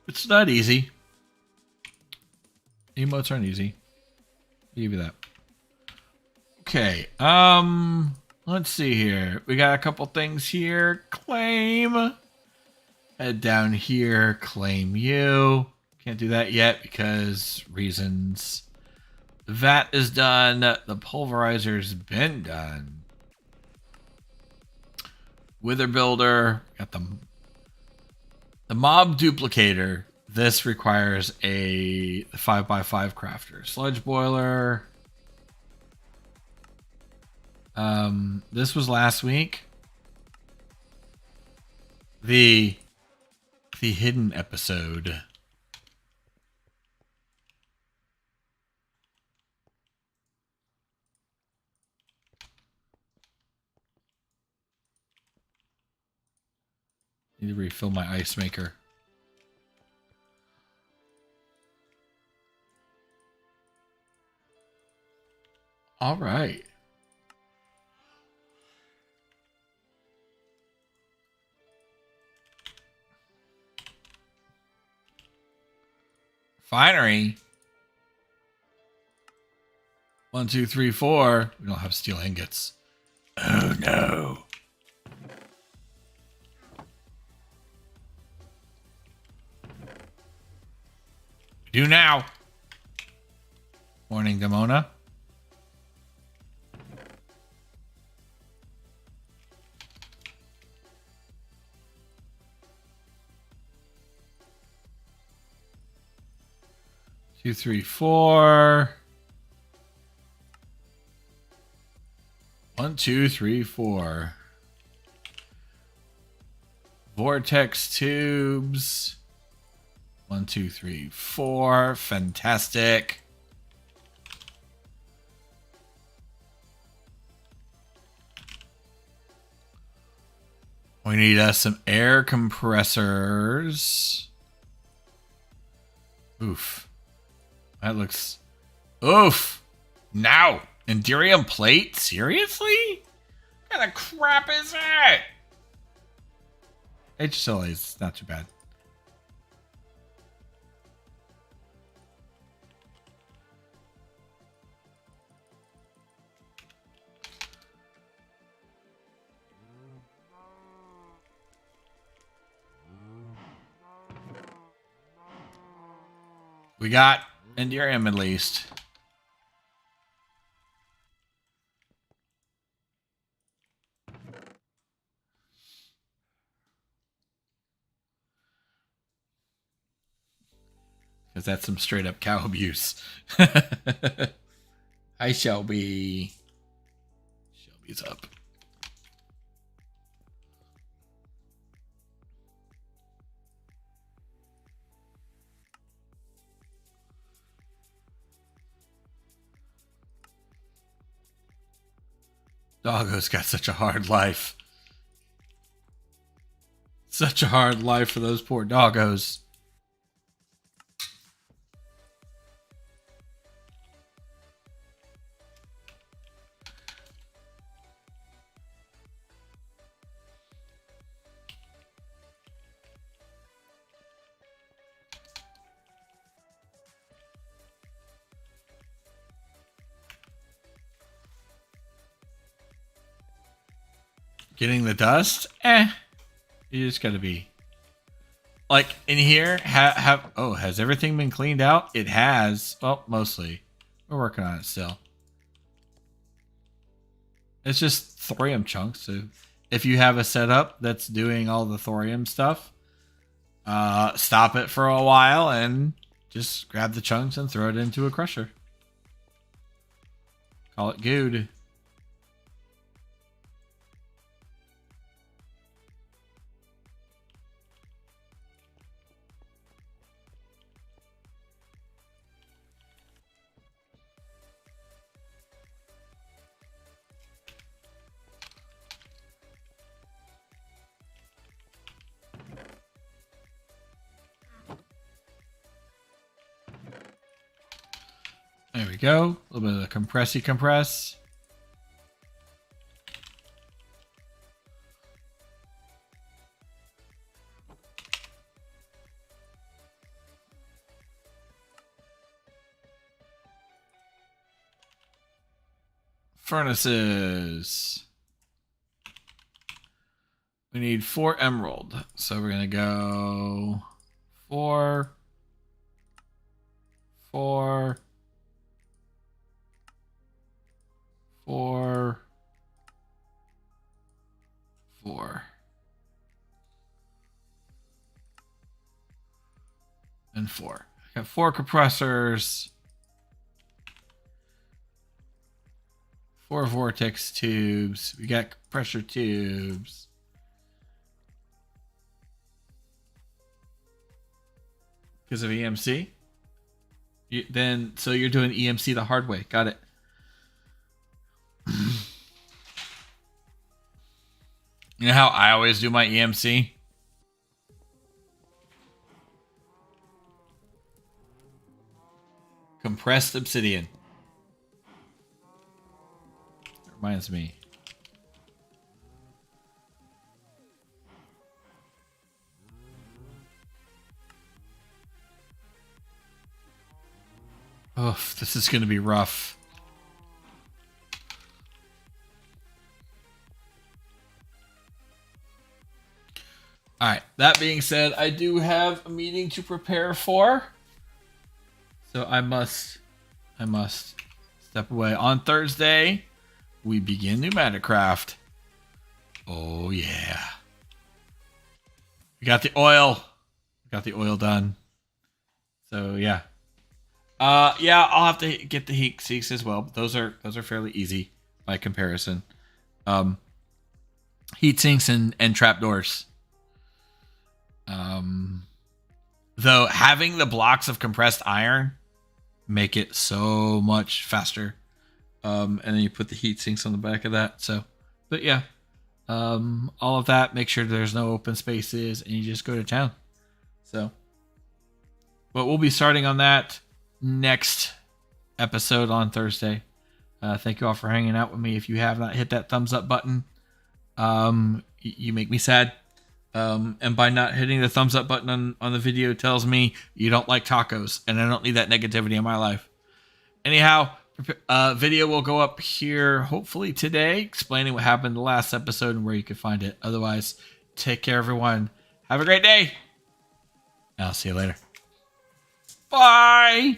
It's not easy. Emotes aren't easy. I'll give you that. Okay. Let's see here. We got a couple things here. Claim. Head down here. Claim you. Can't do that yet because reasons. The vat is done. The pulverizer's been done. Wither builder. Got the mob duplicator. This requires a 5x5 crafter. Sludge boiler. This was last week. The hidden episode. Need to refill my ice maker. All right. Finery. 1, 2, 3, 4. We don't have steel ingots. Oh no. We do now. Morning, Demona. 2, 3, 4. 1, 2, 3, 4. Vortex tubes. 1, 2, 3, 4. Fantastic. We need some air compressors. Oof. That looks... Oof. Now. Enderium plate? Seriously? What kind of crap is that? HSLA is not too bad. We got Enderium at least. Because that's some straight up cow abuse. Hi, Shelby. Shelby's up. Doggo's got such a hard life. Such a hard life for those poor doggos. Getting the dust? You just gotta be... Like, in here, has everything been cleaned out? It has. Well, mostly. We're working on it still. It's just thorium chunks, so if you have a setup that's doing all the thorium stuff, stop it for a while and just grab the chunks and throw it into a crusher. Call it good. There we go. A little bit of the compressy compress. Furnaces. We need 4 emerald. So we're going to go 4, 4, 4, 4. And 4. I got 4 compressors. 4 vortex tubes. We got pressure tubes. Because of EMC? So you're doing EMC the hard way. Got it. You know how I always do my EMC? Compressed obsidian. Reminds me. Oh, this is going to be rough. All right. That being said, I do have a meeting to prepare for. So I must step away. On Thursday, we begin Nuclearcraft. Oh, yeah. We got the oil. We got the oil done. So, yeah. Yeah, I'll have to get the heat sinks as well. But those are fairly easy by comparison. Heat sinks and trapdoors. Though having the blocks of compressed iron make it so much faster. And then you put the heat sinks on the back of that. So, but yeah, all of that. Make sure there's no open spaces, and you just go to town. So, but we'll be starting on that next episode on Thursday. Thank you all for hanging out with me. If you have not hit that thumbs up button, you make me sad. And by not hitting the thumbs up button on the video tells me you don't like tacos, and I don't need that negativity in my life. Anyhow, video will go up here hopefully today, explaining what happened in the last episode and where you can find it. Otherwise, take care, everyone. Have a great day. I'll see you later. Bye.